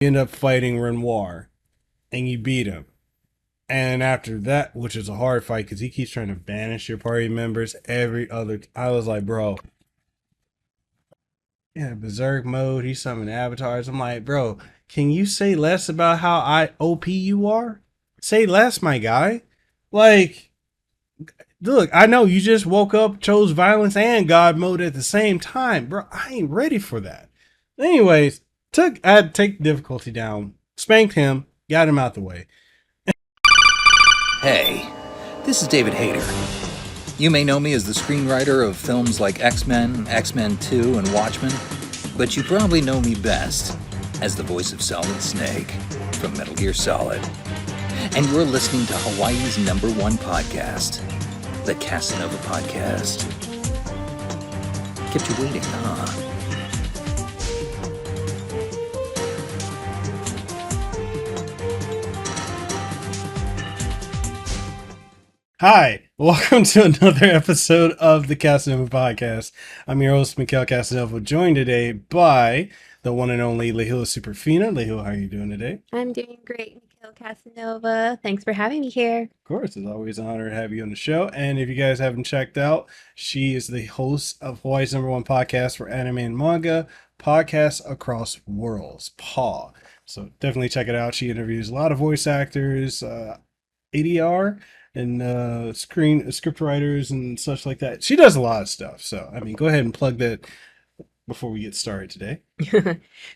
You end up fighting Renoir, and you beat him. And after that, which is a hard fight because he keeps trying to banish your party members I was like, bro, yeah, berserk mode. He's summoning avatars. I'm like, bro, can you say less about how OP you are? Say less, my guy. Like, look, I know you just woke up, chose violence and God mode at the same time, bro. I ain't ready for that. Anyways, I had to take difficulty down, spanked him, got him out the way. Hey, this is David Hayter. You may know me as the screenwriter of films like X-Men, X-Men 2, and Watchmen, but you probably know me best as the voice of Solid Snake from Metal Gear Solid. And you're listening to Hawaii's #1 podcast, the Kasanova Podcast. Kept you waiting, huh? Hi, welcome to another episode of the Kasanova Podcast. I'm your host, Mekel Kasanova, joined today by the one and only Lehua Superfina. Lehua, how are you doing today? I'm doing great, Mekel Kasanova. Thanks for having me here. Of course, it's always an honor to have you on the show. And if you guys haven't checked out, she is the host of Hawaii's #1 podcast for anime and manga, Podcasts Across Worlds, PAW. So definitely check it out. She interviews a lot of voice actors, ADR, and script writers and such like that. She does a lot of stuff. So, I mean, go ahead and plug that before we get started today.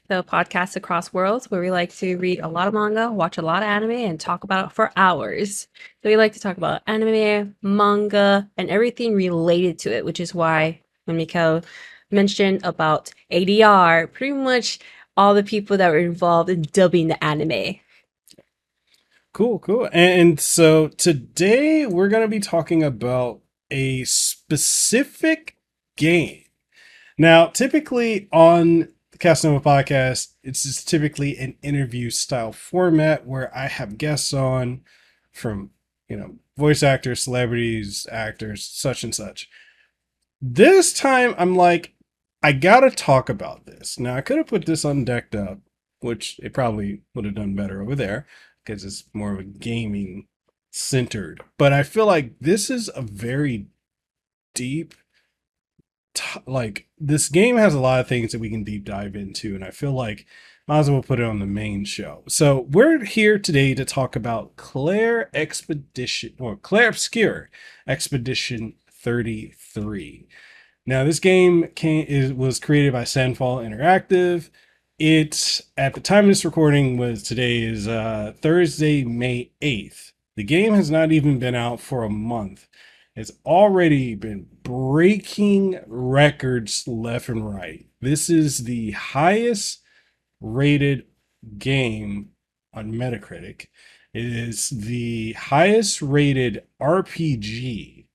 So Podcasts Across Worlds, where we like to read a lot of manga, watch a lot of anime, and talk about it for hours. So we like to talk about anime, manga, and everything related to it, which is why when Mekel mentioned about ADR, pretty much all the people that were involved in dubbing the anime. Cool. And so today we're going to be talking about a specific game. Now, typically on the Casanova Podcast, it's just typically an interview style format where I have guests on from, voice actors, celebrities, actors, such and such. This time I'm like, I got to talk about this. Now, I could have put this on Decked Up, which it probably would have done better over there, because it's more of a gaming centered. But I feel like this is a very deep, this game has a lot of things that we can deep dive into. And I feel like might as well put it on the main show. So we're here today to talk about Clair Obscur Expedition 33. Now, this game was created by Sandfall Interactive. It, at the time of this recording, today is Thursday, May 8th. The game has not even been out for a month. It's already been breaking records left and right. This is the highest rated game on Metacritic. It is the highest rated RPG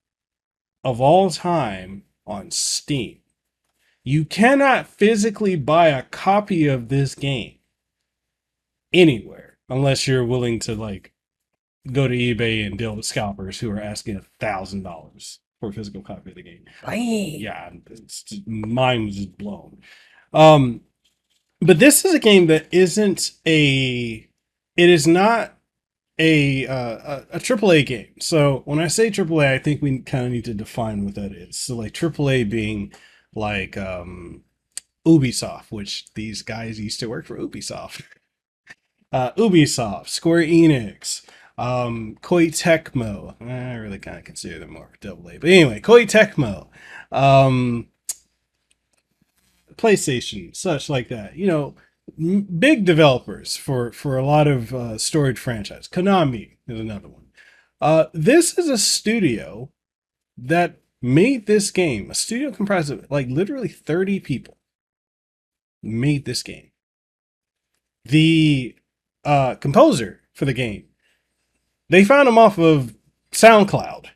of all time on Steam. You cannot physically buy a copy of this game anywhere unless you're willing to go to eBay and deal with scalpers who are asking $1,000 for a physical copy of the game. Yeah, mine was just blown. But this is a game that it is not a AAA game. So when I say AAA, I think we kind of need to define what that is. So AAA being like Ubisoft, which these guys used to work for Ubisoft. Ubisoft, Square Enix, Koei Tecmo. I really kind of consider them more AA. But anyway, Koei Tecmo, PlayStation, such like that. Big developers for a lot of storage franchise. Konami is another one. This is a studio that made this game. A studio comprised of literally 30 people made this game. The composer for the game, they found him off of SoundCloud.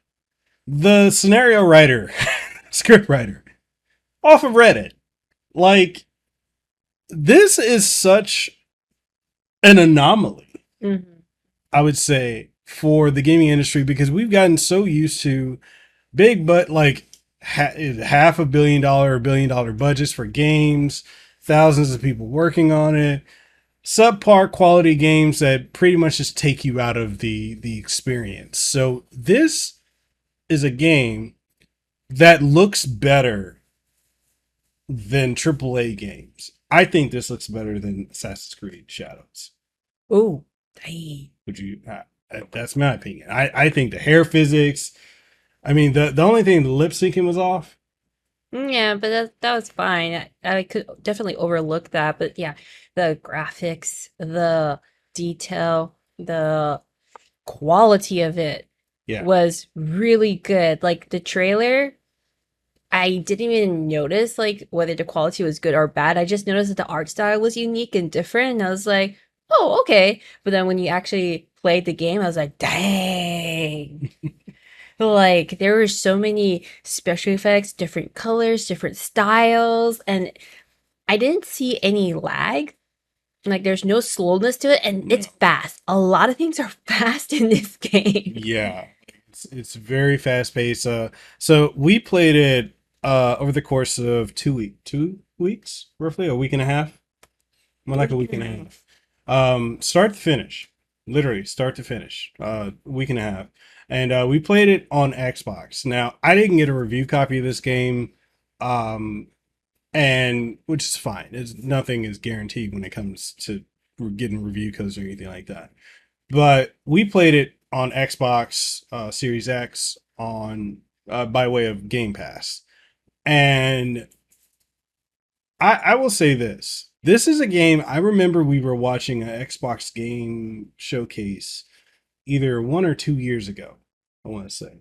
The scenario writer, script writer, off of Reddit. This is such an anomaly, I would say, for the gaming industry, because we've gotten so used to big, but $500 million or $1 billion budgets for games, thousands of people working on it. subpar quality games that pretty much just take you out of the experience. So this is a game that looks better than AAA games. I think this looks better than Assassin's Creed Shadows. Oh, dang. Would you? That's my opinion. I think the hair physics. I mean, the only thing, the lip syncing was off. Yeah, but that was fine. I could definitely overlook that. But yeah, the graphics, the detail, the quality of it Yeah. was really good. Like the trailer, I didn't even notice like whether the quality was good or bad. I just noticed that the art style was unique and different, and I was like, oh, okay. But then when you actually played the game, I was like, dang. Like there were so many special effects, different colors, different styles, and I didn't see any lag. Like there's no slowness to it, and it's fast. A lot of things are fast in this game. Yeah. It's very fast paced. So we played it over the course of 2 weeks, roughly a week and a half. More like a week and a half. Start to finish. Literally start to finish. Week and a half. And we played it on Xbox. Now, I didn't get a review copy of this game. And which is fine. Nothing is guaranteed when it comes to getting review codes or anything like that. But we played it on Xbox Series X on by way of Game Pass. And I will say this. This is a game I remember we were watching an Xbox game showcase either 1 or 2 years ago, I want to say.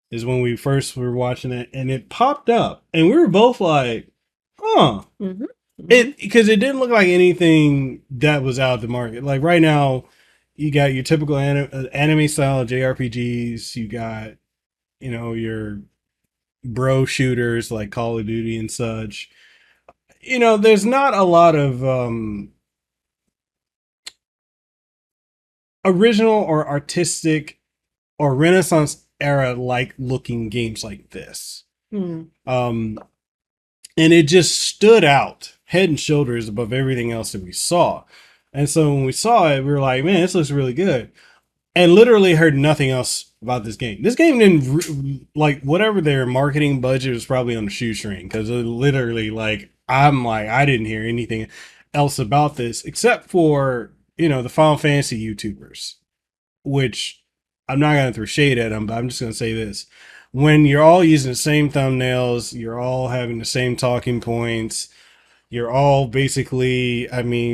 Is when we first were watching it and it popped up and we were both like, huh. Mm-hmm. It because it didn't look like anything that was out of the market. Like right now, you got your typical anime style JRPGs. You got, your bro shooters like Call of Duty and such. There's not a lot of original or artistic or Renaissance era like looking games like this. Mm. And it just stood out head and shoulders above everything else that we saw. And so when we saw it, we were like, man, this looks really good. And literally heard nothing else about this game. This game didn't, like, whatever their marketing budget was probably on the shoestring. Because literally, I didn't hear anything else about this except for, the Final Fantasy YouTubers. Which I'm not going to throw shade at them, but I'm just going to say this. When you're all using the same thumbnails, you're all having the same talking points, you're all basically,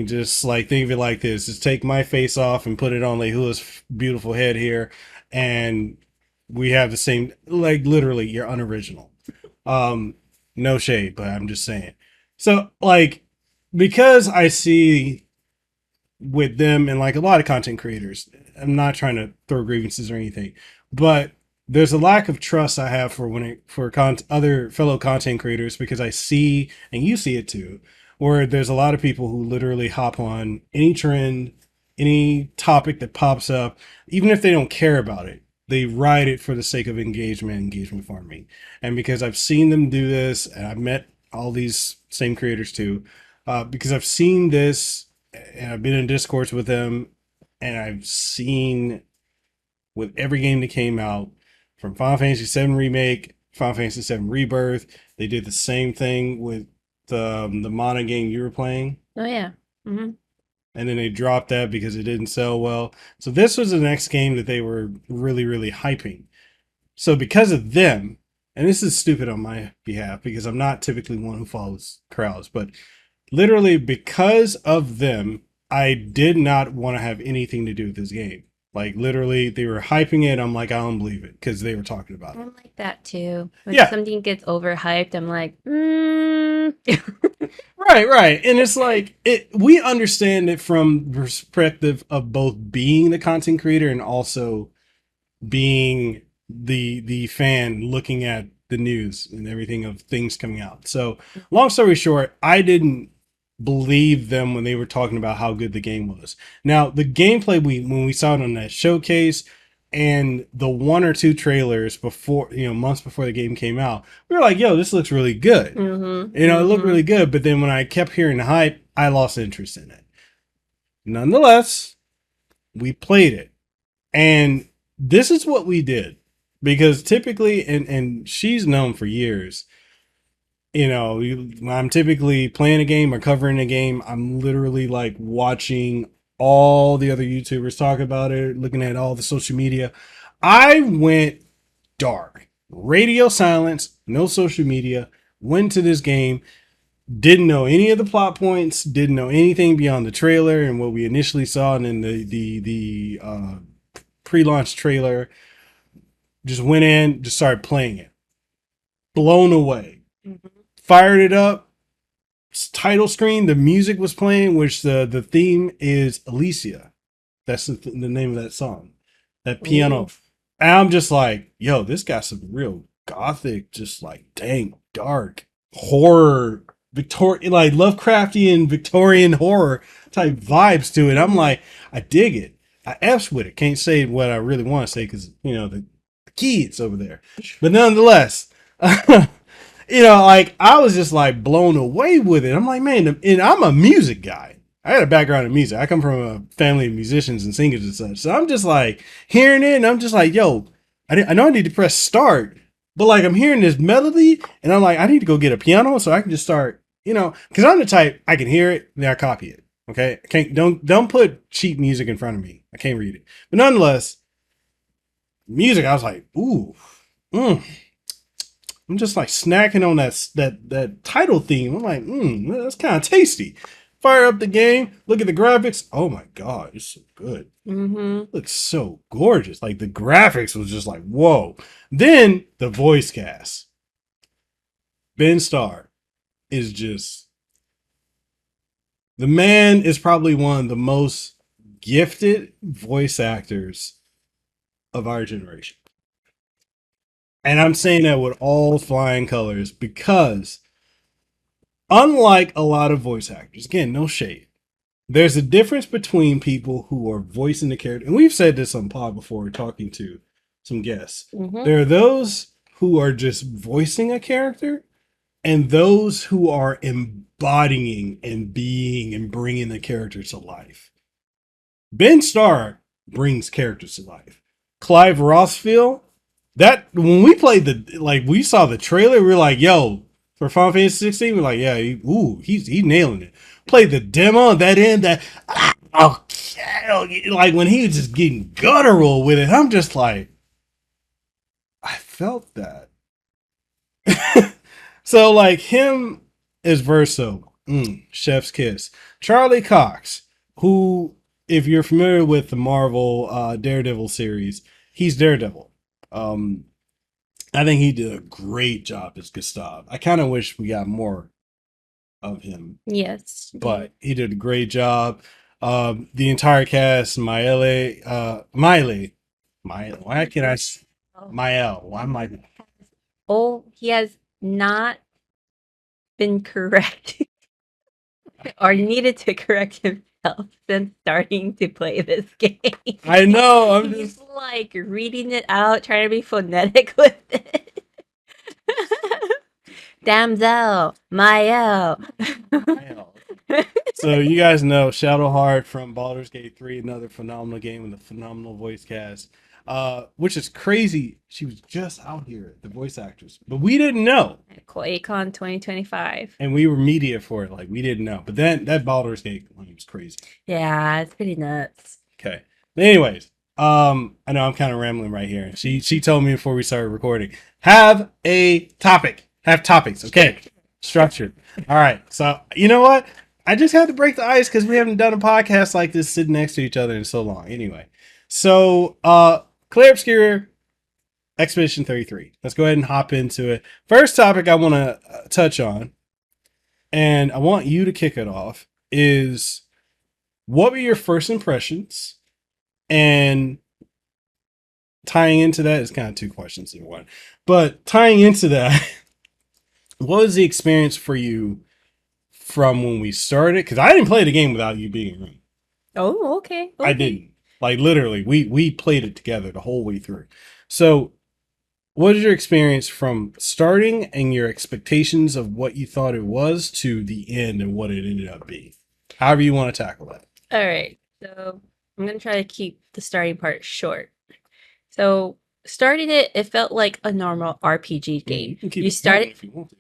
just like think of it like this. Just take my face off and put it on Lehua's beautiful head here. And we have the same, like literally you're unoriginal. No shade, but I'm just saying. So because I see with them and like a lot of content creators, I'm not trying to throw grievances or anything, but there's a lack of trust I have for other fellow content creators because I see, and you see it too, where there's a lot of people who literally hop on any trend, any topic that pops up, even if they don't care about it, they ride it for the sake of engagement farming. And because I've seen them do this, and I've met all these same creators too, because I've seen this, and I've been in Discords with them, and I've seen with every game that came out, from Final Fantasy VII Remake, Final Fantasy VII Rebirth. They did the same thing with the Mana game you were playing. Oh, yeah. Mm-hmm. And then they dropped that because it didn't sell well. So this was the next game that they were really, really hyping. So because of them, and this is stupid on my behalf because I'm not typically one who follows crowds, but literally because of them, I did not want to have anything to do with this game. Like literally, they were hyping it. I'm like, I don't believe it because they were talking about it. I'm like that too. When Yeah. something gets overhyped, I'm like, Right. And it's like we understand it from the perspective of both being the content creator and also being the fan looking at the news and everything of things coming out. So long story short, I didn't believe them when they were talking about how good the game was. Now the gameplay when we saw it on that showcase and the 1 or 2 trailers before, months before the game came out, we were like, yo, this looks really good. mm-hmm, It looked really good. But then when I kept hearing the hype, I lost interest in it. Nonetheless, we played it. And this is what we did. Because typically, and she's known for years, when I'm typically playing a game or covering a game, I'm literally like watching all the other YouTubers talk about it, looking at all the social media. I went dark. Radio silence, no social media, went to this game, didn't know any of the plot points, didn't know anything beyond the trailer and what we initially saw, and then the pre-launch trailer. Just went in, just started playing it. Blown away. Mm-hmm. Fired it up. Title screen, the music was playing, which the theme is Alicia. That's the name of that song. That piano. Mm-hmm. And I'm just like, yo, this got some real gothic, just like dang, dark horror, like Lovecraftian Victorian horror type vibes to it. I'm like, I dig it. I F's with it. Can't say what I really want to say because, the kids over there. But nonetheless, like I was just like blown away with it. I'm like, man, and I'm a music guy. I got a background in music. I come from a family of musicians and singers and such. So I'm just like hearing it and I'm just like, yo, I know I need to press start, but like I'm hearing this melody and I'm like, I need to go get a piano so I can just start, because I'm the type, I can hear it, then I copy it. Okay. I can't, don't put cheap music in front of me. I can't read it. But nonetheless, music, I was like, ooh, I'm just like snacking on that title theme. I'm like, that's kind of tasty. Fire up the game, look at the graphics. Oh my God, it's so good. Mm-hmm. It looks so gorgeous. Like the graphics was just like, whoa. Then the voice cast. Ben Starr is just, the man is probably one of the most gifted voice actors of our generation. And I'm saying that with all flying colors because unlike a lot of voice actors, again, no shade, there's a difference between people who are voicing the character. And we've said this on pod before, talking to some guests. Mm-hmm. There are those who are just voicing a character and those who are embodying and being and bringing the character to life. Ben Starr brings characters to life. Clive Rothfield, that when we played we saw the trailer, we were like, yo, for Final Fantasy 16, we're like, yeah, he's nailing it. Played the demo, like when he was just getting guttural with it, I'm just like, I felt that. So like him is Verso, chef's kiss. Charlie Cox, who, if you're familiar with the Marvel Daredevil series, he's Daredevil. I think he did a great job as Gustav. I kind of wish we got more of him. Yes. But he did a great job. The entire cast, Maele, why can't I? Mael. Why am I? Oh, he has not been corrected or needed to correct himself since starting to play this game. I know. I'm just like reading it out, trying to be phonetic with it. Damsel, Mael. So you guys know Shadowheart from Baldur's Gate 3, another phenomenal game with a phenomenal voice cast. Which is crazy. She was just out here, the voice actress, but we didn't know. QuakeCon 2025, and we were media for it. Like we didn't know, but then that Baldur's Gate one was crazy. Yeah, it's pretty nuts. Okay, but anyways, I know I'm kind of rambling right here. She told me before we started recording, have topics. Okay, structured. All right, so you know what? I just had to break the ice because we haven't done a podcast like this sitting next to each other in so long. Anyway, so Clair Obscur Expedition 33. Let's go ahead and hop into it. First topic I want to touch on, and I want you to kick it off, is what were your first impressions? And tying into that is kind of two questions in one. But tying into that, what was the experience for you from when we started? Because I didn't play the game without you being in the room. Oh, okay. I didn't. Like literally, we played it together the whole way through. So what is your experience from starting and your expectations of what you thought it was to the end and what it ended up being? However you want to tackle that. All right. So I'm gonna try to keep the starting part short. So starting it, it felt like a normal RPG game. You can keep You it long started if you want to.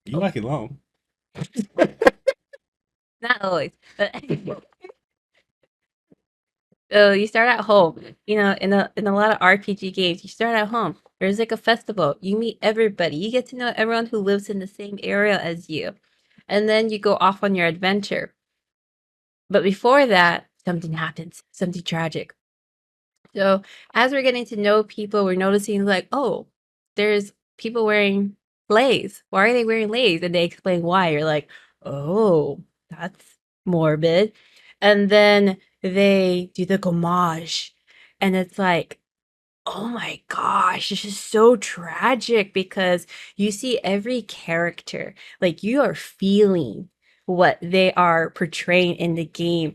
You like it long. not always, but so you start at home. You know, in a lot of RPG games, you start at home. There's like a festival. You meet everybody. You get to know everyone who lives in the same area as you. And then you go off on your adventure. But before that, something happens, something tragic. So as we're getting to know people, we're noticing like, oh, there's people wearing leis. Why are they wearing leis? And they explain why. You're like, oh, that's morbid. And then they do the gommage. And it's like, oh my gosh, this is so tragic because you see every character, like you are feeling what they are portraying in the game.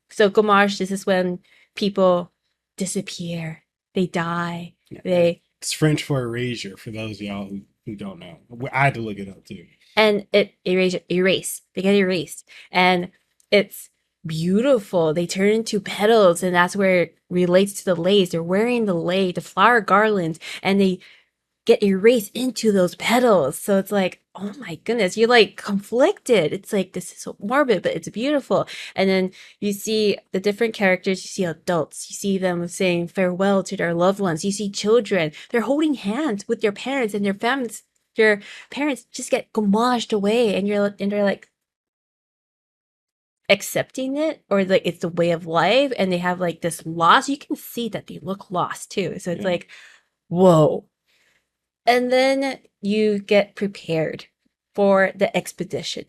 So gommage, this is when people disappear, they die, Yeah. they It's French for erasure for those of y'all who don't know. I had to look it up too. and it erase. They get erased, and it's beautiful. They turn into petals, and that's where it relates to the leis. They're wearing the lei, the flower garlands, and they get erased into those petals. So it's like, oh my goodness, you're like conflicted. It's like, this is so morbid, but it's beautiful. And then you see the different characters, you see adults, you see them saying farewell to their loved ones, you see children, they're holding hands with their parents, and their families, your parents just get gommaged away, and they're like accepting it, or like it's the way of life, and they have like this loss. You can see that they look lost too. So it's like, whoa. And then you get prepared for the expedition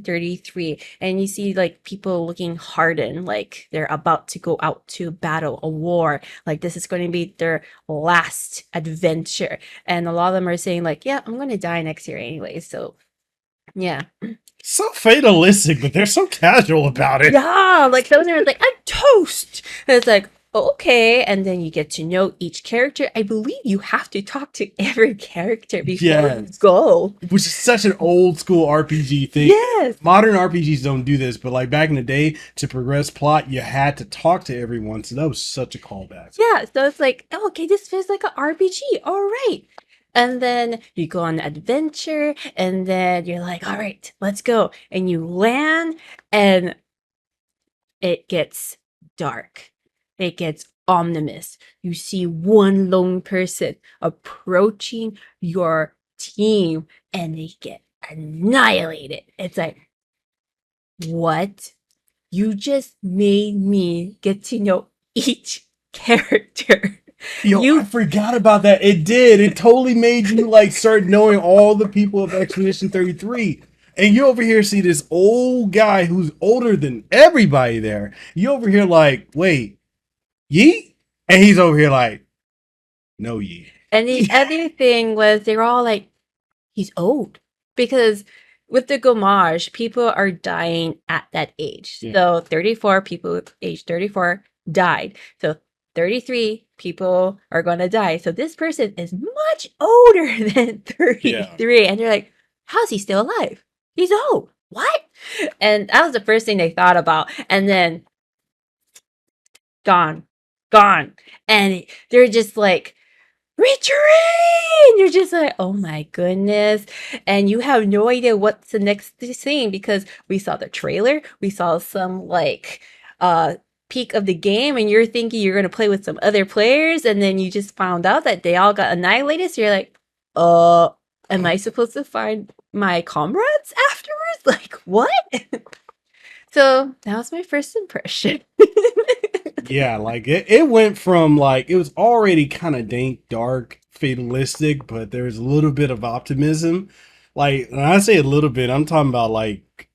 33, and you see like people looking hardened, like they're about to go out to battle a war, like this is going to be their last adventure. And a lot of them are saying like, yeah, I'm going to die next year anyway, so yeah. So fatalistic, but they're so casual about it. Yeah, like some of them are like, I'm toast, and it's like, okay. And then you get to know each character. I believe you have to talk to every character before you go. Which is such an old school RPG thing. Yes. Modern RPGs don't do this, but like back in the day, to progress plot, you had to talk to everyone. So that was such a callback. Yeah, so it's like, oh, okay, this feels like an RPG. All right. And then you go on an adventure, and then you're like, all right, let's go. And you land, and it gets dark. It gets ominous. You see one lone person approaching your team, and they get annihilated. It's like, what? You just made me get to know each character. I forgot about that. It did. It totally made you like start knowing all the people of Expedition 33. And you over here see this old guy who's older than everybody there. You over here like, wait, Yi? And he's over here like, no, Yi. And the other thing was they were all like, he's old. Because with the gommage, people are dying at that age. Yeah. So 34 people age 34 died. So 33 people are going to die. So this person is much older than 33. And they're like, how's he still alive? He's old. What? And that was the first thing they thought about. And then gone. And they're just like, retreat! You're just like, oh my goodness. And you have no idea what's the next thing, because we saw the trailer. We saw some like peek of the game, and you're thinking you're going to play with some other players, and then you just found out that they all got annihilated. So you're like, am I supposed to find my comrades afterwards? Like, what? So that was my first impression. Yeah, like it went from like, it was already kind of dank, dark, fatalistic, but there's a little bit of optimism. Like, when I say a little bit, I'm talking about like,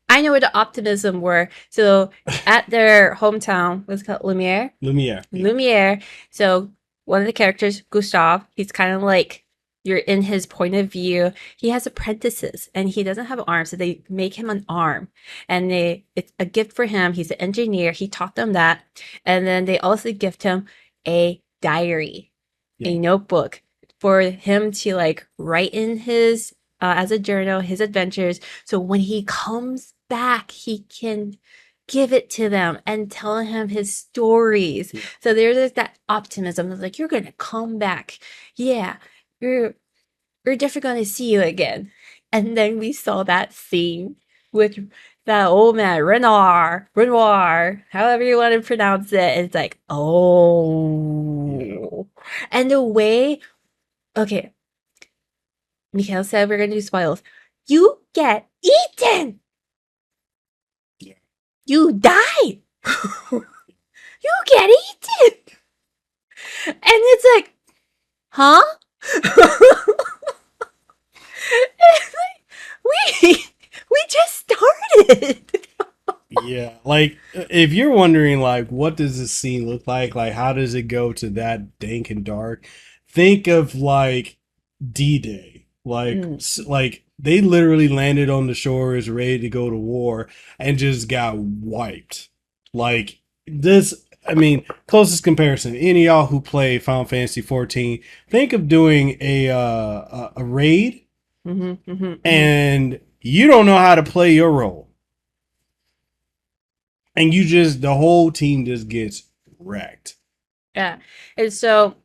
I know where the optimism were. So at their hometown, what's it called? Lumiere. So one of the characters, Gustav, he's kind of like, you're in his point of view. He has apprentices, and he doesn't have arms, so they make him an arm. And it's a gift for him. He's an engineer. He taught them that. And then they also gift him a diary, a notebook for him to like write in his, as a journal, his adventures. So when he comes back, he can give it to them and tell him his stories. Yeah. So there's like that optimism of like, you're gonna come back. Yeah, we're definitely gonna see you again. And then we saw that scene with that old man, Renoir, however you want to pronounce it. It's like, oh. And the way, okay, Mekel said we're gonna do spoils. You get eaten! Yeah. You die! You get eaten! And it's like, huh? It's like, we just started. Yeah, like if you're wondering like what does this scene look like how does it go to that dank and dark, think of like D-Day. Like they literally landed on the shores ready to go to war and just got wiped. Like this, I mean, closest comparison, any of y'all who play Final Fantasy 14, think of doing a raid and you don't know how to play your role. And you just, the whole team just gets wrecked. Yeah. And so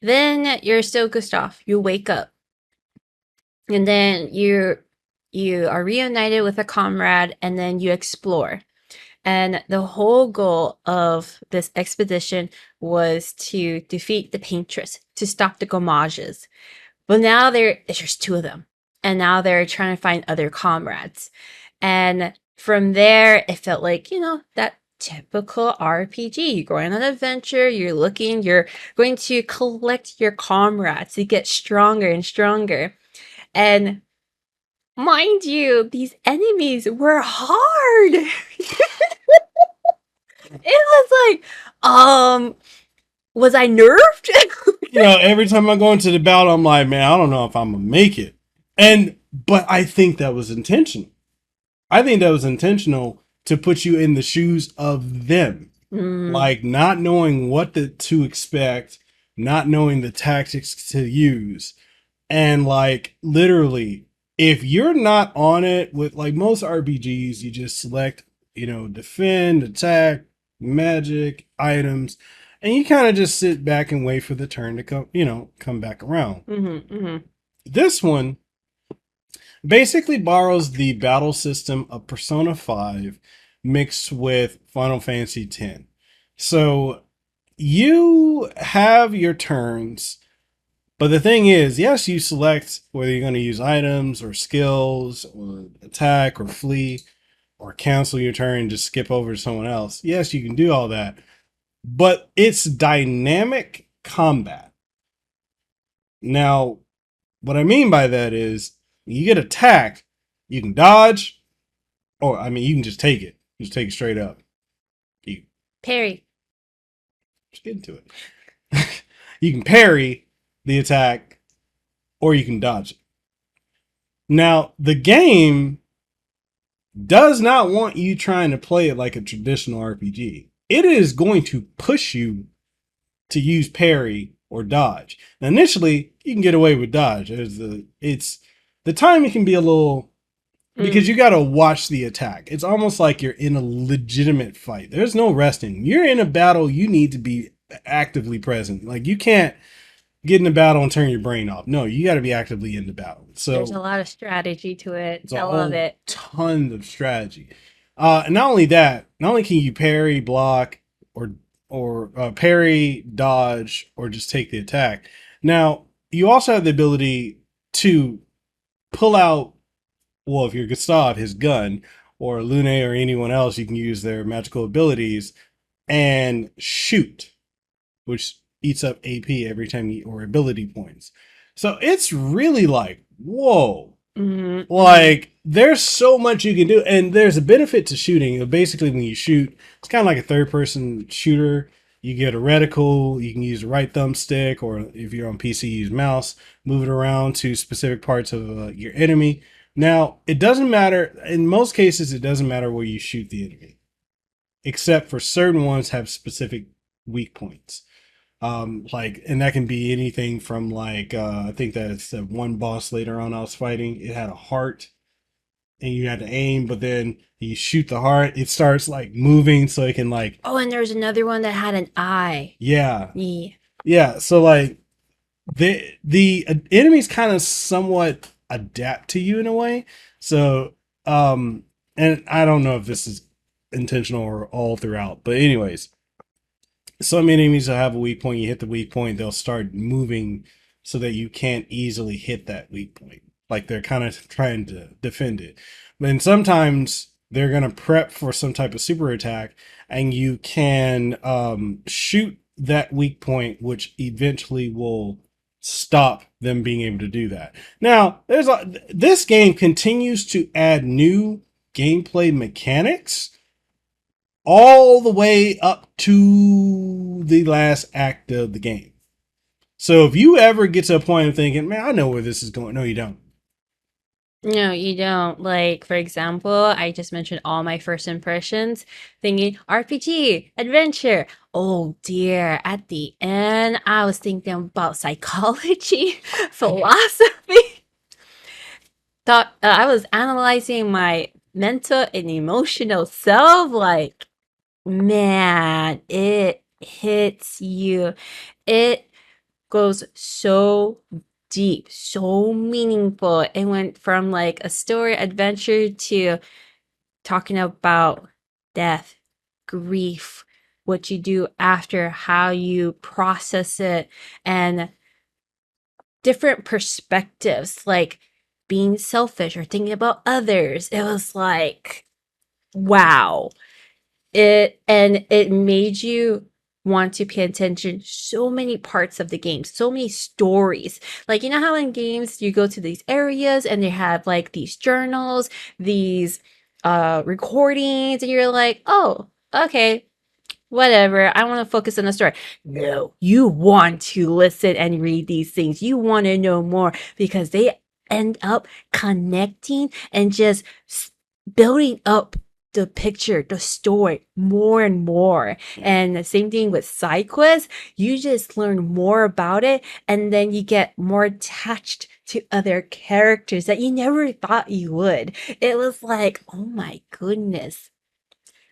then you're still Gustav. You wake up. And then you are reunited with a comrade and then you explore. And the whole goal of this expedition was to defeat the Paintress, to stop the Gomages. But now there's just two of them. And now they're trying to find other comrades. And from there, it felt like, that typical RPG. You're going on an adventure, you're going to collect your comrades to get stronger and stronger. And mind you, these enemies were hard. It was like, was I nerfed? Every time I go into the battle, I'm like, man, I don't know if I'm gonna make it. But I think that was intentional. I think that was intentional to put you in the shoes of them. Like not knowing what to expect, not knowing the tactics to use. And like literally, if you're not on it with like most RPGs, you just select, defend, attack, magic, items, and you kind of just sit back and wait for the turn to come back around. This one basically borrows the battle system of Persona 5 mixed with Final Fantasy X. So you have your turns, but the thing is, yes, you select whether you're going to use items or skills or attack or flee or cancel your turn and just skip over to someone else. Yes, you can do all that, but it's dynamic combat. Now, what I mean by that is you get attacked, you can dodge, or you can just take it. Just take it straight up. Parry. Just get into it. You can parry the attack, or you can dodge it. Now, the game does not want you trying to play it like a traditional RPG. It is going to push you to use parry or dodge. Now, initially, you can get away with dodge. The timing can be a little, because you got to watch the attack. It's almost like you're in a legitimate fight. There's no resting. You're in a battle. You need to be actively present. Like you can't get in the battle and turn your brain off. No, you got to be actively in the battle. So there's a lot of strategy to it. I love it. Ton of strategy. And not only that, not only can you parry, block, or parry, dodge, or just take the attack. Now you also have the ability to pull out, well, if you're Gustav, his gun, or Lune or anyone else, you can use their magical abilities and shoot, which eats up AP every time or ability points. So it's really like, whoa. Like there's so much you can do, and there's a benefit to shooting. Basically, when you shoot, it's kind of like a third-person shooter. You get a reticle, you can use the right thumbstick, or if you're on PC, use mouse, move it around to specific parts of your enemy. Now, it doesn't matter. In most cases, it doesn't matter where you shoot the enemy, except for certain ones have specific weak points. And that can be anything from I think that's one boss later on I was fighting. It had a heart and you had to aim, but then you shoot the heart, it starts like moving so it can like Oh, and there's another one that had an eye. yeah. Yeah. Yeah, so like the enemies kind of somewhat adapt to you in a way. So and I don't know if this is intentional or all throughout, but anyways, some enemies will have a weak point. You hit the weak point, they'll start moving so that you can't easily hit that weak point. Like they're kind of trying to defend it. And sometimes they're going to prep for some type of super attack, and you can shoot that weak point, which eventually will stop them being able to do that. Now, this game continues to add new gameplay mechanics all the way up to the last act of the game. So if you ever get to a point of thinking, man, I know where this is going. No, you don't. No, you don't. Like, for example, I just mentioned all my first impressions, thinking RPG, adventure. Oh dear, at the end, I was thinking about psychology, philosophy. Thought I was analyzing my mental and emotional self. Like, man, it hits you. It goes so deep, so meaningful. It went from like a story adventure to talking about death, grief, what you do after, how you process it, and different perspectives, like being selfish or thinking about others. It was like, wow. It made you want to pay attention so many parts of the game, so many stories. Like, you know how in games you go to these areas and they have like these journals, these recordings, and you're like, oh, okay, whatever, I want to focus on the story. No, you want to listen and read these things. You want to know more because they end up connecting and just building up the picture, the story more and more. And the same thing with side quests, you just learn more about it and then you get more attached to other characters that you never thought you would. It was like, oh my goodness.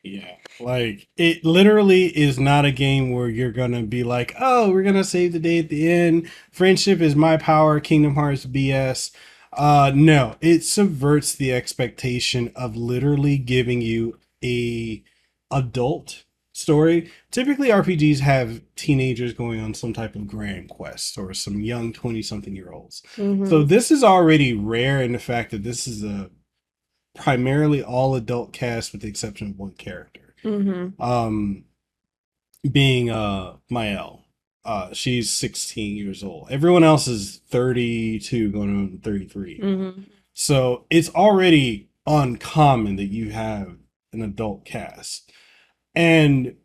Yeah. Like it literally is not a game where you're gonna be like, oh, we're gonna save the day at the end. Friendship is my power, Kingdom Hearts BS. No, it subverts the expectation of literally giving you a adult story. Typically RPGs have teenagers going on some type of grand quest or some young 20 something year olds. So this is already rare in the fact that this is a primarily all adult cast with the exception of one character. Being Mael. She's 16 years old. Everyone else is 32 going on 33. So it's already uncommon that you have an adult cast. And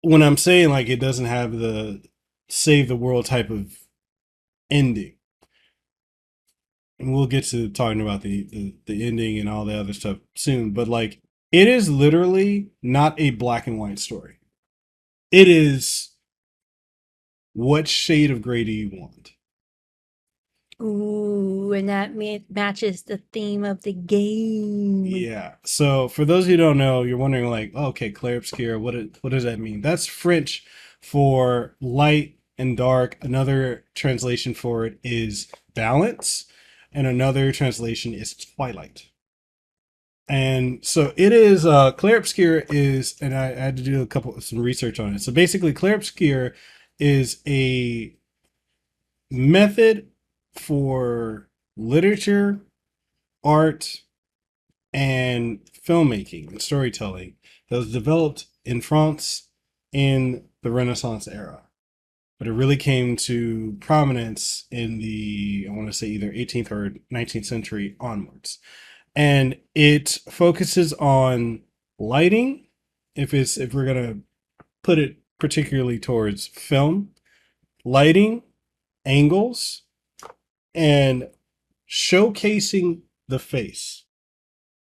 when I'm saying like it doesn't have the save the world type of ending, and we'll get to talking about the ending and all the other stuff soon, but like it is literally not a black and white story. It is what shade of gray do you want? Ooh, and that matches the theme of the game. Yeah. So for those who don't know, you're wondering like, oh, okay, Clair Obscur, what does that mean? That's French for light and dark. Another translation for it is balance, and another translation is twilight. And so it is Clair Obscur is, and I had to do some research on it. So basically Clair Obscur is a method for literature, art, and filmmaking and storytelling that was developed in France in the Renaissance era. But it really came to prominence in the, I want to say either 18th or 19th century onwards. And it focuses on lighting, if we're gonna put it particularly towards film, lighting, angles, and showcasing the face,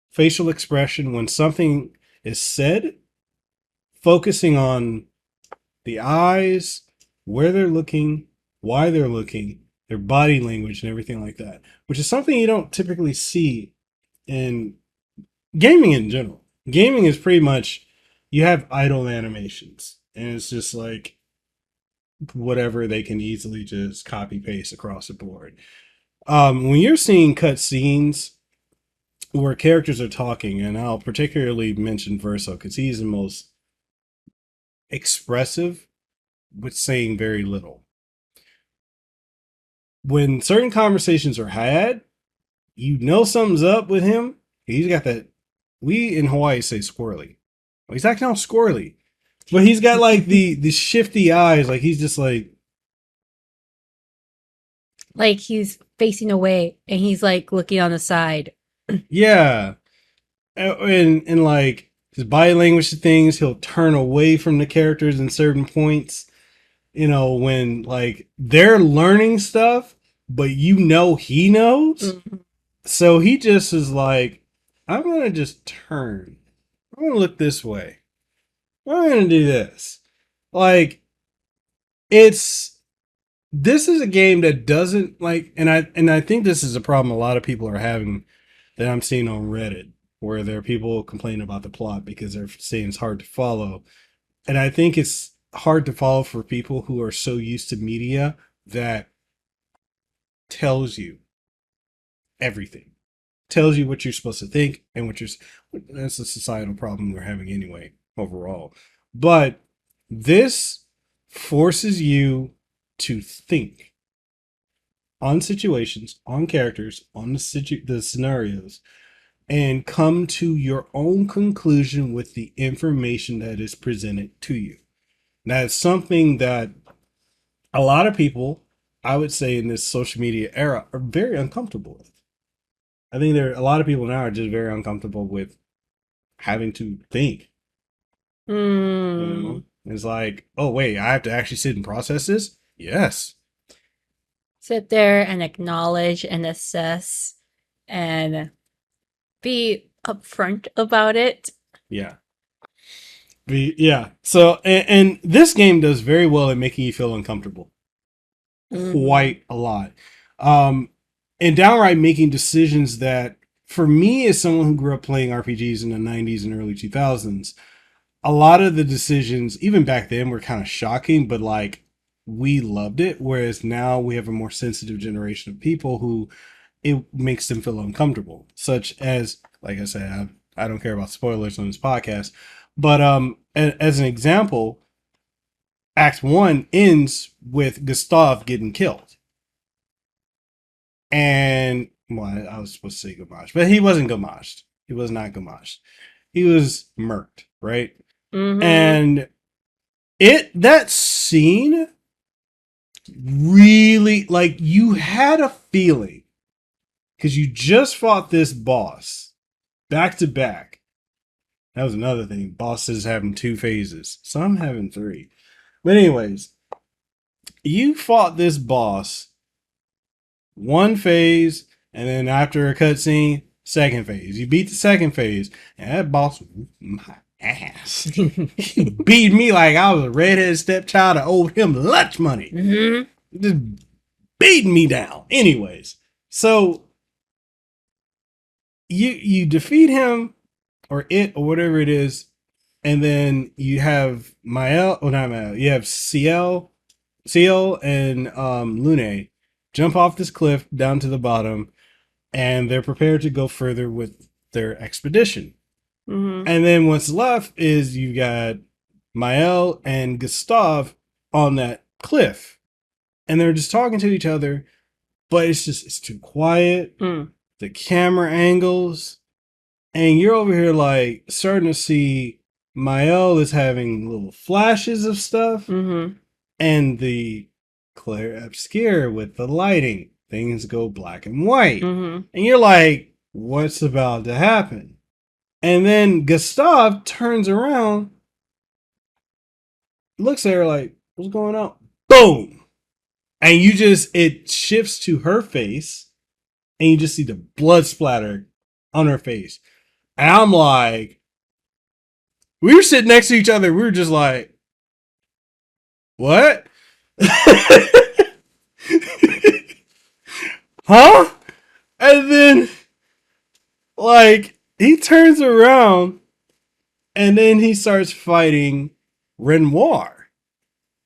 facial expression when something is said, focusing on the eyes, where they're looking, why they're looking, their body language and everything like that, which is something you don't typically see in gaming in general. Gaming is pretty much you have idle animations, and it's just like whatever they can easily just copy paste across the board. When you're seeing cutscenes where characters are talking, and I'll particularly mention Verso because he's the most expressive with saying very little. When certain conversations are had, you know something's up with him. He's got that. We in Hawaii say squirrely. Well, he's acting all squirrely, but he's got like the shifty eyes. Like he's just like he's facing away and he's like looking on the side. yeah, and like his body language to things. He'll turn away from the characters in certain points. You know, when like they're learning stuff, but you know he knows. Mm-hmm. So he just is like, I'm going to just turn. I'm going to look this way. I'm going to do this. Like, this is a game that doesn't like, and I think this is a problem a lot of people are having that I'm seeing on Reddit, where there are people complaining about the plot because they're saying it's hard to follow. And I think it's hard to follow for people who are so used to media that tells you everything. Tells you what you're supposed to think and that's a societal problem we're having anyway, overall. But this forces you to think on situations, on characters, on the scenarios, and come to your own conclusion with the information that is presented to you. Now, it's something that a lot of people, I would say, in this social media era are very uncomfortable with. I think a lot of people now are just very uncomfortable with having to think. You know? It's like, oh wait, I have to actually sit and process this? Yes. Sit there and acknowledge and assess and be upfront about it. Yeah. So, and this game does very well at making you feel uncomfortable. Quite a lot. And downright making decisions that, for me, as someone who grew up playing RPGs in the 90s and early 2000s, a lot of the decisions, even back then, were kind of shocking, but like, we loved it. Whereas now we have a more sensitive generation of people who it makes them feel uncomfortable. Such as, like I said, I don't care about spoilers on this podcast, but as an example, Act 1 ends with Gustav getting killed. And, well, I was supposed to say Gamache, but he wasn't Gamache. He was not Gamache. He was murked, right? Mm-hmm. And that scene really, like, you had a feeling, because you just fought this boss back to back. That was another thing. Bosses having 2 phases. Some having 3. But anyways, you fought this boss 1 phase, and then after a cutscene, 2nd phase. You beat the 2nd phase, and that boss whooped my ass. He beat me like I was a redheaded stepchild that owed him lunch money. Mm-hmm. Just beating me down. Anyways, so you defeat him or it or whatever it is, and then you have you have Ciel and Lune jump off this cliff down to the bottom, and they're prepared to go further with their expedition. Mm-hmm. And then what's left is you got Mael and Gustav on that cliff, and they're just talking to each other, but it's too quiet. The camera angles, and you're over here like starting to see Mael is having little flashes of stuff, and the Clair Obscur with the lighting, things go black and white, and you're like, what's about to happen? And then Gustav turns around, looks at her like, what's going on? Boom! And it shifts to her face, and you just see the blood splatter on her face. And I'm like, we were sitting next to each other. We were just like, what? huh? And then, like, he turns around and then he starts fighting Renoir,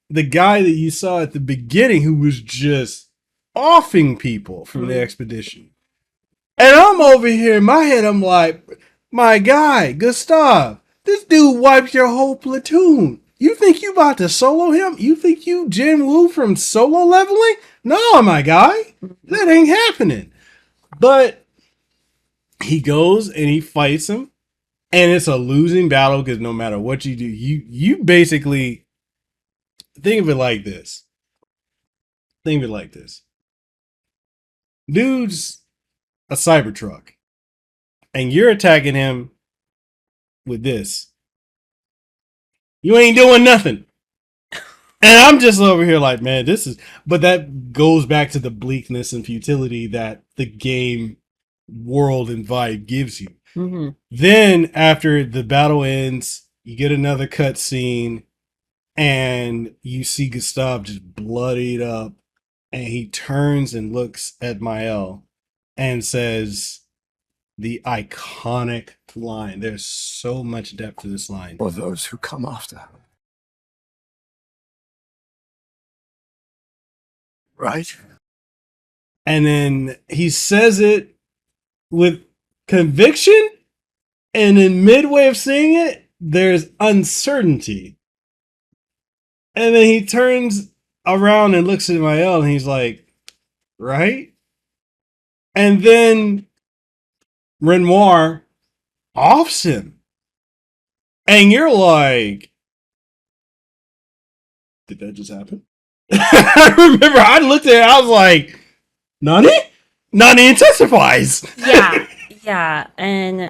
the guy that you saw at the beginning who was just offing people from the expedition. And I'm over here in my head, I'm like, my guy, Gustav, this dude wiped your whole platoon. You think you about to solo him? You think you Jin Woo from solo leveling? No, my guy. That ain't happening. But he goes and he fights him. And it's a losing battle because no matter what you do, you basically think of it like this. Think of it like this. Dude's a Cybertruck. And you're attacking him with this. You ain't doing nothing. And I'm just over here like, man, this is... But that goes back to the bleakness and futility that the game world and vibe gives you. Mm-hmm. Then, after the battle ends, you get another cutscene, and you see Gustav just bloodied up, and he turns and looks at Mael and says the iconic line. There's so much depth to this line. For those who come after. Right? And then he says it with conviction, and in midway of saying it, there's uncertainty. And then he turns around and looks at Mael, and he's like, right? And then Renoir offs him. And you're like, did that just happen? I remember I looked at it, I was like, Nani? Nani intensifies. Yeah. And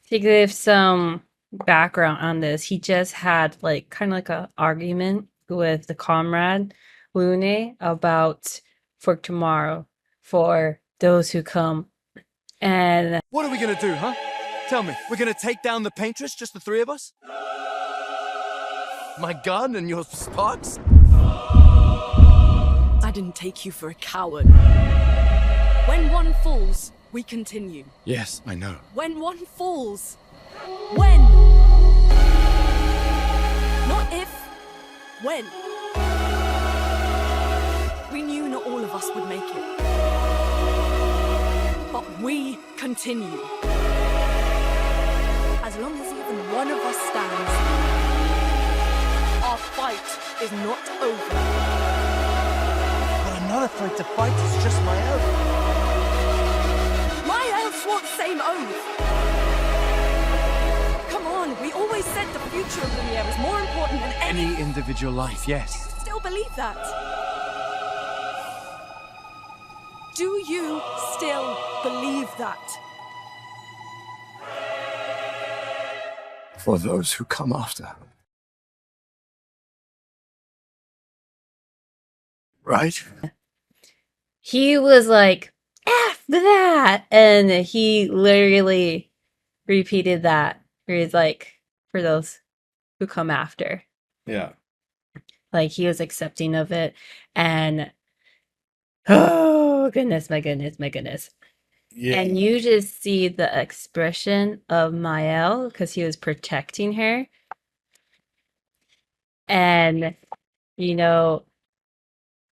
to give some background on this, he just had like kind of like an argument with the comrade Lune about for tomorrow, for those who come. And what are we gonna do, huh? Tell me, we're gonna take down the paintress, just the three of us? My gun and your sparks? I didn't take you for a coward. When one falls, we continue. Yes, I know. When one falls. When. Not if. When. We knew not all of us would make it. But we continue. As long as even one of us stands, our fight is not over. But another fight to fight is just my oath. My elf swore the same oath. Come on, we always said the future of Lumiere was more important than Any individual life, yes. Still believe that? Do you still believe that? For those who come after. Right? he was like, F that. And he literally repeated that. Where he's like, for those who come after. Yeah. Like he was accepting of it. And oh goodness, my goodness. Yeah. And you just see the expression of Mael because he was protecting her. And, you know,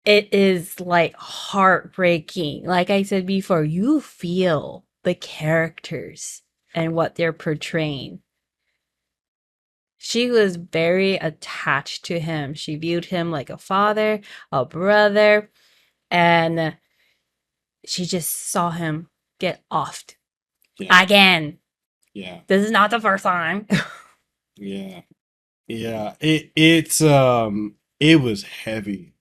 it is like heartbreaking. Like I said before, you feel the characters and what they're portraying. She was very attached to him. She viewed him like a father, a brother, and she just saw him get offed again. Yeah. This is not the first time. Yeah. Yeah. It was heavy.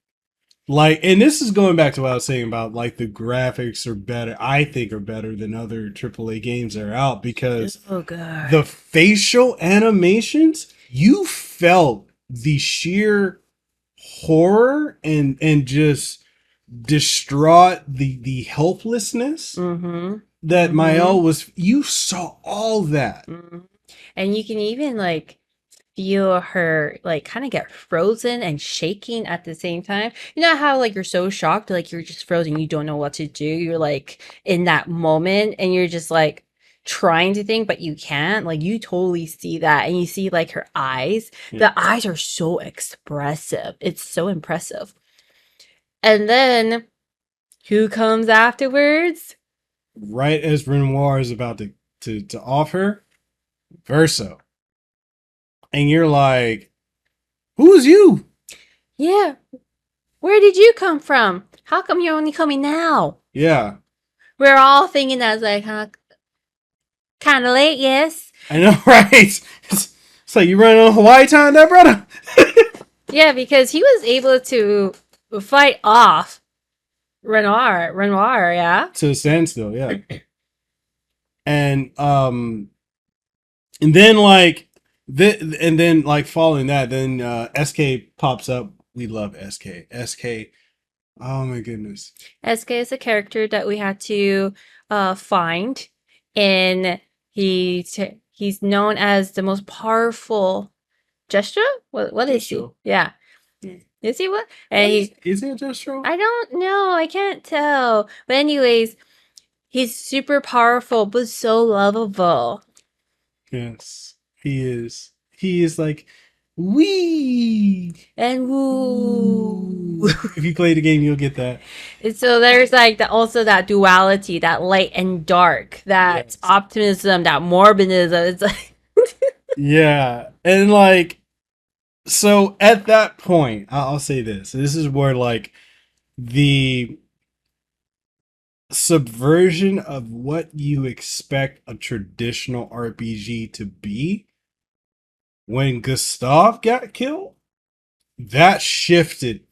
Like, and this is going back to what I was saying about like the graphics are better, I think are better than other AAA games that are out because Oh god. the facial animations, you felt the sheer horror and just distraught the helplessness Mm-hmm. that Mhm. Mael was. You saw all that. Mm-hmm. And you can even like feel her like kind of get frozen and shaking at the same time. You know how like you're so shocked, like you're just frozen, you don't know what to do. You're like in that moment and you're just like trying to think, but you can't. Like you totally see that. And you see like her eyes. Yeah. The eyes are so expressive. It's so impressive. And then who comes afterwards? Right as Renoir is about to off her, Verso. And you're like, who's you? Yeah. Where did you come from? How come you're only coming now? Yeah, We're all thinking that's like, huh? Kind of late, yes. I know, right? It's like you running on Hawaii time there, brother. Yeah, because he was able to fight off Renoir, yeah. To a standstill, yeah. And then like and then like following that, then SK pops up. We love SK. SK. Oh my goodness. SK is a character that we had to find, and he's known as the most powerful gesture. What is he? Gestural. Yeah. Yeah. Is he what? And he's Is it just true? I don't know. I can't tell. But anyways, he's super powerful but so lovable. Yes, he is. He is like, wee. And woo. If you play the game, you'll get that. And so there's like also that duality, that light and dark, that Yes. optimism, that morbidism. It's like Yeah, and like, so at that point, I'll say this. This is where like the subversion of what you expect a traditional RPG to be. When Gustav got killed, that shifted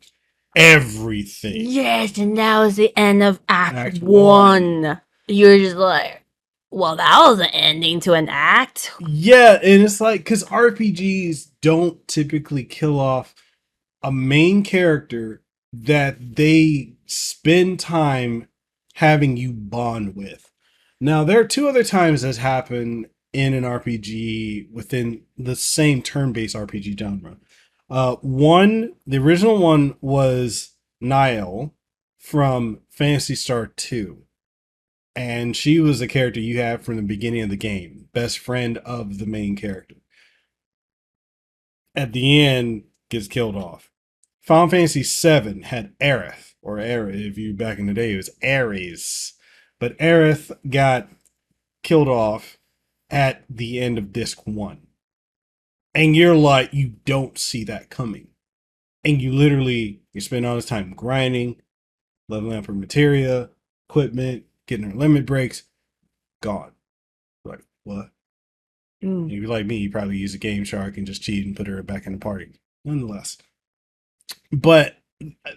everything. yes, and that was the end of Act Act 1. You're just like, well, that was an ending to an act. Yeah, and it's like, because RPGs don't typically kill off a main character that they spend time having you bond with. Now, there are two other times that's happened in an RPG within the same turn-based RPG genre. The original one was Niall from Phantasy Star 2. And she was the character you have from the beginning of the game, best friend of the main character. At the end, gets killed off. Final Fantasy VII had Aerith, or Aerith, if you back in the day, it was Ares. But Aerith got killed off at the end of disc 1. And you're like, you don't see that coming. And you spend all this time grinding, leveling up her materia, equipment, getting her limit breaks, gone. Like, what? Mm. If you're like me, you probably use a Game Shark and just cheat and put her back in the party. Nonetheless. But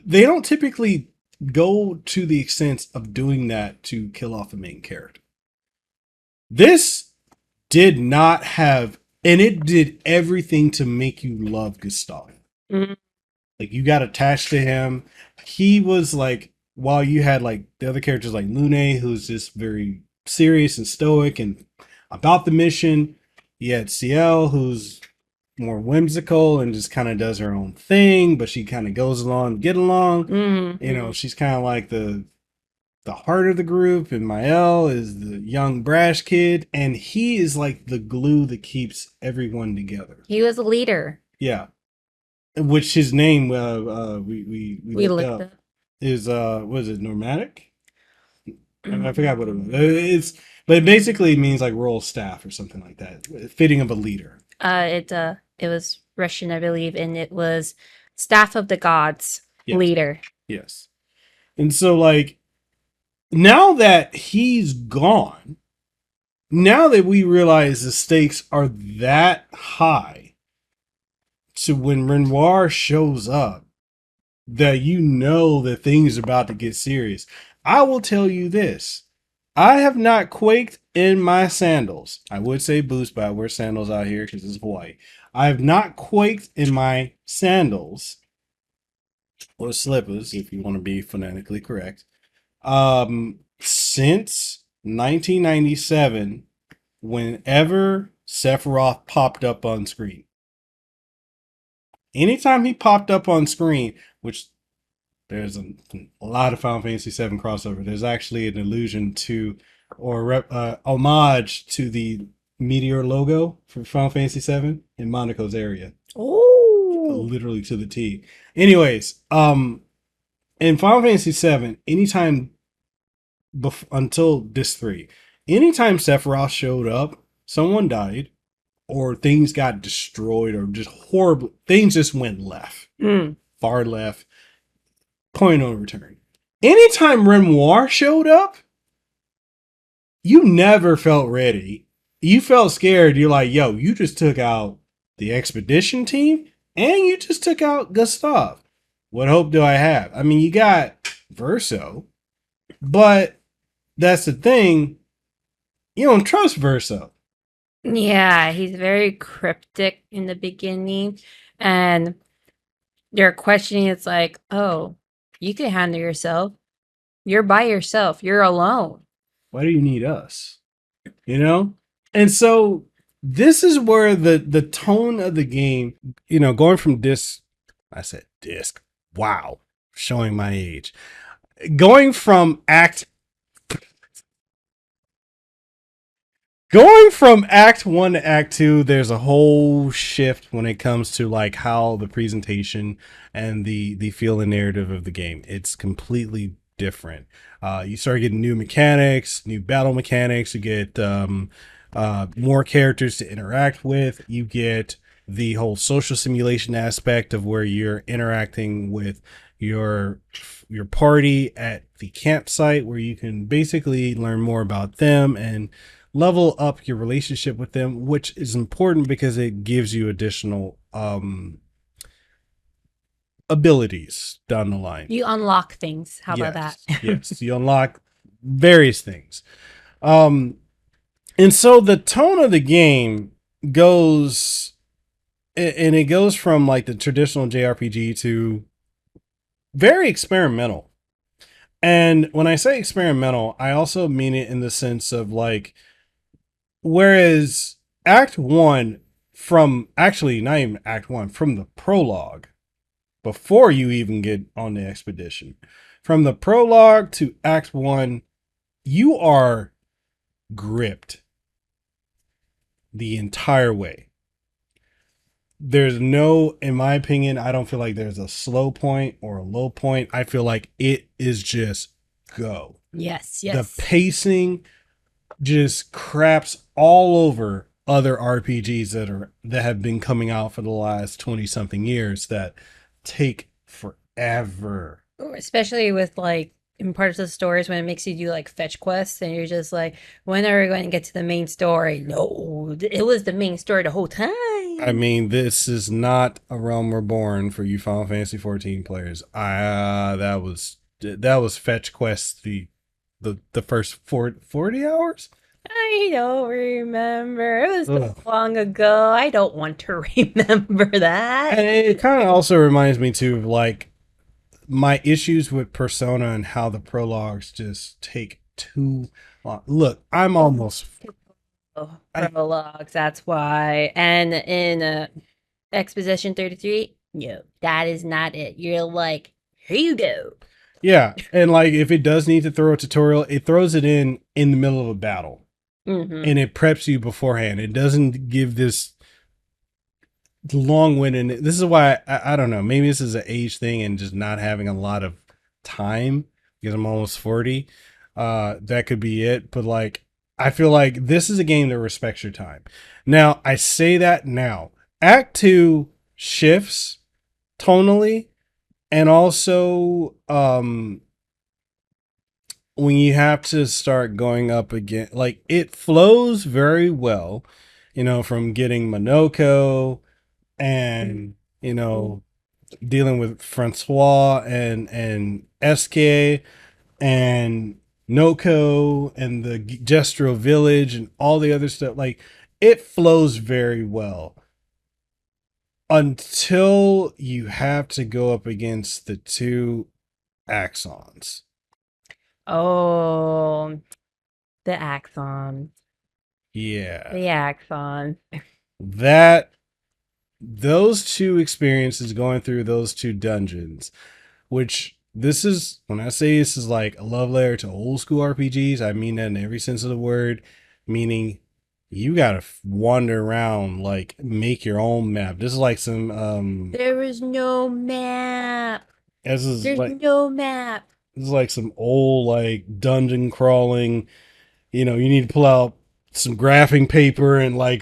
they don't typically go to the extent of doing that to kill off a main character. This did not have, and it did everything to make you love Gustav. Mhm. Like, you got attached to him. He was like, while you had like the other characters like Lune, who's just very serious and stoic and about the mission. You had CL, who's more whimsical and just kind of does her own thing, but she kind of goes along to get along. Mhm. You know, she's kind of like the heart of the group, and Mael is the young brash kid, and he is like the glue that keeps everyone together. He was a leader. Yeah, which his name we looked up is was it Normatic? I forgot what it was. But it basically means like royal staff or something like that, fitting of a leader. It was Russian, I believe, and it was Staff of the Gods Yes. leader. Yes, and so like now that he's gone, now that we realize the stakes are that high, to when Renoir shows up, that you know that things are about to get serious. I will tell you this. I have not quaked in my sandals. I would say boots, but I wear sandals out here because it's Hawaii. I have not quaked in my sandals or slippers, if you want to be phonetically correct, since 1997, whenever Sephiroth popped up on screen. Anytime he popped up on screen, which there's a lot of Final Fantasy VII crossover. There's actually an allusion to or homage to the Meteor logo for Final Fantasy VII in Monaco's area. Oh, Literally to the T. Anyways, in Final Fantasy VII, anytime until Disc 3, anytime Sephiroth showed up, someone died, or things got destroyed, or just horrible things just went left, far left. Point of return. Anytime Renoir showed up, you never felt ready. You felt scared. You're like, yo, you just took out the expedition team and you just took out Gustav. What hope do I have? I mean, you got Verso, but that's the thing. You don't trust Verso. yeah, he's very cryptic in the beginning, and you're questioning. It's like, oh, you can handle yourself. You're by yourself. You're alone. Why do you need us? You know? And so this is where the tone of the game, going from disc, I said disc. Wow. Showing my age. Going from act 1 to act 2, there's a whole shift when it comes to like how the presentation and the feel and narrative of the game. It's completely different. You start getting new mechanics, new battle mechanics. You get more characters to interact with. You get the whole social simulation aspect of where you're interacting with your party at the campsite, where you can basically learn more about them and level up your relationship with them, which is important because it gives you additional abilities down the line. You unlock things. How about that? Yes, you unlock various things. And so the tone of the game goes, and it goes from like the traditional JRPG to very experimental. And when I say experimental, I also mean it in the sense of like, whereas Act 1 from actually not even Act 1, from the prologue, before you even get on the expedition, from the prologue to Act 1, you are gripped the entire way. There's no, in my opinion, I don't feel like there's a slow point or a low point. I feel like it is just go. Yes. The pacing just craps all over other RPGs that have been coming out for the last 20 something years that take forever. Especially with like in parts of the stories when it makes you do like fetch quests and you're just like, when are we going to get to the main story? No, it was the main story the whole time. I mean, this is not A Realm Reborn for you Final Fantasy 14 players. That was fetch quests the first 40 hours. I don't remember. It was so long ago. I don't want to remember that. And it kind of also reminds me too of like my issues with Persona and how the prologues just take too long. Look, I'm almost prologues, that's why. And in Exposition 33, no, that is not it. You're like, here you go. Yeah, and like if it does need to throw a tutorial, it throws it in the middle of a battle. And it preps you beforehand. It doesn't give this long-winded. This is why I don't know. Maybe this is an age thing and just not having a lot of time because I'm almost 40. That could be it. But like, I feel like this is a game that respects your time. Now, I say that now. Act 2 shifts tonally, and also when you have to start going up again, like it flows very well, from getting Monoko and, dealing with Francois and SK and Noko and the Gestural Village and all the other stuff. Like it flows very well until you have to go up against the two axons. Oh, the axon. Yeah. The axon. That those two experiences, going through those two dungeons, which this is, when I say this is like a love letter to old school RPGs, I mean that in every sense of the word, meaning you gotta wander around, like make your own map. This is like some There is no map. this is There's like no map. this is like some old like dungeon crawling. You know, you need to pull out some graphing paper and like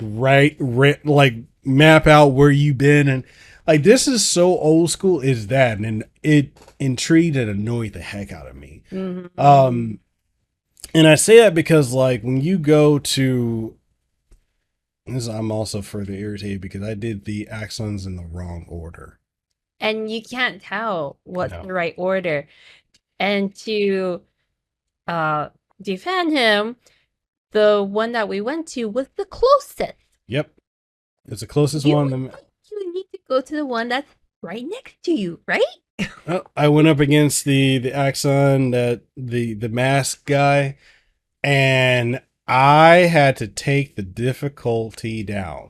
like map out where you've been, and like this is so old school is that, and it intrigued and annoyed the heck out of me. Mhm. And I say that because like when you go to this, I'm also further irritated because I did the axons in the wrong order. And you can't tell what's No. the right order. And to defend him, the one that we went to was the closest. Yep, it's the closest You one. You need to go to the one that's right next to you, right? I went up against the axon, that the mask guy, and I had to take the difficulty down.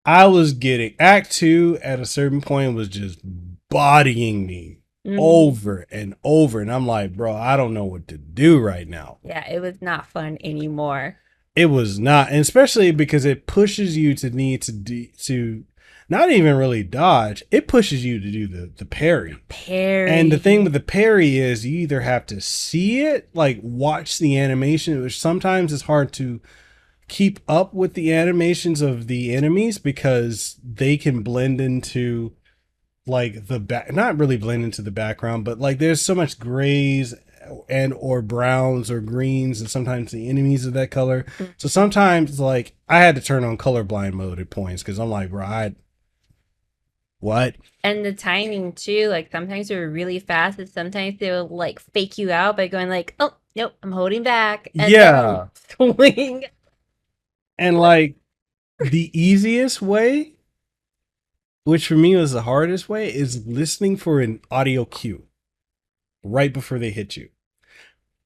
I was getting Act 2 at a certain point was just bodying me over and over, and I'm like, bro, I don't know what to do right now. Yeah, it was not fun anymore. It was not, and especially because it pushes you to need to not even really dodge. It pushes you to do the parry. Parry. And the thing with the parry is you either have to see it, like watch the animation, which sometimes is hard to keep up with the animations of the enemies because they can blend into like the back, not really blend into the background, but like there's so much grays and or browns or greens, and sometimes the enemies are that color. So sometimes like I had to turn on colorblind mode at points because I'm like, bro, what? And the timing too, like sometimes they were really fast, and sometimes they will like fake you out by going like, "Oh, nope, I'm holding back." And Yeah. then swing. And like the easiest way, which for me was the hardest way, is listening for an audio cue right before they hit you.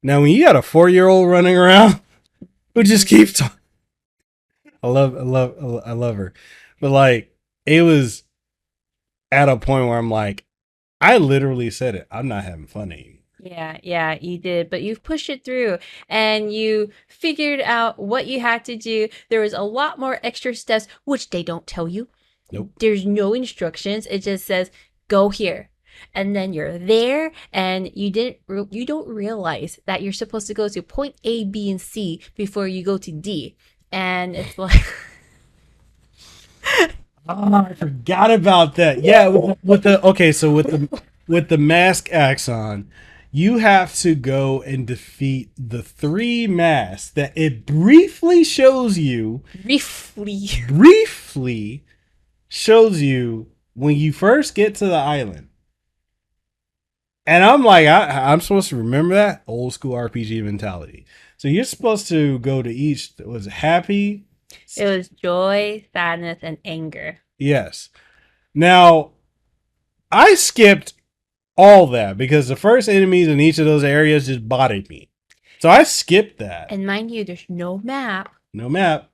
Now, when you got a 4-year-old running around who just keeps talking, I love her, but like it was at a point where I'm like, I literally said it. I'm not having fun anymore. Yeah, you did, but you've pushed it through and you figured out what you had to do. There was a lot more extra steps, which they don't tell you. Nope. There's no instructions. It just says, go here. And then you're there, and you don't realize that you're supposed to go to point A, B, and C before you go to D. And it's like, Oh, I forgot about that. Yeah, with the mask axon, you have to go and defeat the 3 masks that it briefly shows you when you first get to the island. And I'm like, I'm supposed to remember that old school RPG mentality. So you're supposed to go to each, was it happy? it was joy, sadness, and anger. Yes. Now, I skipped all that because the first enemies in each of those areas just bodied me. So I skipped that. And mind you, there's no map. No map.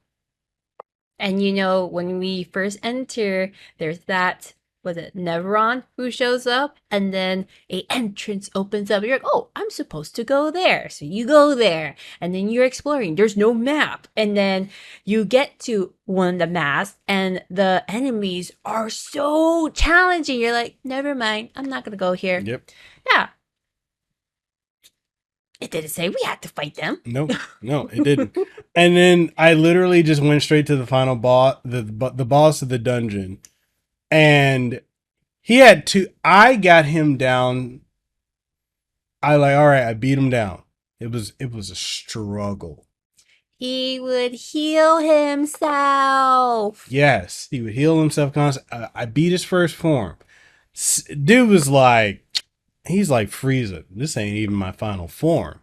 And you know, when we first enter, there's that, was it Neveron who shows up? And then a entrance opens up. You're like, oh, I'm supposed to go there. So you go there. And then you're exploring. There's no map. And then you get to one of the masks, and the enemies are so challenging. You're like, never mind. I'm not going to go here. Yep. Yeah. It didn't say we had to fight them. No, it didn't. And then I literally just went straight to the final boss, the boss of the dungeon. And he had I got him down. All right, I beat him down. It was a struggle. He would heal himself. Yes, he would heal himself constantly. I beat his first form. Dude was like, he's like, Frieza, this ain't even my final form.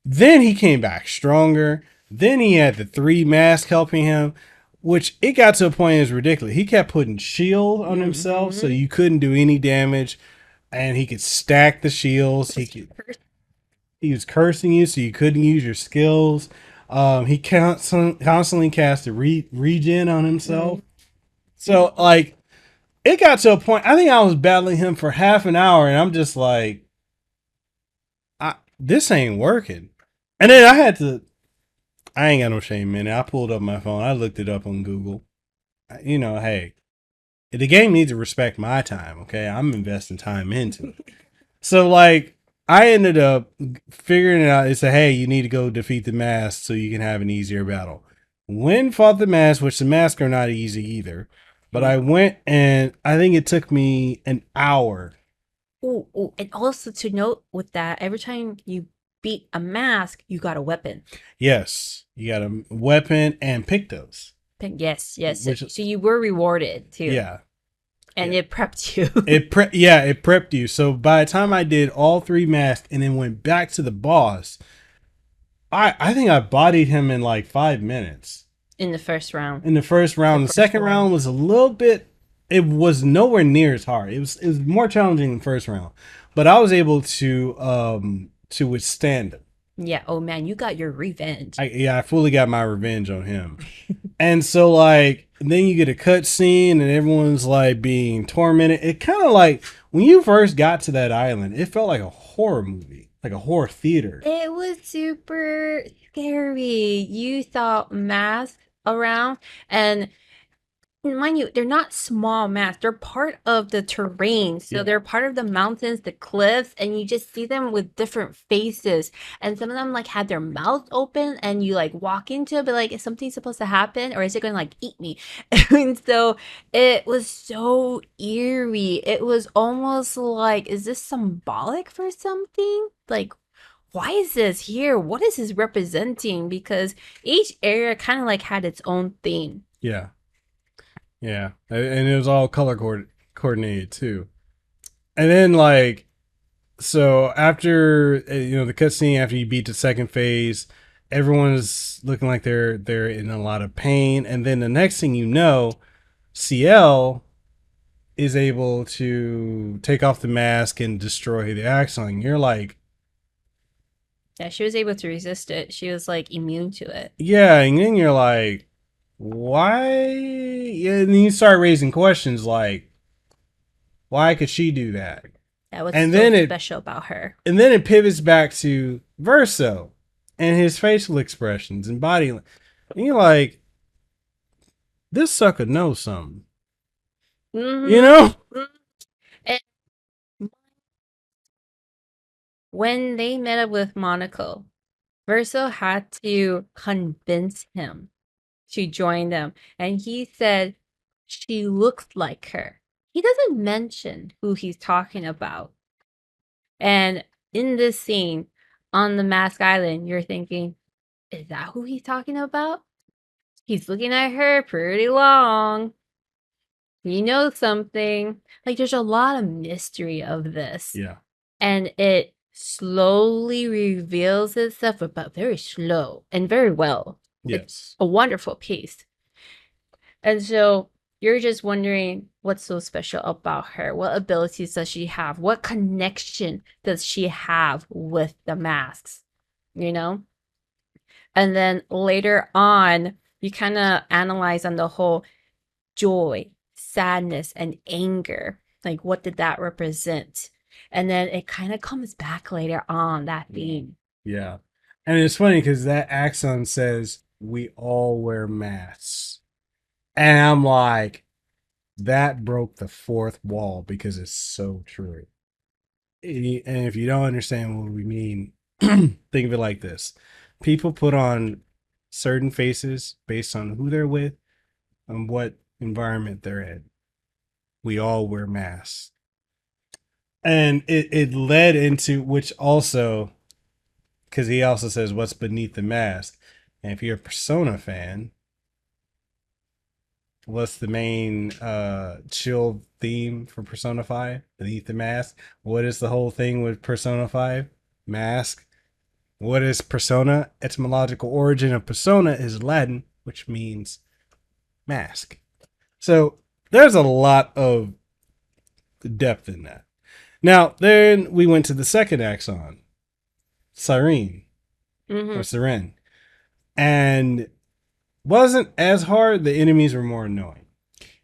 Then he came back stronger. Then he had the 3 masks helping him, which it got to a point it was ridiculous. He kept putting shield on himself, so you couldn't do any damage, and he could stack the shields. He was cursing you, so you couldn't use your skills. He constantly cast a regen on himself. So like it got to a point, I think I was battling him for half an hour, and I'm just like, this ain't working. And then I ain't got no shame, man. I pulled up my phone. I looked it up on Google. You know, hey, the game needs to respect my time, okay? I'm investing time into it. So, like, I ended up figuring it out. It said, hey, you need to go defeat the mask so you can have an easier battle. Went fought the mask, which the masks are not easy either. But I went, and I think it took me an hour. Oh, and also to note with that, every time you beat a mask, you got a weapon. Yes, you got a weapon and pictos. Yes. Which- So you were rewarded too. Yeah. And it prepped you. It prepped you. So by the time I did all 3 masks and then went back to the boss, I think I bodied him in like 5 minutes. In the first round. In the first round. The second round was a little bit, it was nowhere near as hard. It was more challenging than the first round. But I was able to withstand it. Yeah. Oh man, you got your revenge. I fully got my revenge on him. And so, like, then you get a cutscene and everyone's like being tormented. It kind of like when you first got to that island, it felt like a horror movie, like a horror theater. It was super scary. You saw masks around, and mind you, they're not small masks. They're part of the terrain. So Yeah. they're part of the mountains, the cliffs, and you just see them with different faces. And some of them like had their mouth open, and you like walk into it, but like, is something supposed to happen, or is it going to like eat me? And so it was so eerie. It was almost like, is this symbolic for something? Like, why is this here? What is this representing? Because each area kind of like had its own theme. Yeah. Yeah. And it was all color coordinated too. And then, like, so after, the cutscene, after you beat the second phase, everyone's looking like they're in a lot of pain. And then the next thing you know, CL is able to take off the mask and destroy the axon. You're like, Yeah, she was able to resist it. She was like immune to it. yeah. And then you're like, why? Yeah, and then you start raising questions like, why could she do that? That was And so then special about her. And then it pivots back to Verso and his facial expressions and body. And you're like, this sucker knows something. Mhm. You know? And when they met up with Monaco, Verso had to convince him to join them. And he said she looks like her. He doesn't mention who he's talking about. And in this scene on the Mask Island, you're thinking, is that who he's talking about? He's looking at her pretty long. He knows something. Like, there's a lot of mystery of this. Yeah. And it slowly reveals itself, but very slow and very well. Yes. A wonderful pace. And so you're just wondering what's so special about her. What abilities does she have? What connection does she have with the masks? You know? And then later on, you kind of analyze on the whole joy, sadness, and anger. Like, what did that represent? And then it kind of comes back later on, that theme. Yeah. And it's funny because that axon says, we all wear masks. And I'm like, that broke the fourth wall because it's so true. And if you don't understand what we mean, think of it like this. People put on certain faces based on who they're with and what environment they're in. We all wear masks. And it led into, which also, because he also says what's beneath the mask. And if you're a Persona fan, what's the main chill theme for Persona 5? Beneath the mask. What is the whole thing with Persona 5? Mask. What is persona? Etymological origin of persona is Latin, which means mask. So there's a lot of depth in that. Now, then we went to the second axon, Siren, or Siren. And wasn't as hard. The enemies were more annoying.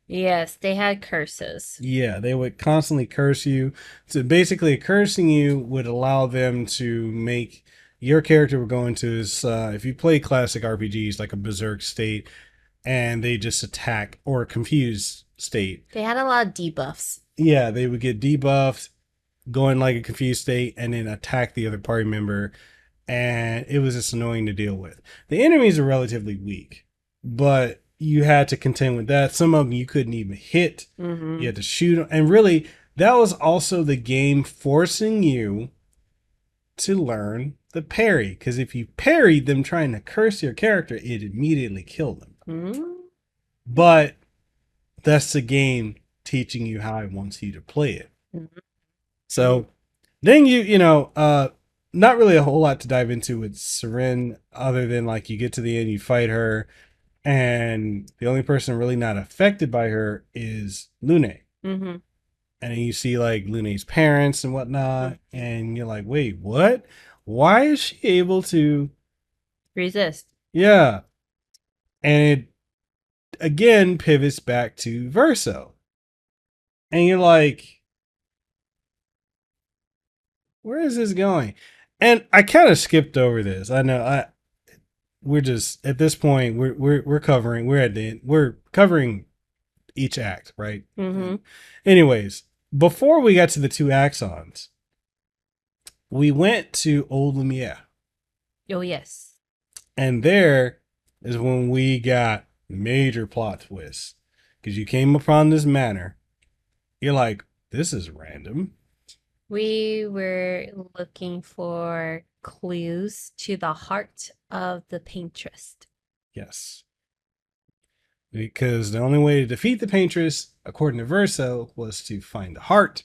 Yes, they had curses. Yeah, they would constantly curse you. So basically, cursing you would allow them to make your character would go into this. If you play classic RPGs like a berserk state, and they just attack or a confused state, They had a lot of debuffs. yeah, they would get debuffed, go in like a confused state, and then attack the other party member, and it was just annoying to deal with. The enemies are relatively weak, but you had to contend with that. Some of them you couldn't even hit. Mm-hmm. You had to shoot them. And really, that was also the game forcing you to learn the parry. Because if you parried them trying to curse your character, it immediately killed them. Mm-hmm. But that's the game teaching you how it wants you to play it. Mhm. So then not really a whole lot to dive into with Seren other than like you get to the end, you fight her, and the only person really not affected by her is Lune. Mm-hmm. And then you see like Lune's parents and whatnot, and you're like, wait, what? Why is she able to? Resist. Yeah. And it again pivots back to Verso. And you're like, where is this going? And I kind of skipped over this. I know we're just at this point we're covering each act, right? Mm-hmm. Anyways, before we got to the two axons, we went to Old Lumiere. Oh, yes. And there is when we got major plot twists. Because you came upon this manor. You're like, this is random. We were looking for clues to the heart of the paintress. Yes. Because the only way to defeat the paintress, according to Verso, was to find the heart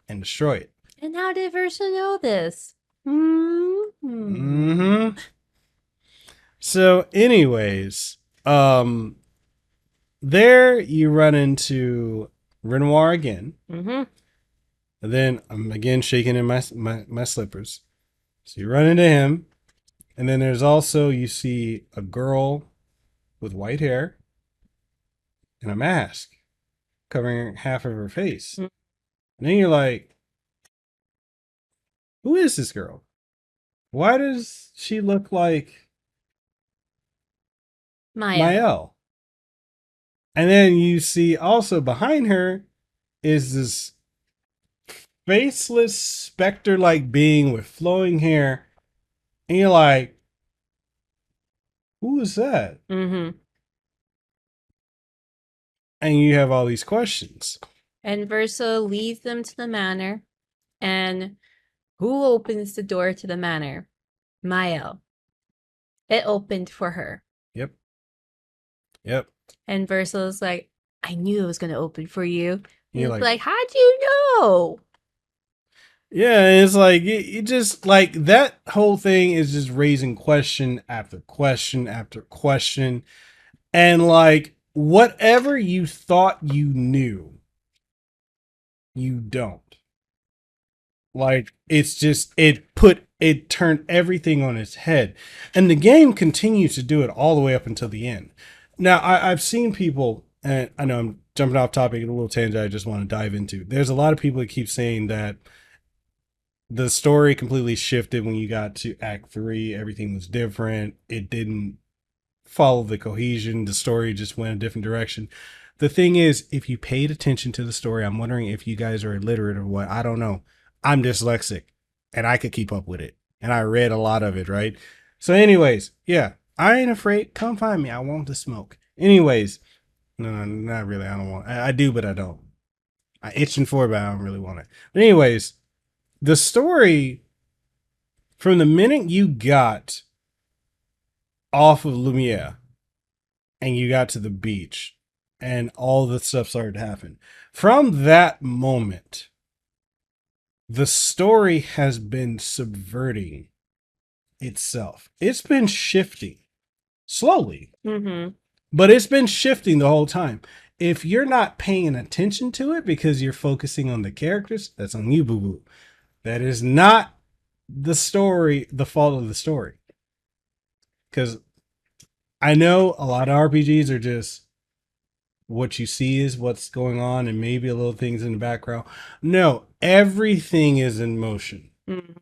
and destroy it. And how did Versa know this? Mm-hmm. Mm-hmm. So, anyways, there you run into Renoir again. Mm-hmm. And then I'm again shaking in my slippers. So you run into him. And then there's also, you see a girl with white hair and a mask covering half of her face. Mm. And then you're like, who is this girl? Why does she look like Maya. Mael? And then you see also behind her is this faceless specter-like being with flowing hair. And you're like, who is that? Mm-hmm. And you have all these questions. And Versa leads them to the manor. And who opens the door to the manor? Mael. It opened for her. Yep. And Versa's like, I knew it was going to open for you. And You're he's like, like, how'd you know? yeah, it's like, it just, like, that whole thing is just raising question after question after question. And, like, whatever you thought you knew, you don't. Like, it's just, it turned everything on its head. And the game continues to do it all the way up until the end. Now, I've seen people, and I know I'm jumping off topic, a little tangent I just want to dive into. There's a lot of people that keep saying that the story completely shifted when you got to Act 3. Everything was different. It didn't follow the cohesion. The story just went a different direction. The thing is, if you paid attention to the story, I'm wondering if you guys are illiterate or what. I don't know. I'm dyslexic, and I could keep up with it. And I read a lot of it, right? So anyways, yeah, I ain't afraid. Come find me. I want to smoke. Anyways, no, not really. I don't want. I do, but I don't. I itching for it, but I don't really want it. But anyways, the story from the minute you got off of Lumiere and you got to the beach and all the stuff started to happen, from that moment, the story has been subverting itself. It's been shifting slowly, Mm-hmm. but it's been shifting the whole time. If you're not paying attention to it because you're focusing on the characters, that's on you, boo-boo. That is not the story, the fault of the story. Because I know a lot of RPGs are just what you see is what's going on and maybe a little things in the background. No, everything is in motion. Mhm.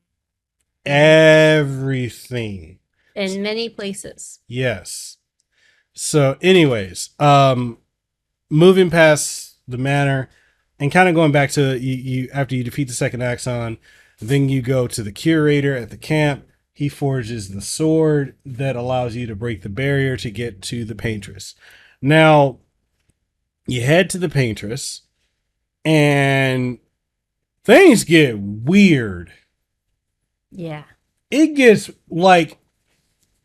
Everything. In many places. Yes. So anyways, moving past the manor and kind of going back to you after you defeat the second Axon, then you go to the curator at the camp. He forges the sword that allows you to break the barrier to get to the paintress. Now, you head to the paintress and things get weird. Yeah. It gets like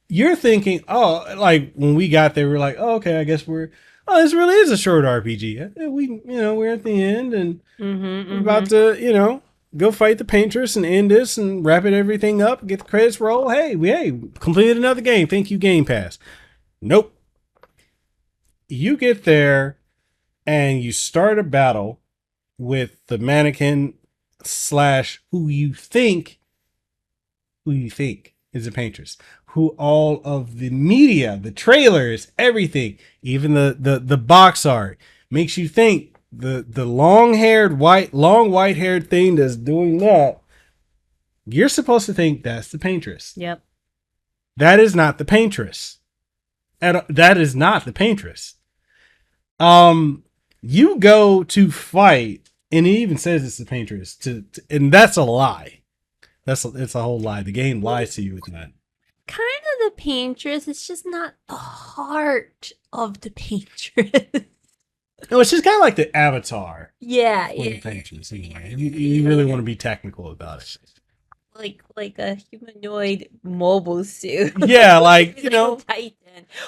you're thinking, oh, like when we got there, we're like, oh, okay, I guess this really is a short RPG. We're at the end and we're about to, go fight the paintress and end this and wrap it everything up, get the credits roll. Hey, we completed another game. Thank you, Game Pass. Nope. You get there and you start a battle with the mannequin / who you think is a paintress, who all of the media, the trailers, everything, even the box art makes you think the long white haired thing that's doing that. You're supposed to think that's the paintress. Yep. That is not the paintress. That is not the paintress. You go to fight, and it even says it's the paintress. And that's a lie. It's a whole lie. The game lies to you with that. Kind of the paintress. It's just not the heart of the paintress. No, it's just kind of like the avatar. Yeah. For the paintress. Anyway. You really want to be technical about it. Like a humanoid mobile suit. Yeah, like, She's like a Titan.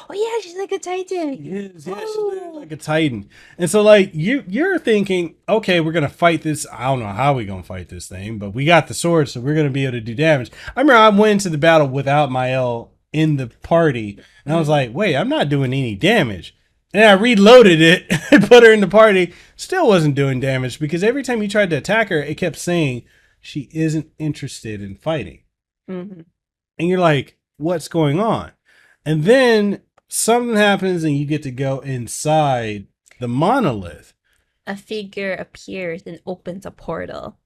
Oh yeah, she's like a Titan. Yes, yeah, she's literally like a Titan. And so like you're thinking, okay, we're gonna fight this. I don't know how we're gonna fight this thing, but we got the sword, so we're gonna be able to do damage. I remember I went into the battle without Mael in the party, and I was like, wait, I'm not doing any damage. And I reloaded it and put her in the party. Still wasn't doing damage because every time you tried to attack her, it kept saying she isn't interested in fighting. Mm-hmm. And you're like, what's going on? And then something happens and you get to go inside the monolith. A figure appears and opens a portal.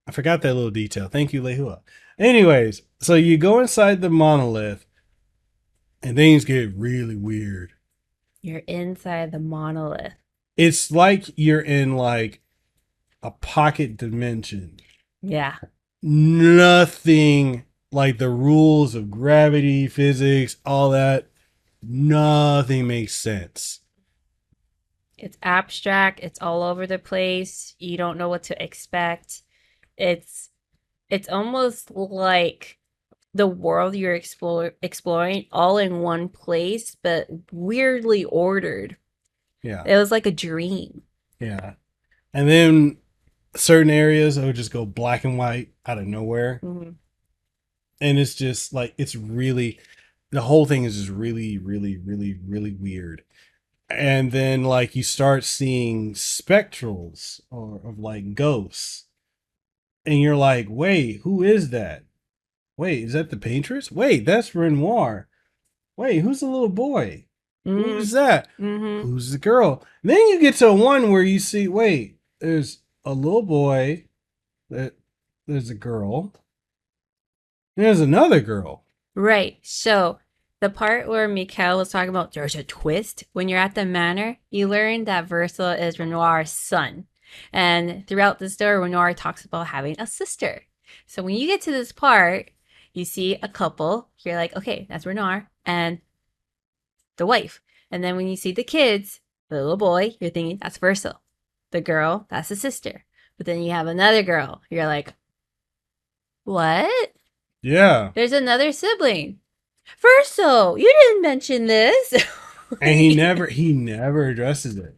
I forgot that little detail. Thank you, Lehua. Anyways, so you go inside the monolith and things get really weird. You're inside the monolith. It's like you're in like a pocket dimension. Yeah. Nothing like the rules of gravity, physics, all that. Nothing makes sense. It's abstract. It's all over the place. You don't know what to expect. It's almost like the world you're exploring all in one place, but weirdly ordered. Yeah. It was like a dream. Yeah. And then certain areas it would just go black and white out of nowhere. Mm-hmm. And it's just like, it's really, the whole thing is just really, really, really, really weird. And then like you start seeing spectrals or of like ghosts. And you're like, wait, who is that? Wait, is that the paintress? Wait, that's Renoir. Wait, who's the little boy? Mm-hmm. Who's that? Mm-hmm. Who's the girl? And then you get to one where you see, wait, there's a little boy, there's a girl, there's another girl. Right. So the part where Mekel was talking about there's a twist, when you're at the manor, you learn that Versa is Renoir's son. And throughout the story, Renoir talks about having a sister. So when you get to this part, you see a couple. You're like, okay, that's Renoir and the wife. And then when you see the kids, the little boy, you're thinking that's Versa. The girl, that's the sister. But then you have another girl. You're like, what? Yeah. There's another sibling. Verso, you didn't mention this. And he never addresses it.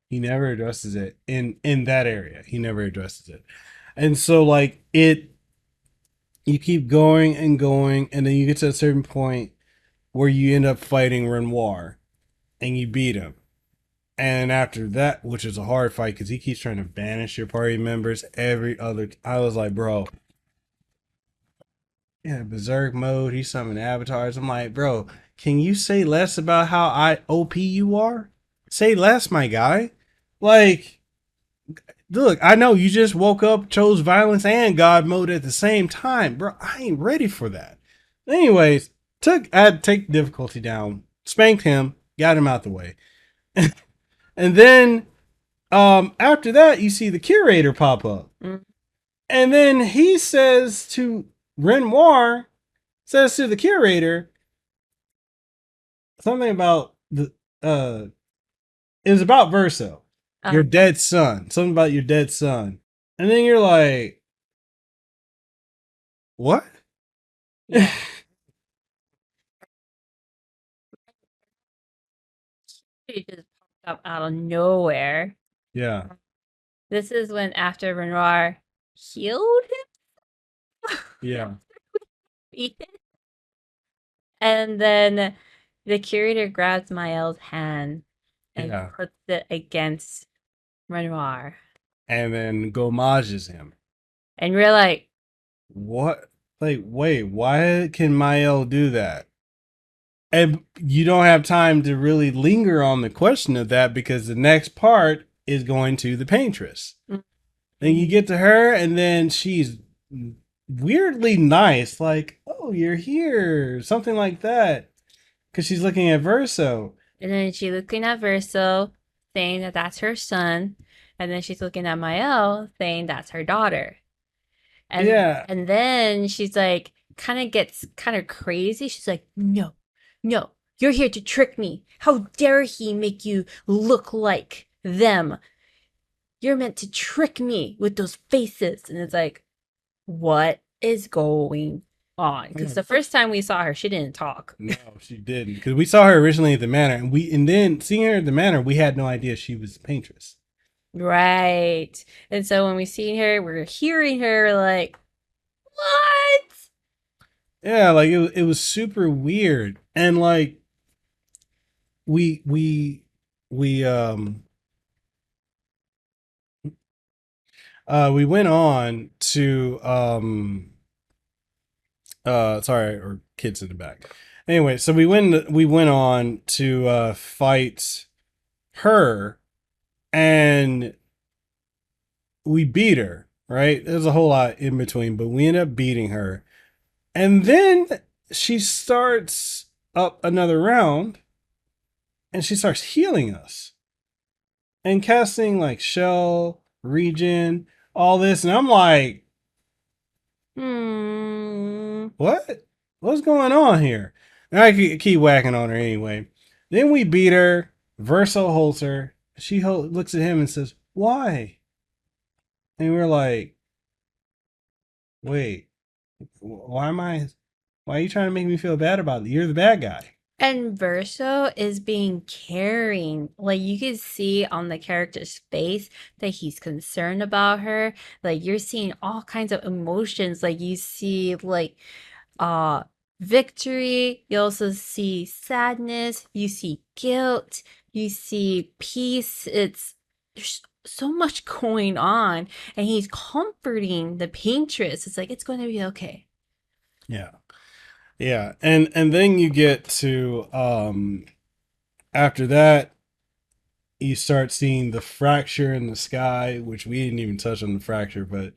He never addresses it in that area. He never addresses it. And so like you keep going and going, and then you get to a certain point where you end up fighting Renoir and you beat him. And after that, which is a hard fight because he keeps trying to banish your party members I was like, bro, yeah, berserk mode, he's summoning avatars. I'm like, bro, can you say less about how OP you are? Say less, my guy. Like, look, I know you just woke up, chose violence and God mode at the same time, bro. I ain't ready for that. Anyways, I had to take the difficulty down, spanked him, got him out the way, and then after that, you see the curator pop up, and then he says to Renoir, says to the curator something about the it was about Verso, your dead son, something about your dead son, and then you're like, what? Yeah. He just popped up out of nowhere. Yeah. This is when after Renoir healed him. Yeah. And then the curator grabs Mael's hand and Yeah. puts it against Renoir. And then gomages him. And we're like, what? Like, wait, why can Mael do that? And you don't have time to really linger on the question of that because the next part is going to the paintress. Mm. Then you get to her, and then she's weirdly nice, like, oh, you're here, something like that. Because she's looking at Verso. And then she's looking at Verso, saying that that's her son. And then she's looking at Mael, saying that's her daughter. And, Yeah. And then she's like, gets kind of crazy. She's like, no, you're here to trick me. How dare he make you look like them? You're meant to trick me with those faces. And it's like, what is going on? Because the first time we saw her, she didn't talk. No, she didn't. Because we saw her originally at the manor, and then seeing her at the manor, we had no idea she was the paintress. Right. And so when we see her, we're hearing her like, what? Yeah, like it was super weird. And like we went on to sorry, or kids in the back. Anyway, so we went on to fight her, and we beat her, right? There's a whole lot in between, but we end up beating her. And then she starts up another round, and she starts healing us and casting like shell, regen, all this. And I'm like, what? What's going on here? And I keep whacking on her anyway. Then we beat her. Verso holds her. She looks at him and says, why? And we're like, wait, why are you trying to make me feel bad about it? You're the bad guy. And Verso is being caring. Like you can see on the character's face that he's concerned about her. Like you're seeing all kinds of emotions. Like you see like victory, you also see sadness, you see guilt, you see peace. There's so much going on, and he's comforting the paintress. It's like, it's going to be okay. Yeah. And then you get to after that you start seeing the fracture in the sky, which we didn't even touch on the fracture, but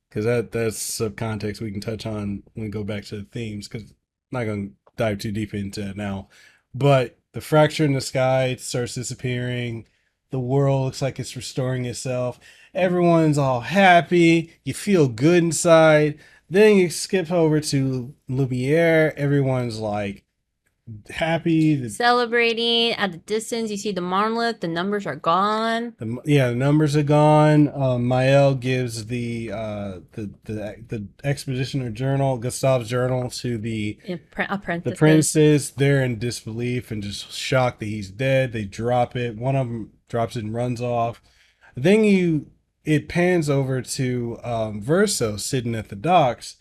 because that's subcontext we can touch on when we go back to the themes, because I'm not going to dive too deep into it now. But the fracture in the sky starts disappearing. The world looks like it's restoring itself. Everyone's all happy. You feel good inside. Then you skip over to Lumiere. Everyone's like happy. Celebrating. At the distance, you see the monolith. The numbers are gone. The numbers are gone. Mael gives the expeditioner journal, Gustave's journal, to the apprentices. They're in disbelief and just shocked that he's dead. They drop it. One of them drops it and runs off. Then it pans over to Verso sitting at the docks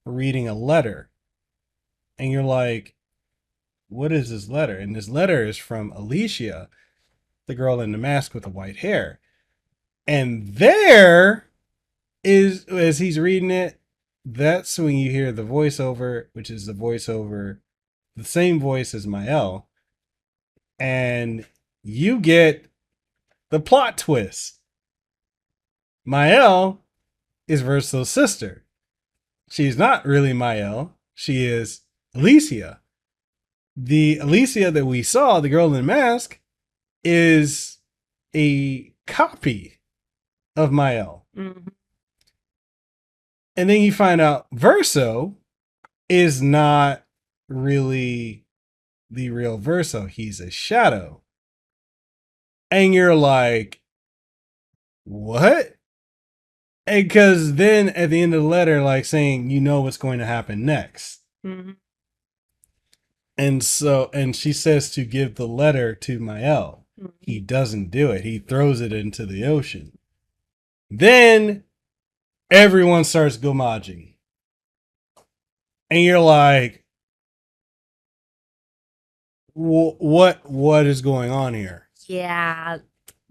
reading a letter. And you're like, what is this letter? And this letter is from Alicia, the girl in the mask with the white hair. And there is, as he's reading it, that's when you hear the voiceover, which is the same voice as Mael. And you get the plot twist. Mael is Verso's sister. She's not really Mael. She is Alicia. The Alicia that we saw, the girl in the mask, is a copy of Mael. Mhm. And then you find out Verso is not really the real Verso. He's a shadow. And you're like, what? Because then at the end of the letter, like saying, you know what's going to happen next. Mhm. And she says to give the letter to Mael. Mhm. He doesn't do it. He throws it into the ocean. Then everyone starts gomaging. And you're like, what is going on here? Yeah,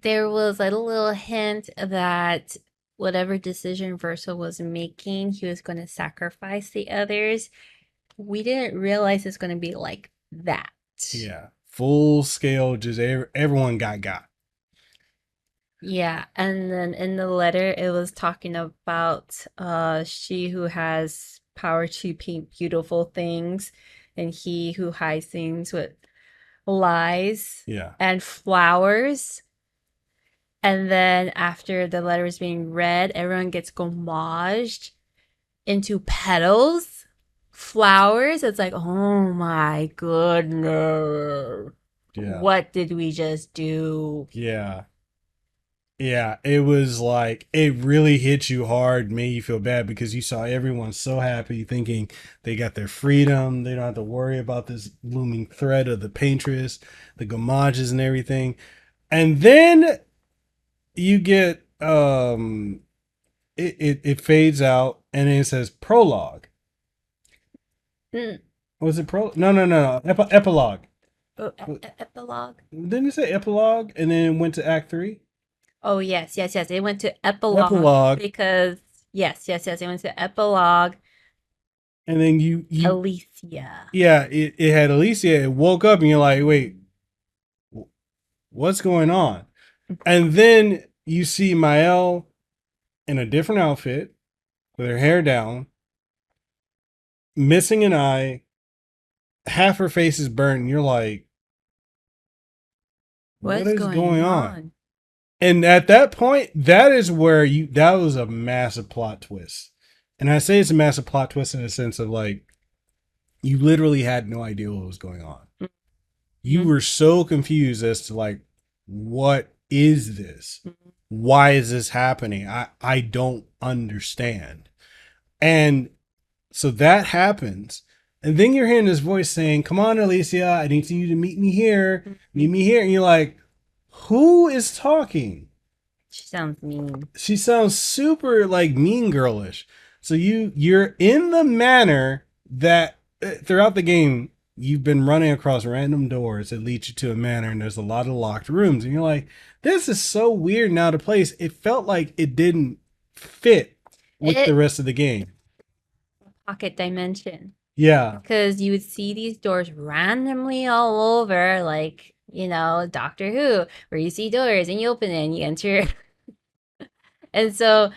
there was a little hint that whatever decision Verso was making, he was going to sacrifice the others. We didn't realize it's going to be like that. Yeah. Full scale, just everyone got. Yeah, and then in the letter it was talking about she who has power to paint beautiful things and he who hides things with lies Yeah. and flowers. And then after the letter is being read, everyone gets gomaged into petals, flowers. It's like, oh my goodness. Yeah. What did we just do? Yeah. Yeah, it was like, it really hit you hard, made you feel bad because you saw everyone so happy thinking they got their freedom. They don't have to worry about this looming threat of the paintress, the gomages and everything. And then you get, it fades out and then it says prologue. Mm. Was it No. Epilogue. Oh, epilogue. Didn't it say epilogue and then it went to act 3? Oh, yes. It went to epilogue. Epilogue. Because, yes. It went to epilogue. And then you Alicia. Yeah, it had Alicia. It woke up and you're like, wait, what's going on? And then you see Mael in a different outfit with her hair down, missing an eye, half her face is burnt, and you're like, what is going on? And at that point, that is where that was a massive plot twist. And I say it's a massive plot twist in the sense of like, you literally had no idea what was going on. Mm-hmm. You were so confused as to like, what is this? Mm-hmm. Why is this happening? I don't understand. And so that happens. And then you're hearing this voice saying, come on, Alicia, I need you to meet me here. Mm-hmm. Meet me here. And you're like, who is talking? She sounds mean. She sounds super like mean girlish. So you're in the manner that throughout the game, you've been running across random doors that lead you to a manor and there's a lot of locked rooms. And you're like, this is so weird now to place. It felt like it didn't fit with the rest of the game. Pocket dimension. Yeah. Because you would see these doors randomly all over, like, you know, Doctor Who, where you see doors and you open it and you enter. And so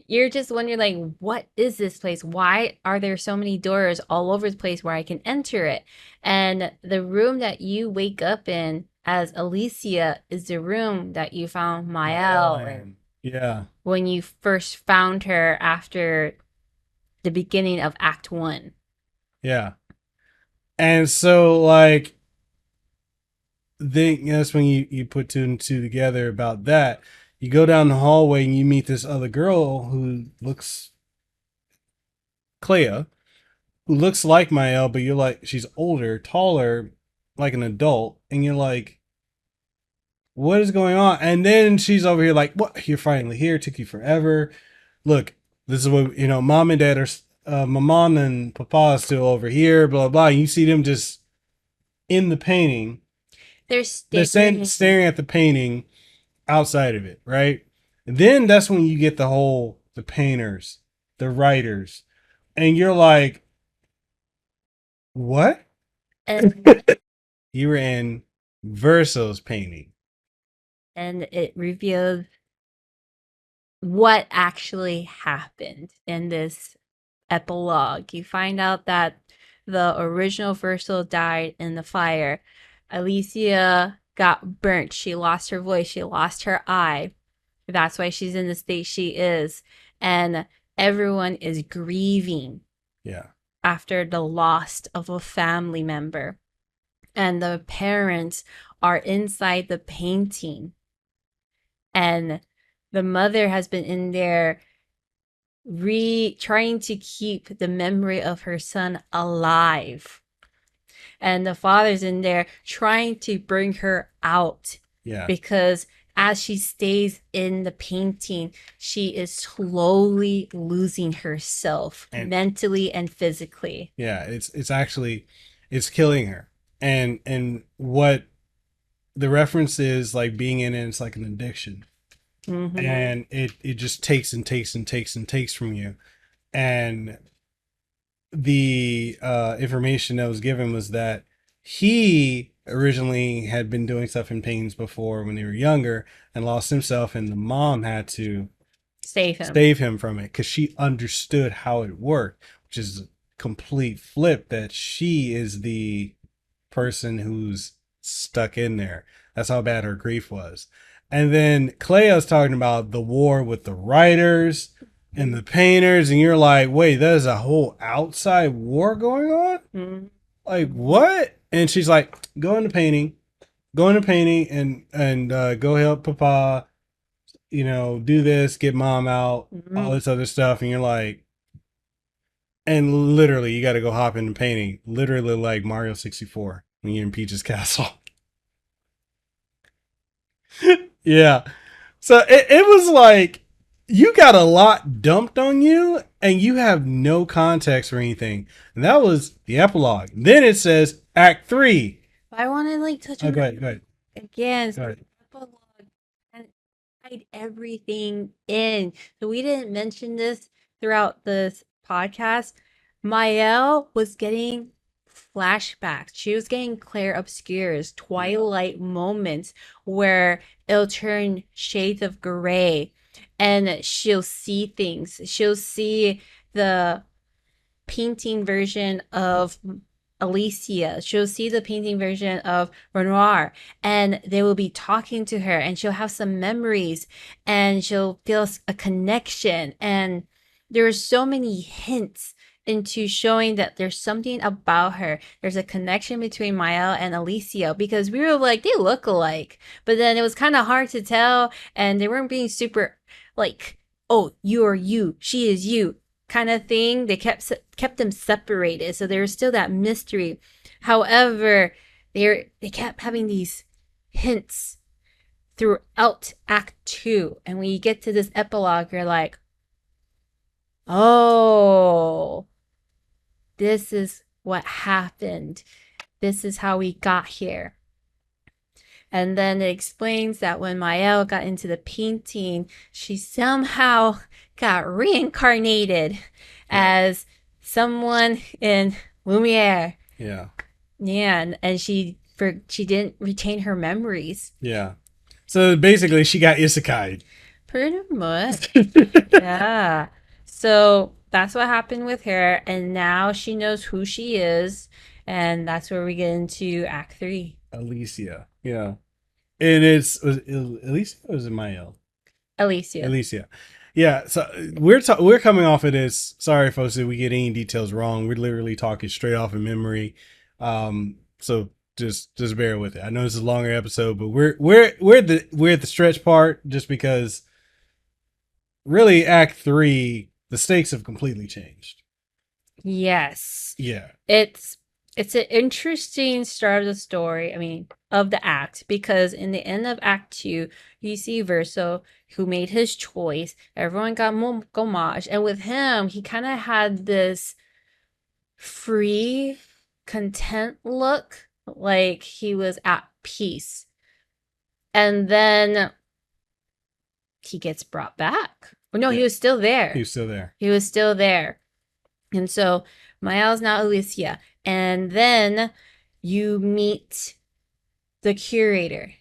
you're just wondering, like, what is this place? Why are there so many doors all over the place where I can enter it? And the room that you wake up in as Alicia is the room that you found Mael in. Yeah. When you first found her after the beginning of Act 1. Yeah. And so, like, that's when you put two and two together about that. You go down the hallway and you meet this other girl who looks Clair, who looks like Mael, but you're like, she's older, taller, like an adult, and you're like, what is going on? And then she's over here like, what? You're finally here. It took you forever. Look, this is what, you know, mom and dad are, my mom and papa are still over here, blah, blah. And you see them just in the painting. They're staring at the painting outside of it, right? And then that's when you get the painters, the writers, and you're like, what? And You were in Verso's painting. and it revealed what actually happened in this epilogue. You find out that the original Verso died in the fire. Alicia got burnt. She lost her voice. She lost her eye. That's why she's in the state she is. And everyone is grieving Yeah. after the loss of a family member. And the parents are inside the painting. And the mother has been in there trying to keep the memory of her son alive. And the father's in there trying to bring her out. Yeah. Because as she stays in the painting, she is slowly losing herself mentally and physically. Yeah, it's actually killing her. And what the reference is, like, being in it, it's like an addiction. Mm-hmm. And it just takes and takes and takes and takes from you. And the information that was given was that he originally had been doing stuff in paintings before when they were younger and lost himself, and the mom had to save him from it because she understood how it worked, which is a complete flip, that she is the person who's stuck in there. That's how bad her grief was. And then Cleo's talking about the war with the writers and the painters, and you're like, wait, there's a whole outside war going on? Mm-hmm. Like, what? And she's like, go into painting and go help Papa, do this, get Mom out, all this other stuff. And you're like, and literally you got to go hop into painting, literally like Mario 64 when you're in Peach's Castle. Yeah. So it was like, you got a lot dumped on you and you have no context or anything. And that was the epilogue. Then it says Act 3. I want to touch on go ahead. Again. Go ahead. Epilogue and tied everything in. So we didn't mention this throughout this podcast. Mael was getting flashbacks. She was getting Clair Obscur's twilight moments where it'll turn shades of gray and she'll see things. She'll see the painting version of Alicia. She'll see the painting version of Renoir, and they will be talking to her, and she'll have some memories, and she'll feel a connection. And there are so many hints into showing that there's something about her. There's a connection between Mael and Alicia, because we were like, they look alike, but then it was kind of hard to tell, and they weren't being super like, oh, you are you, she is you kind of thing. They kept them separated, so there was still that mystery. However, they kept having these hints throughout Act 2, and when you get to this epilogue, you're like, oh, this is what happened. This is how we got here. And then it explains that when Mael got into the painting, she somehow got reincarnated as someone in Lumiere. Yeah. Yeah, and she didn't retain her memories. Yeah. So basically, she got isekai'd. Pretty much. Yeah. So that's what happened with her, and now she knows who she is, and that's where we get into Act 3. Alicia. Yeah. And was Alicia or was it Mael? Alicia. Yeah. So we're coming off of this. Sorry, folks, if we get any details wrong. We're literally talking straight off of memory. So just bear with it. I know this is a longer episode, but we're at the stretch part just because really Act 3, the stakes have completely changed. Yes. Yeah. It's an interesting start of the story, of the act, because in the end of Act 2, you see Verso, who made his choice. Everyone got homage. And with him, he kind of had this free, content look, like he was at peace. And then he gets brought back. Well, no, yeah. He was still there. He was still there. And so Mael's now Alicia. And then you meet the curator.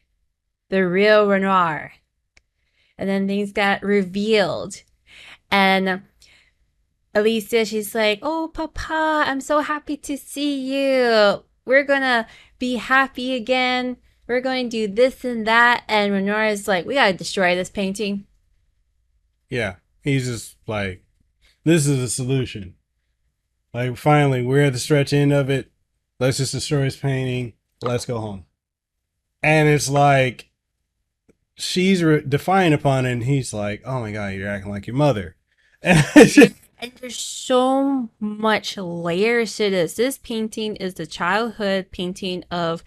the real Renoir. And then things got revealed. And Alicia, she's like, oh, Papa, I'm so happy to see you. We're going to be happy again. We're going to do this and that. And Renoir is like, we got to destroy this painting. Yeah. He's just like, this is the solution. Like, finally, we're at the stretch end of it. Let's just destroy his painting. Let's go home. And it's like, she's defiant upon it, and he's like, oh my God, you're acting like your mother. And it's just, And there's so much layers to this. This painting is the childhood painting of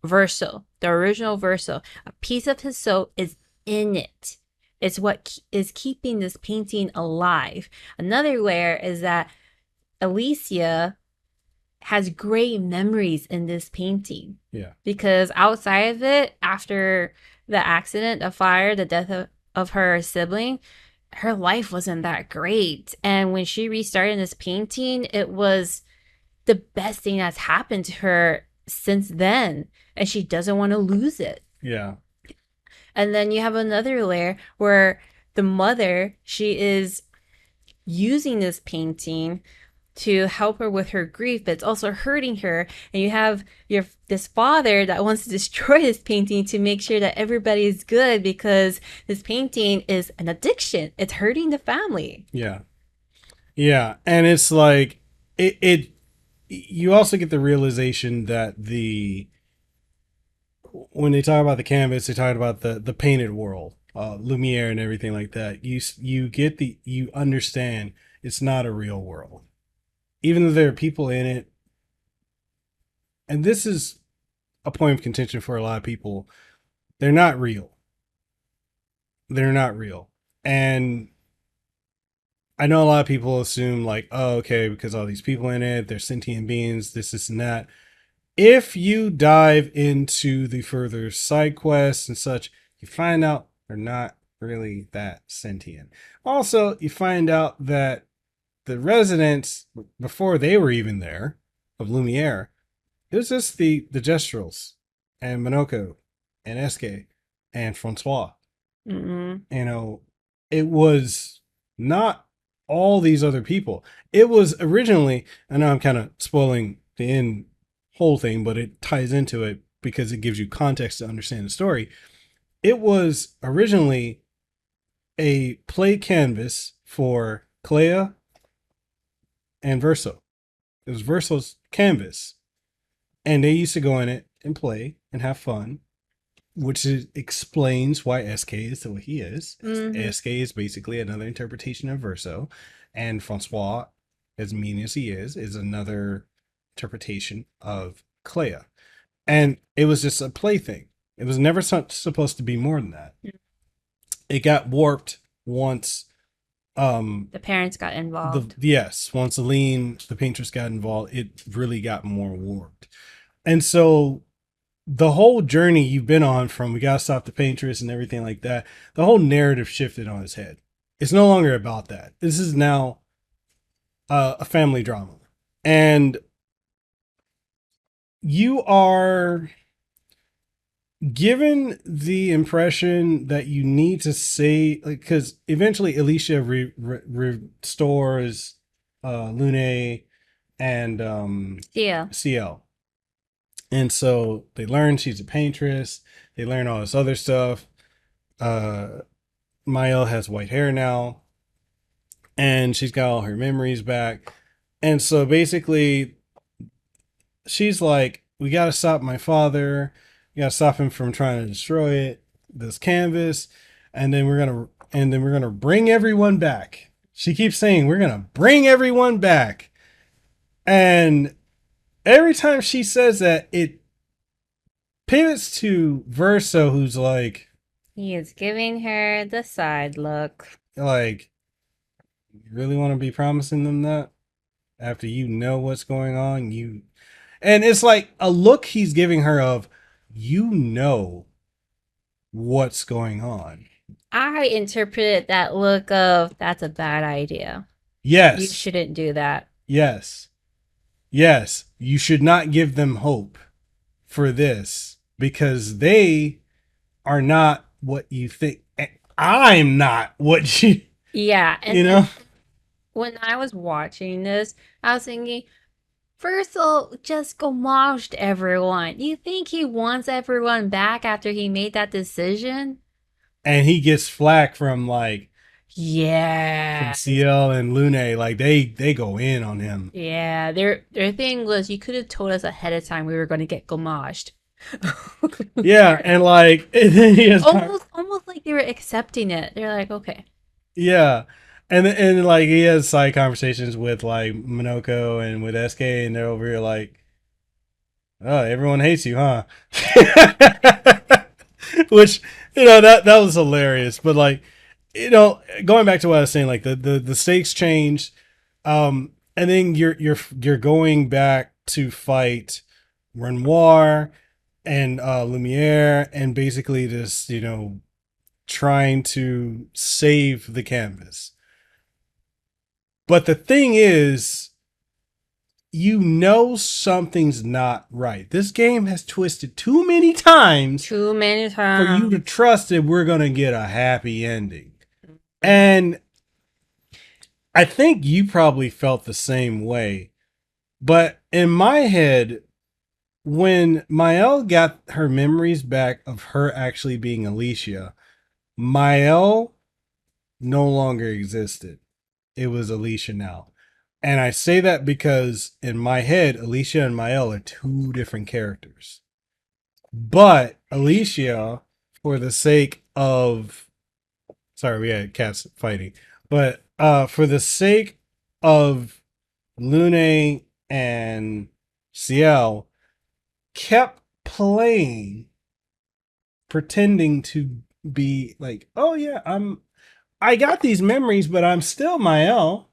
Verso, the original Verso. A piece of his soul is in it. It's what is keeping this painting alive. Another layer is that Alicia has great memories in this painting. yeah. Because outside of it, after the accident, the fire, the death of her sibling, her life wasn't that great. And when she restarted this painting, it was the best thing that's happened to her since then. And she doesn't want to lose it. Yeah. And then you have another layer where the mother, she is using this painting to help her with her grief, but it's also hurting her. And you have this father that wants to destroy this painting to make sure that everybody is good, because this painting is an addiction. It's hurting the family. Yeah. Yeah. And it's like, you also get the realization that when they talk about the canvas, they talk about the painted world, Lumiere and everything like that. You understand it's not a real world. Even though there are people in it, and this is a point of contention for a lot of people, they're not real. They're not real. And I know a lot of people assume like, oh, okay, because all these people in it, they're sentient beings, this and that. If you dive into the further side quests and such, you find out they're not really that sentient. Also, you find out that the residents, before they were even there, of Lumiere, it was just the Gestrels and Monoko and Eske and Francois. Mm-hmm. You know, it was not all these other people. It was originally, I know I'm kind of spoiling the end whole thing, but it ties into it because it gives you context to understand the story. It was originally a play canvas for Clea and Verso. It was Verso's canvas, and they used to go in it and play and have fun, which explains why SK is the way he is. Mm-hmm. SK is basically another interpretation of Verso, and Francois, as mean as he is another interpretation of Clea. And it was just a play thing. It was never supposed to be more than that. Yeah. It got warped once The parents got involved. once Aline, the paintress, got involved, it really got more warped. And so the whole journey you've been on, from we gotta stop the paintress and everything like that, the whole narrative shifted on its head. It's no longer about that. This is now a family drama. And you are given the impression that you need to say, like, because eventually Alicia restores Lune and Yeah. CL. And so they learn she's a paintress. They learn all this other stuff. Mael has white hair now, and she's got all her memories back. And so basically, she's like, we got to stop my father. We got to stop him from trying to destroy this canvas. And then we're going to bring everyone back. She keeps saying, we're going to bring everyone back. And every time she says that, it pivots to Verso, who's like, He is giving her the side look. you really want to be promising them that after you know what's going on? And it's like a look he's giving her of, you know what's going on. I interpreted that look of, that's a bad idea. Yes. You shouldn't do that. Yes. Yes. You should not give them hope for this, because they are not what you think. I'm not what you, Yeah, and you know? when I was watching this, I was thinking, Versal just gomaged everyone. You think he wants everyone back after he made that decision? And he gets flack from like, Yeah. from CL and Lune. Like they go in on him. Yeah, their thing was you could have told us ahead of time we were going to get gomaged. Yeah. And like, and then he has almost like they were accepting it. They're like, okay. yeah. And like he has side conversations with like Minoko and with SK, and they're over here like, oh, everyone hates you, huh? Which, that was hilarious. But like, going back to what I was saying, like the stakes changed. And then you're going back to fight Renoir and Lumiere, and basically this, trying to save the canvas. But the thing is, something's not right. This game has twisted too many times Too many for times. you to trust that we're going to get a happy ending. And I think you probably felt the same way. But in my head, when Mael got her memories back of her actually being Alicia, Mael no longer existed. It was Alicia now. And I say that because in my head, Alicia and Mael are two different characters. But Alicia, for the sake of... Sorry, we had cats fighting. But for the sake of Lune and Ciel, kept playing, pretending to be like, oh yeah, I got these memories, but I'm still Mael.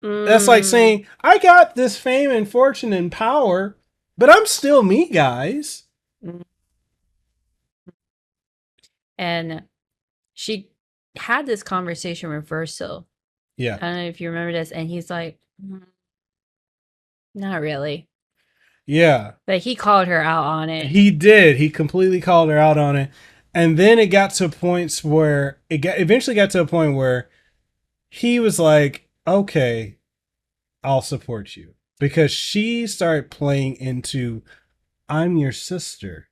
That's like saying, I got this fame and fortune and power, but I'm still me, guys. And she had this conversation with Verso. Yeah. I don't know if you remember this. And he's like, not really. Yeah. But he called her out on it. He did. He completely called her out on it. And then it got to points where eventually got to a point where he was like, okay, I'll support you. Because she started playing into, I'm your sister.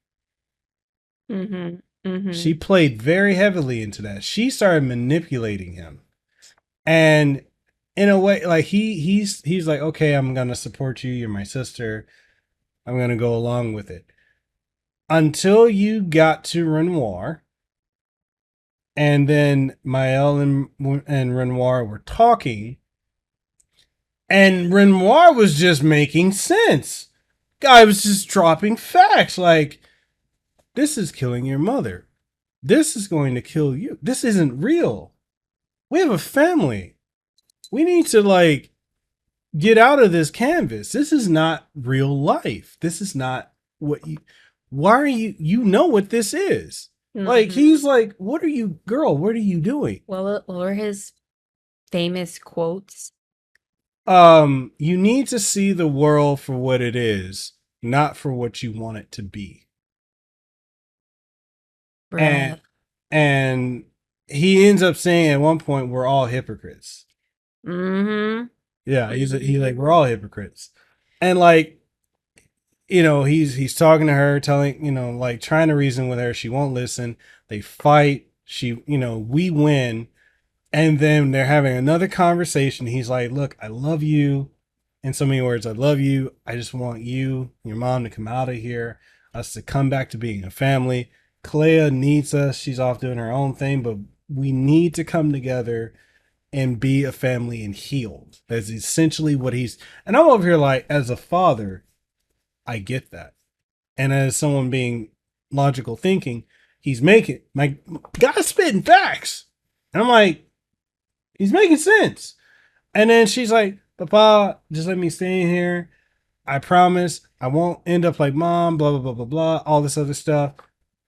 Mm-hmm. Mm-hmm. She played very heavily into that. She started manipulating him. And in a way, like he's like, okay, I'm going to support you. You're my sister. I'm going to go along with it. Until you got to Renoir. And then Mael and Renoir were talking. And Renoir was just making sense. Guy was just dropping facts like, this is killing your mother. This is going to kill you. This isn't real. We have a family. We need to like get out of this canvas. This is not real life. This is not what why are you know what this is? Mm-hmm. Like he's like, what are you, girl, what are you doing? What were his famous quotes? You need to see the world for what it is, not for what you want it to be. And he ends up saying at one point, we're all hypocrites. Mm-hmm. Yeah, he's like, we're all hypocrites. And like, he's talking to her, telling, like trying to reason with her. She won't listen. They fight. We win. And then they're having another conversation. He's like, look, I love you. In so many words, I love you. I just want you, your mom to come out of here, us to come back to being a family. Clea needs us. She's off doing her own thing, but we need to come together and be a family and healed. That's essentially what and I'm over here like, as a father, I get that. And as someone being logical thinking, he's making, my guy's spitting facts. And I'm like, he's making sense. And then she's like, Papa, just let me stay in here. I promise I won't end up like mom, blah, blah, blah, blah, blah, all this other stuff.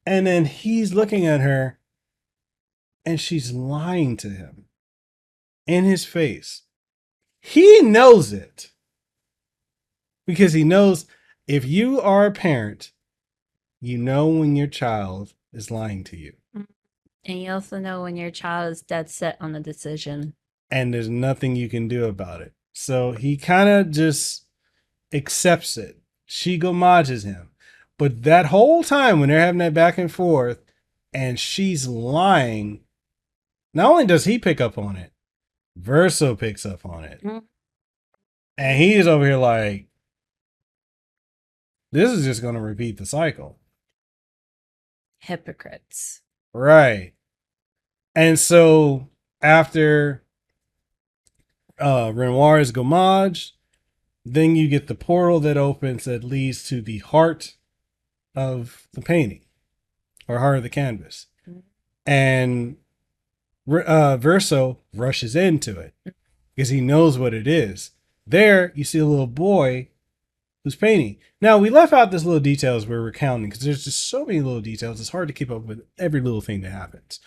And then he's looking at her and she's lying to him in his face. He knows it because he knows if you are a parent, when your child is lying to you. And you also know when your child is dead set on a decision. And there's nothing you can do about it. So he kind of just accepts it. She gomages him. But that whole time when they're having that back and forth and she's lying, not only does he pick up on it, Verso picks up on it. Mm. And he's over here like, this is just going to repeat the cycle. Hypocrites. Right. And so after Renoir is gomaged, then you get the portal that opens that leads to the heart of the painting, or heart of the canvas. And Verso rushes into it because he knows what it is. There, you see a little boy who's painting. Now, we left out this little details we're recounting because there's just so many little details. It's hard to keep up with every little thing that happens.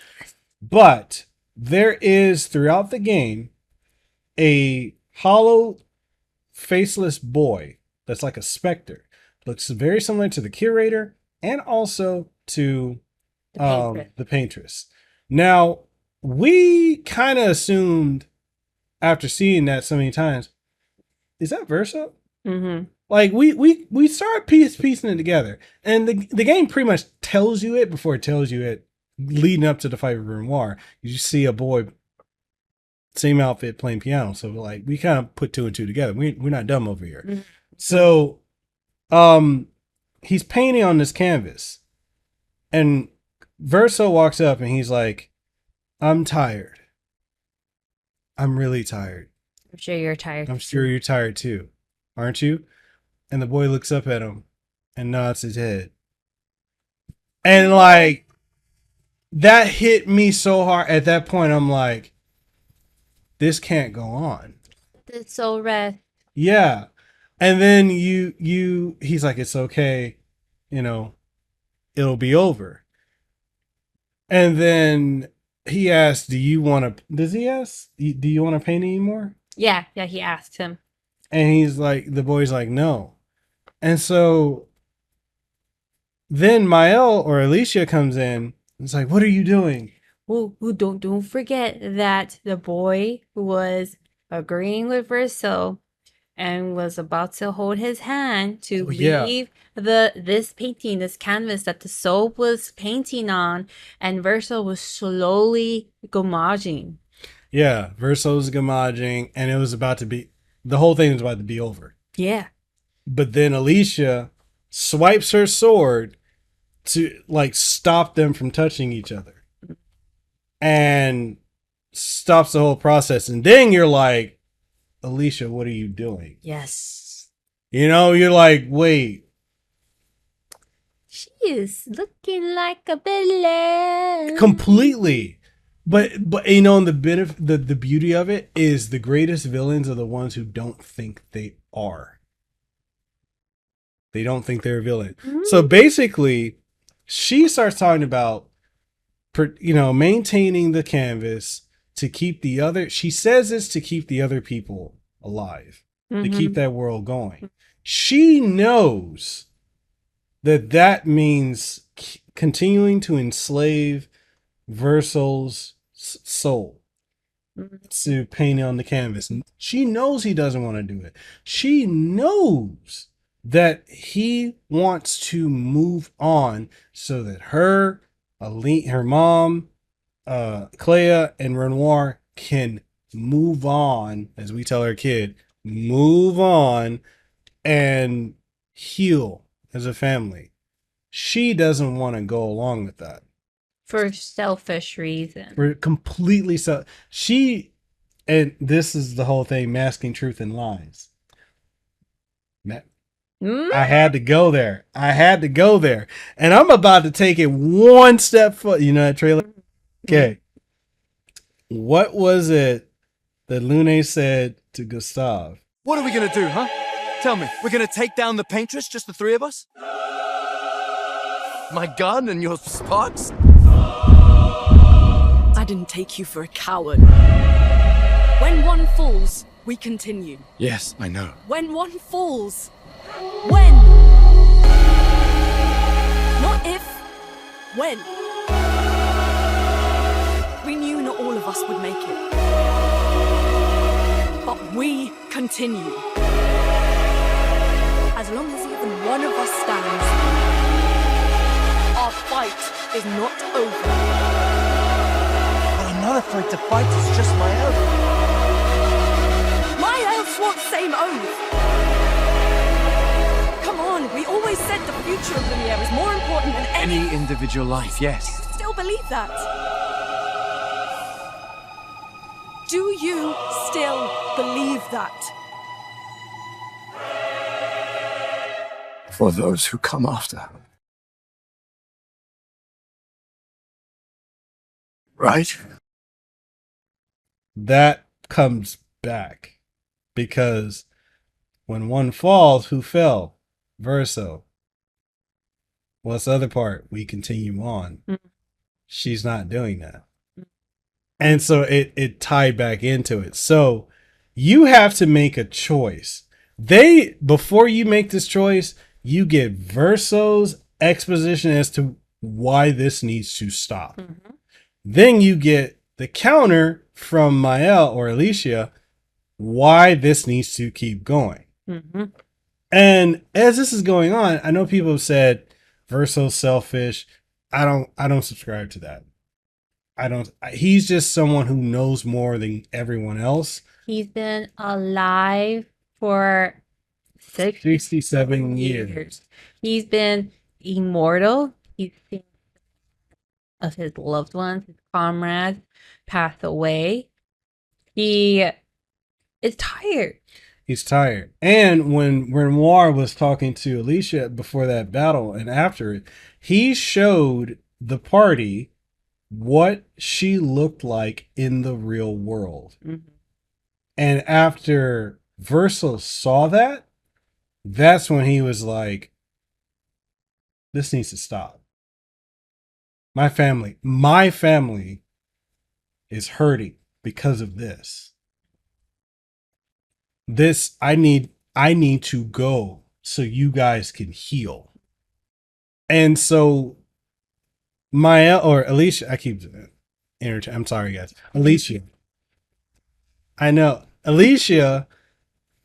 But there is, throughout the game, a hollow, faceless boy that's like a specter. Looks very similar to the curator and also to the paintress. Now, we kind of assumed after seeing that so many times, is that Verso? Mm-hmm. Like we started piecing it together, and the game pretty much tells you it before it tells you it leading up to the fight with Renoir. You see a boy, same outfit, playing piano. So like we kind of put two and two together. We're not dumb over here. Mm-hmm. So he's painting on this canvas, and Verso walks up and he's like, "I'm tired. I'm really tired. I'm sure you're tired. I'm sure you're tired too, aren't you?" And the boy looks up at him and nods his head. And like, that hit me so hard. At that point, I'm like, this can't go on. It's so red. Yeah. And then he's like, it's okay. You know, it'll be over. And then he asks, do you want to, does he ask, do you want to paint anymore? Yeah, he asked him. And he's like, the boy's like, no. And so then Mael or Alicia comes in. It's like, what are you doing? Well, don't forget that the boy was agreeing with Verso and was about to hold his hand to leave this painting, this canvas that the soul was painting on, and Verso was slowly gomaging. Yeah, Verso's gomaging, and it was about to be, the whole thing was about to be over. Yeah. But then Alicia swipes her sword to like stop them from touching each other and stops the whole process. And then you're like, Alicia, what are you doing? Yes. You know, you're like, wait. She is looking like a villain. Completely. But you know, the beauty of it is the greatest villains are the ones who don't think they are. They don't think they're a villain. Mm-hmm. So basically, she starts talking about, you know, maintaining the canvas to keep the other, she says it's to keep the other people alive, to keep that world going. She knows that means continuing to enslave Verso's soul to paint on the canvas. She knows he doesn't want to do it. She knows that he wants to move on so that her mom, Clair, and Renoir can move on, as we tell our kid, move on and heal as a family. She doesn't want to go along with that. For selfish reasons. For completely and this is the whole thing, masking truth and lies. I had to go there. And I'm about to take it one step further. You know that trailer? Okay. What was it that Lune said to Gustave? What are we going to do, huh? Tell me, we're going to take down the paintress, just the three of us? My gun and your sparks? I didn't take you for a coward. When one falls, we continue. Yes, I know. When one falls. When. Not if, When? We knew not all of us would make it. But we continue. As long as even one of us stands, our fight is not over. But I'm not afraid to fight, it's just my oath. My elves want same oath. Come on, we always said the future of Lumiere is more important than Any individual life, yes. Still believe that? Do you still believe that? For those who come after. Right? That comes back because when one falls, who fell? Verso. What's the other part? We continue on. She's not doing that. And so it tied back into it. So you have to make a choice. Before you make this choice, you get Verso's exposition as to why this needs to stop. Then you get the counter from Mael or Alicia, why this needs to keep going. And as this is going on, I know people have said Verso's selfish. I don't subscribe to that. He's just someone who knows more than everyone else. He's been alive for 67 years. He's been immortal. He's seen of his loved ones, his comrades pass away. He is tired. He's tired. And when Renoir was talking to Alicia before that battle and after it, he showed the party what she looked like in the real world. And after Verso saw that, that's when he was like, this needs to stop. My family is hurting because of this. I need to go so you guys can heal. And so Maya or Alicia, I keep I'm sorry guys. Alicia. I know. Alicia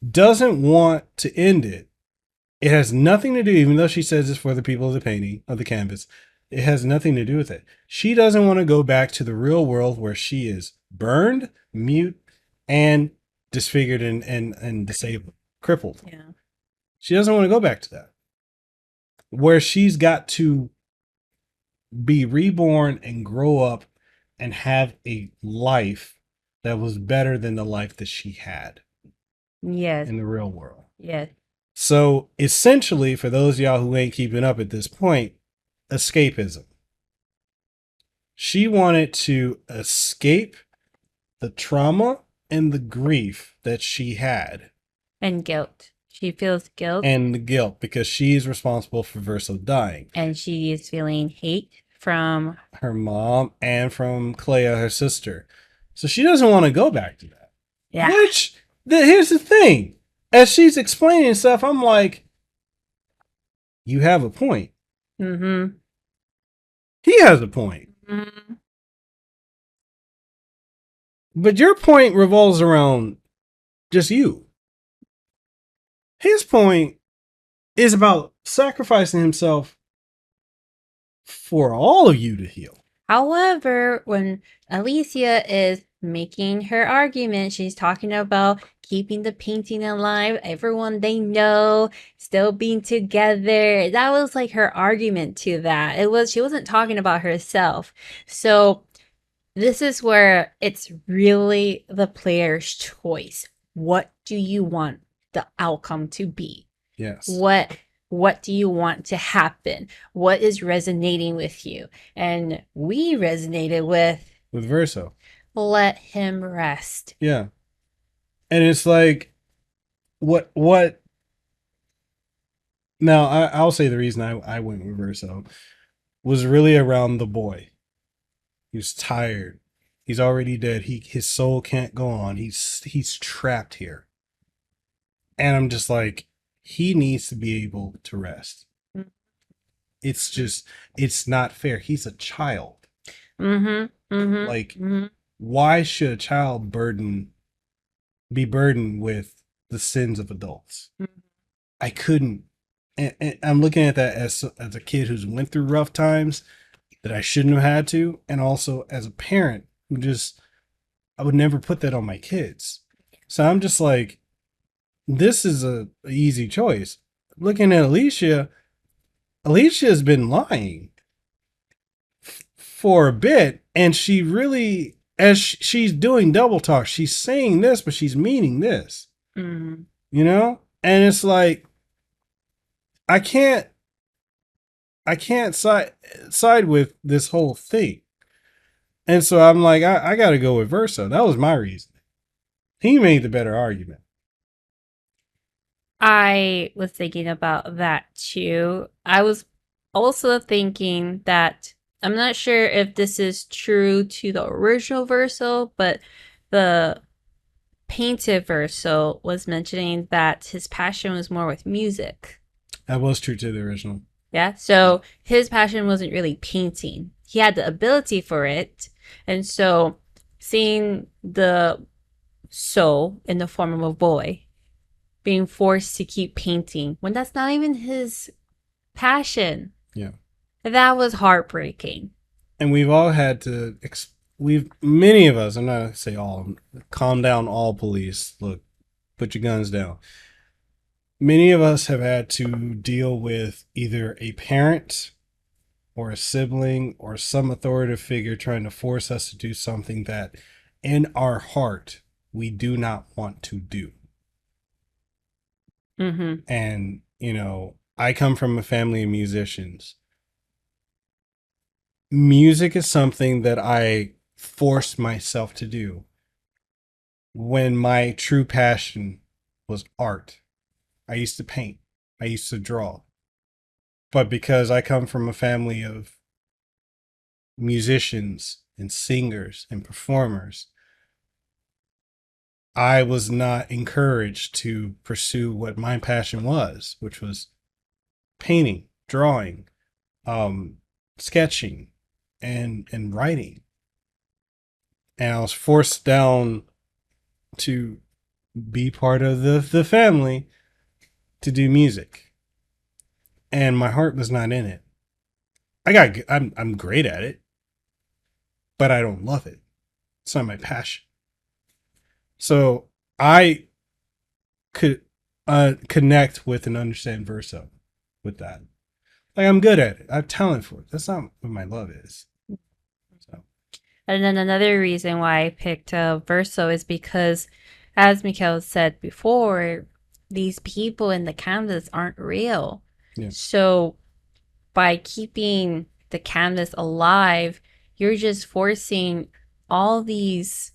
doesn't want to end it. It has nothing to do, even though she says it's for the people of the painting, of the canvas, it has nothing to do with it. She doesn't want to go back to the real world where she is burned, mute, and disfigured and disabled, crippled. Yeah. She doesn't want to go back to that. Where she's got to be reborn and grow up and have a life that was better than the life that she had Yes. in the real world. Yes. So essentially, for those of y'all who ain't keeping up at this point, escapism. She wanted to escape the trauma and the grief that she had. And guilt. She feels guilt. And the guilt because she's responsible for Verso dying. And she is feeling hate from her mom and from Clea, her sister. So she doesn't want to go back to that. Yeah. Which, here's the thing. As she's explaining stuff, I'm like, you have a point. Mm-hmm. He has a point. Mm-hmm. But your point revolves around just you. His point is about sacrificing himself for all of you to heal. However, when Alicia is making her argument, she's talking about keeping the painting alive, everyone they know, still being together. That was like her argument to that. She wasn't talking about herself. So this is where it's really the player's choice. What do you want the outcome to be? Yes. What do you want to happen? What is resonating with you? And we resonated with Verso. Let him rest. Yeah. And it's like, what? Now, I'll say the reason I went with Verso was really around the boy. He was tired. He's already dead. His soul can't go on. He's trapped here. And I'm just like, he needs to be able to rest. it's not fair. He's a child. Mm-hmm. Mm-hmm. Like, mm-hmm. why should a child be burdened with the sins of adults? Mhm. I couldn't. And I'm looking at that as a kid who's went through rough times that I shouldn't have had to, and also as a parent who I would never put that on my kids. So I'm just like, this is a easy choice. Looking at Alicia's been lying for a bit, and she really, as she's doing double talk, she's saying this, but she's meaning this. Mm-hmm. You know? And it's like, I can't side with this whole thing. And so I'm like, I got to go with Verso. That was my reason. He made the better argument. I was thinking about that too. I was also thinking that I'm not sure if this is true to the original Verso, but the painted Verso was mentioning that his passion was more with music. That was true to the original. Yeah. So his passion wasn't really painting. He had the ability for it. And so seeing the soul in the form of a boy being forced to keep painting when that's not even his passion. Yeah. That was heartbreaking. And we've all had to, many of us, I'm not going to say all, calm down, all police. Look, put your guns down. Many of us have had to deal with either a parent or a sibling or some authoritative figure trying to force us to do something that in our heart we do not want to do. Mm-hmm. And, I come from a family of musicians. Music is something that I forced myself to do when my true passion was art. I used to paint. I used to draw. But because I come from a family of musicians and singers and performers, I was not encouraged to pursue what my passion was, which was painting, drawing, sketching, and writing. And I was forced down to be part of the family to do music, and my heart was not in it. I'm great at it, but I don't love it. It's not my passion. So I could connect with and understand Verso with that. Like, I'm good at it. I have talent for it. That's not what my love is. So. And then another reason why I picked Verso is because, as Mekel said before, these people in the canvas aren't real. Yeah. So by keeping the canvas alive, you're just forcing all these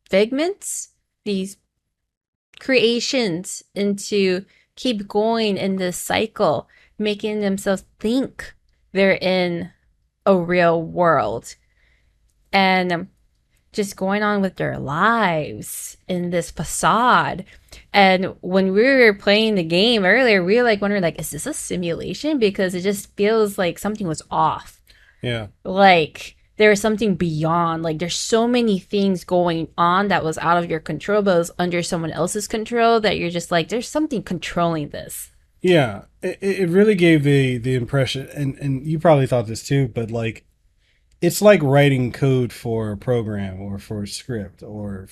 figments, these creations into keep going in this cycle, making themselves think they're in a real world and just going on with their lives in this facade. And when we were playing the game earlier, we were like wondering, like, is this a simulation? Because it just feels like something was off. Yeah. Like there was something beyond. Like there's so many things going on that was out of your control, but it was under someone else's control, that you're just like, there's something controlling this. Yeah. It really gave the impression, and you probably thought this too, but like, it's like writing code for a program or for a script, or,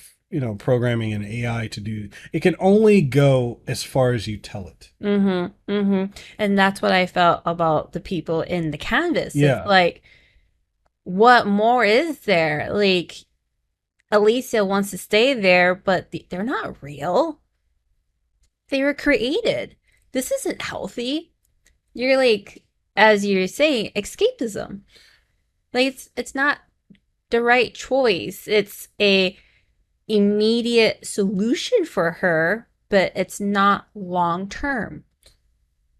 programming an AI to do. It can only go as far as you tell it. Mm-hmm. Mm-hmm. And that's what I felt about the people in the canvas. Yeah. It's like, what more is there? Like, Alicia wants to stay there, but they're not real. They were created. This isn't healthy. You're like, as you're saying, escapism. Like it's not the right choice. It's a immediate solution for her, but it's not long term.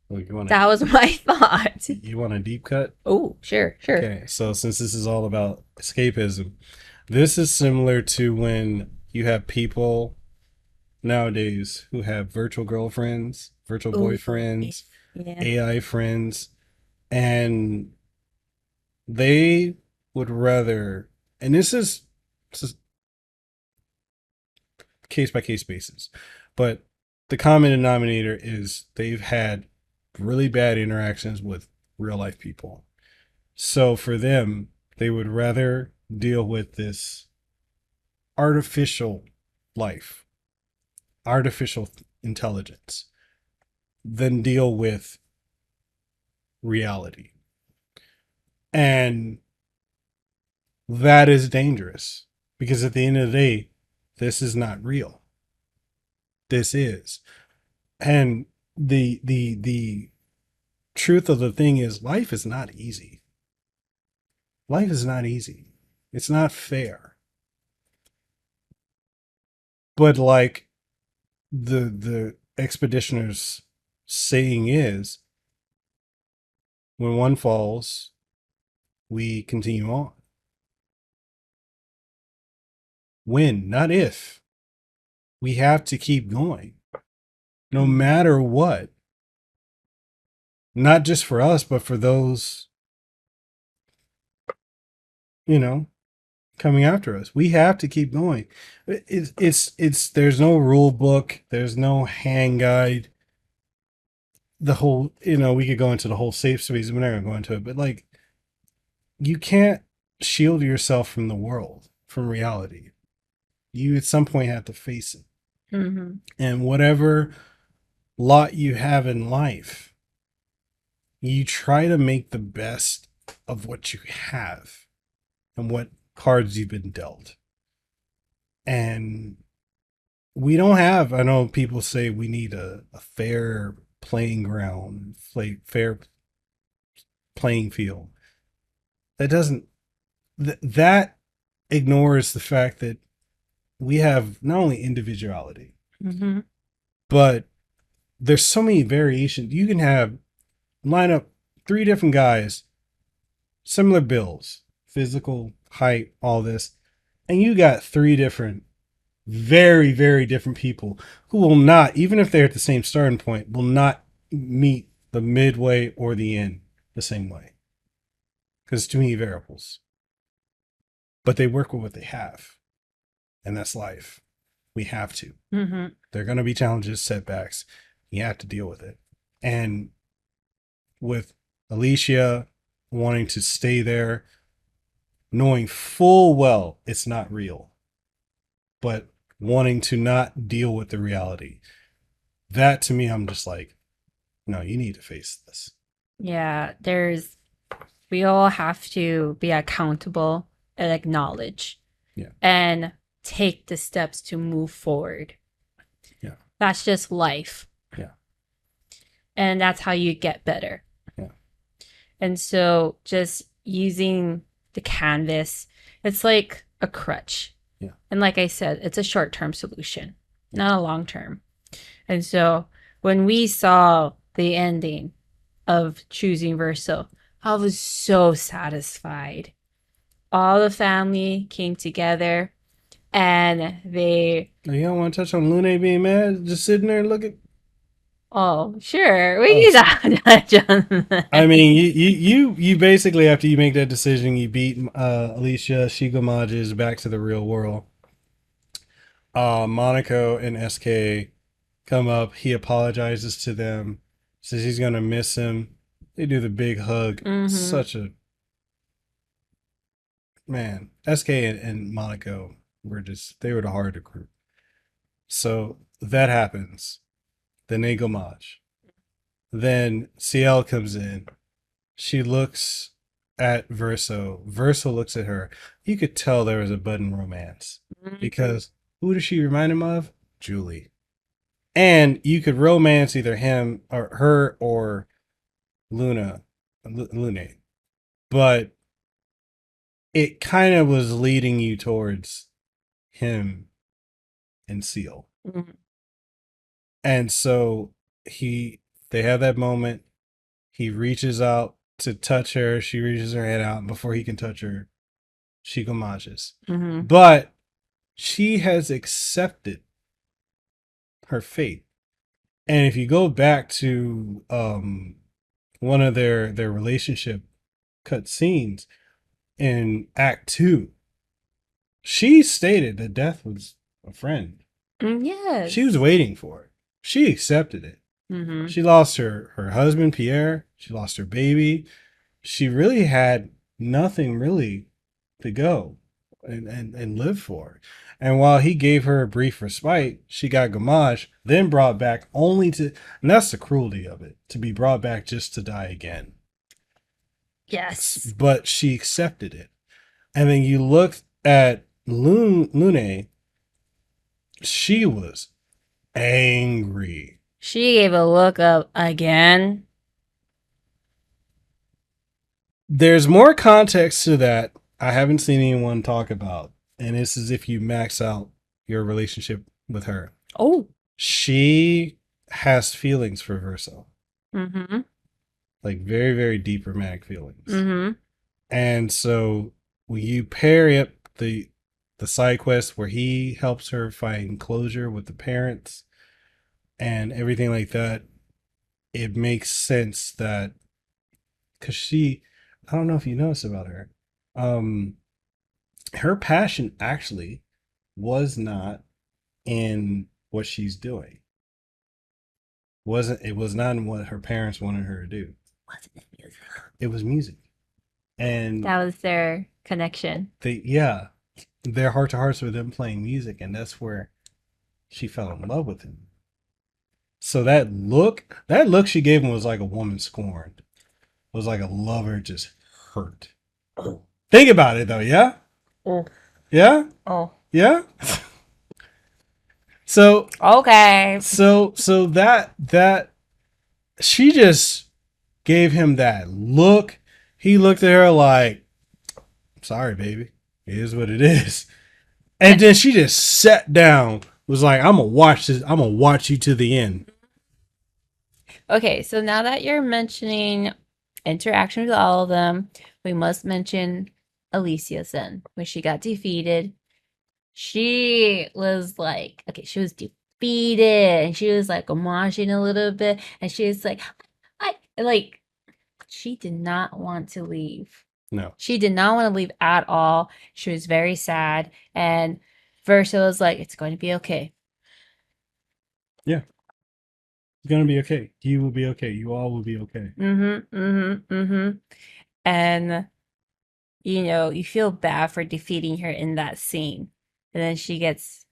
Well, that was my thought. You want a deep cut? Oh, sure. Okay, so since this is all about escapism, this is similar to when you have people nowadays who have virtual girlfriends, virtual boyfriends, Yeah. AI friends, and they would rather, and this is case by case basis, but the common denominator is they've had really bad interactions with real life people. So for them, they would rather deal with this artificial life, artificial intelligence, than deal with reality. And that is dangerous because at the end of the day, this is not real. This is. And the truth of the thing is life is not easy. Life is not easy. It's not fair. But like the expeditioner's saying is, when one falls, we continue on. When, not if. We have to keep going. No matter what. Not just for us, but for those, coming after us. We have to keep going. It's there's no rule book, there's no hand guide. The whole, we could go into the whole safe space. We're not gonna go into it, but like, you can't shield yourself from the world, from reality. You at some point have to face it. Mm-hmm. And whatever lot you have in life, you try to make the best of what you have and what cards you've been dealt. And we don't have, I know people say we need a fair playing ground, fair playing field. That doesn't, that ignores the fact that we have not only individuality, Mm-hmm. but there's so many variations. You can line up 3 different guys, similar builds, physical, height, all this, and you got 3 different, very, very different people who will not, even if they're at the same starting point, will not meet the midway or the end the same way. Because too many variables. But they work with what they have. And that's life. We have to. Mm-hmm. There are going to be challenges, setbacks. You have to deal with it. And with Alicia wanting to stay there, knowing full well it's not real, but wanting to not deal with the reality. That to me, I'm just like, no, you need to face this. Yeah, we all have to be accountable and acknowledge. Yeah. And take the steps to move forward. Yeah. That's just life. Yeah. And that's how you get better. Yeah. And so just using the canvas, it's like a crutch. Yeah. And like I said, it's a short-term solution, not a long-term. And so when we saw the ending of choosing Verso, I was so satisfied. All the family came together and they... You don't want to touch on Lune being mad? Just sitting there looking? Oh, sure. We can touch on that. I mean, you basically, after you make that decision, you beat Alicia, she gomages back to the real world. Monaco and SK come up. He apologizes to them, says he's going to miss him. They do the big hug. Mm-hmm. Such a... Man, SK and Monaco they were the harder group. So that happens. Then they gomage. Then CL comes in. She looks at Verso. Verso looks at her. You could tell there was a budding romance. Because who does she remind him of? Julie. And you could romance either him or her or Lune. But it kind of was leading you towards him and Seal. Mm-hmm. And so they have that moment. He reaches out to touch her. She reaches her head out. And before he can touch her, she gomages. Mm-hmm. But she has accepted her fate. And if you go back to one of their relationship cut scenes in Act 2, she stated that death was a friend. Yes. She was waiting for it. She accepted it. Mm-hmm. She lost her husband, Pierre. She lost her baby. She really had nothing really to go and live for. And while he gave her a brief respite, she got Gamache, then brought back only to, and that's the cruelty of it, to be brought back just to die again. Yes. But she accepted it. And then you look at Lune, she was angry. She gave a look up again. There's more context to that I haven't seen anyone talk about. And this is if you max out your relationship with her. Oh. She has feelings for Verso. Mm-hmm. Like very, very deep romantic feelings. Mm-hmm. And so when you pair up the side quest where he helps her find closure with the parents and everything like that, it makes sense that because she, I don't know if you noticed about her, her passion actually was not in what she's doing. It was not in what her parents wanted her to do. Wasn't it music? It was music. And That was their connection. Their heart to hearts with them playing music, and that's where she fell in love with him. So that look she gave him was like a woman scorned. It was like a lover just hurt. Oh. Think about it though, yeah? Oh. Yeah? Oh. Yeah? So Okay. So that she just gave him that look. He looked at her like, sorry, baby. It is what it is. And then she just sat down, was like, I'm gonna watch this, I'm gonna watch you to the end. Okay, so now that you're mentioning interaction with all of them, we must mention Alicia's then. When she got defeated, she was like, okay, she was defeated, and she was like homaging a little bit, and she was like, she did not want to leave. No. She did not want to leave at all. She was very sad, and Verso was like, it's going to be okay. Yeah. It's gonna be okay. You will be okay. You all will be okay. And, you know, you feel bad for defeating her in that scene. And then she gets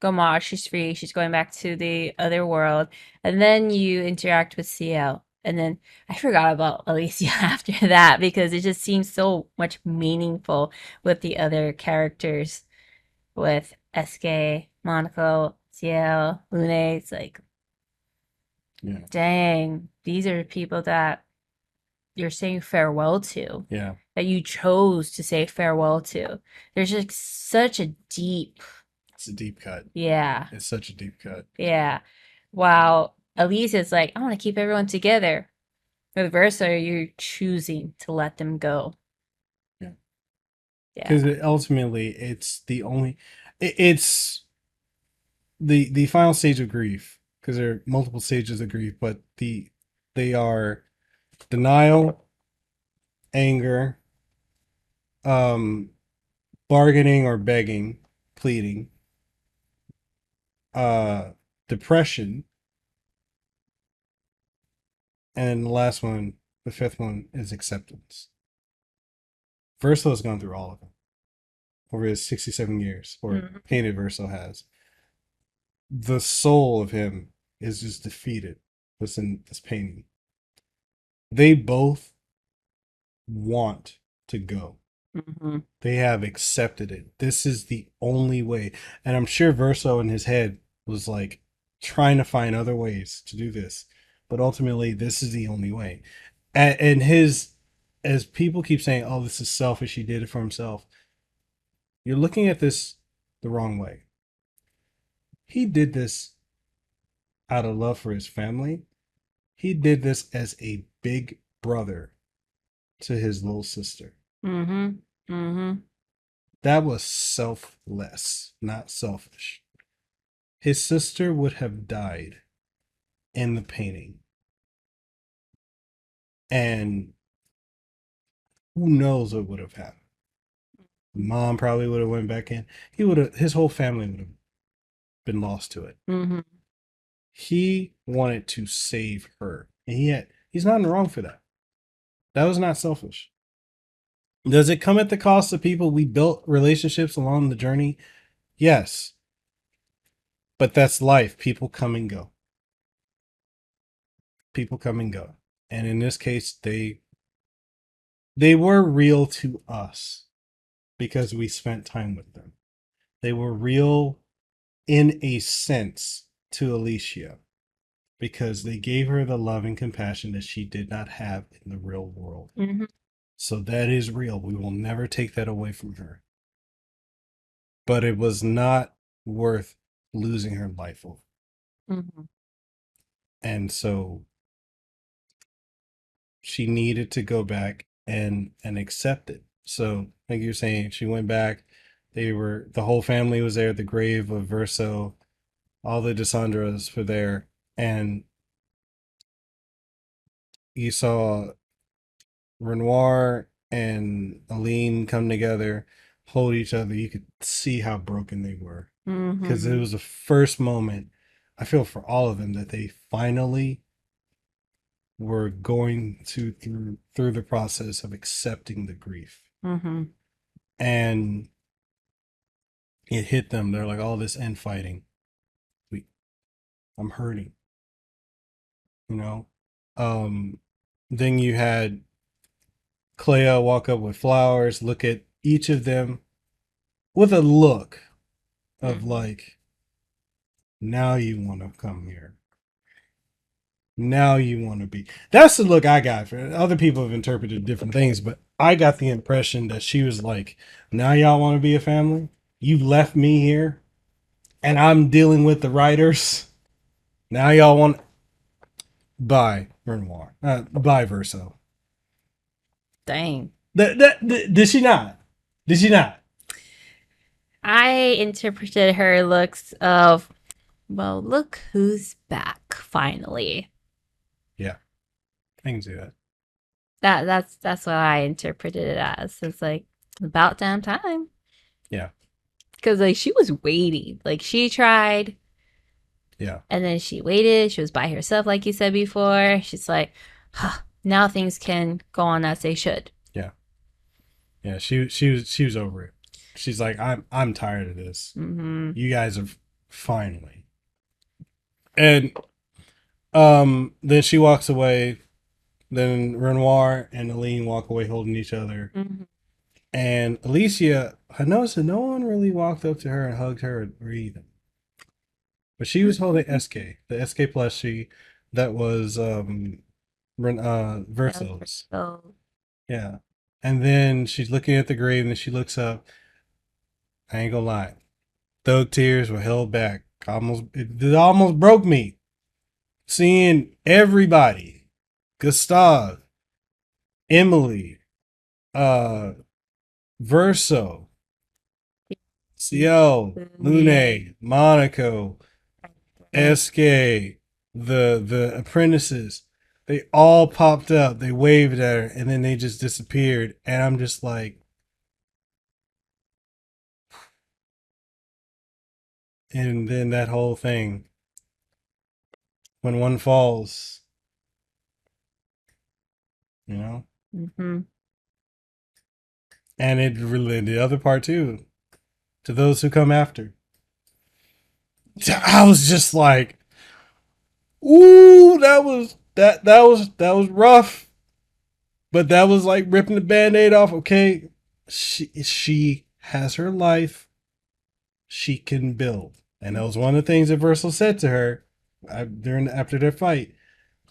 Gamache, she's free, she's going back to the other world. And then you interact with CL. And then I forgot about Alicia after that because it just seems so much meaningful with the other characters, with SK, Monaco, CL, Lune. It's like, Yeah. dang, these are people that you're saying farewell to. Yeah. That you chose to say farewell to. There's just such a deep. It's a deep cut. Yeah. It's such a deep cut. Yeah. While Elisa's like, I want to keep everyone together. With Verso, you're choosing to let them go. Yeah. Yeah. Because ultimately, it's the only. It's the final stage of grief. Because there are multiple stages of grief, but they are denial, anger, bargaining or begging, pleading, depression, and then the last one, the fifth one, is acceptance. Verso has gone through all of them over his 67 years, or Painted Verso has. The soul of him is just defeated within this painting. They both want to go. Mm-hmm. They have accepted it. This is the only way. And I'm sure Verso in his head was like trying to find other ways to do this. But ultimately, this is the only way. And as people keep saying, oh, this is selfish, he did it for himself. You're looking at this the wrong way. He did this out of love for his family. He did this as a big brother to his little sister. Mm-hmm. Mm-hmm. That was selfless, not selfish. His sister would have died in the painting. And who knows what would have happened. Mom probably would have went back in. His whole family would have been lost to it. Mm-hmm. He wanted to save her. And he's not in the wrong for that. That was not selfish. Does it come at the cost of people we built relationships along the journey? Yes. But that's life. People come and go. People come and go. And in this case, they were real to us because we spent time with them. They were real in a sense to Alicia because they gave her the love and compassion that she did not have in the real world. Mm-hmm. So that is real. We will never take that away from her. But it was not worth losing her life over. Mm-hmm. And so she needed to go back and accept it. So like you're saying, she went back. The whole family was there at the grave of Verso. All the Desandras were there. And you saw Renoir and Aline come together, hold each other. You could see how broken they were. Because it was the first moment, I feel, for all of them that they finally were going through the process of accepting the grief. Mm-hmm. And it hit them. They're like, all this infighting. I'm hurting. You know? Then you had Clea walk up with flowers, look at each of them with a look of like, now you want to come here. Now you want to be. That's the look I got. For other people have interpreted different things, but I got the impression that she was like, now y'all want to be a family? You left me here and I'm dealing with the writers. Now y'all want. Bye, Renoir. Bye, Verso. Dang. Did she not? Did she not? I interpreted her looks of, well, look who's back finally. Yeah, I can see that. That's what I interpreted it as. It's like about damn time. Yeah. Because like she was waiting. Like she tried. Yeah. And then she waited. She was by herself, like you said before. She's like, huh, now things can go on as they should. Yeah. Yeah. She was over it. She's like, I'm tired of this. Mm-hmm. You guys are finally. And then she walks away. Then Renoir and Aline walk away holding each other. Mm-hmm. And Alicia, I noticed that no one really walked up to her and hugged her or even. But she was holding SK, the SK plushie that was Verso's. Yeah. And then she's looking at the grave and then she looks up. I ain't gonna lie. Those tears were held back. It almost broke me. Seeing everybody. Gustav. Emily. Verso. Ciel. Lune. Monaco. SK. The apprentices. They all popped up. They waved at her and then they just disappeared. And I'm just like, and then that whole thing, when one falls, you know? Mm-hmm. And it really, the other part too, to those who come after. I was just like, ooh, that was rough. But that was like ripping the Band-Aid off. Okay. She has her life. She can build. And that was one of the things that Verso said to her after their fight.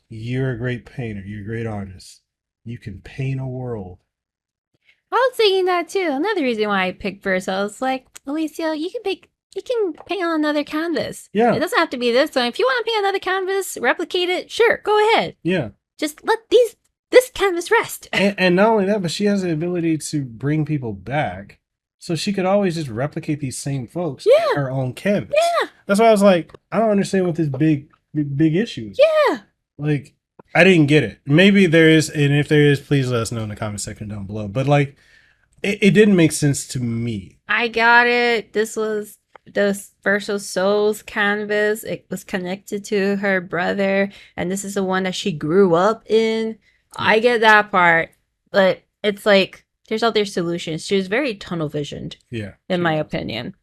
You're a great painter. You're a great artist. You can paint a world. I was thinking that too. Another reason why I picked Verso is like, Alicia, you can paint on another canvas. Yeah. It doesn't have to be this one. If you want to paint another canvas, replicate it, sure, go ahead. Yeah. Just let this canvas rest. And not only that, but she has the ability to bring people back. So she could always just replicate these same folks on her own canvas. Yeah. That's why I was like, I don't understand what this big big issues. Yeah. Like, I didn't get it. Maybe there is, and if there is, please let us know in the comment section down below. But like, it didn't make sense to me. I got it. This was the Verso Souls canvas. It was connected to her brother, and this is the one that she grew up in. I get that part, but it's like there's other solutions. She was very tunnel visioned, Yeah, in my opinion.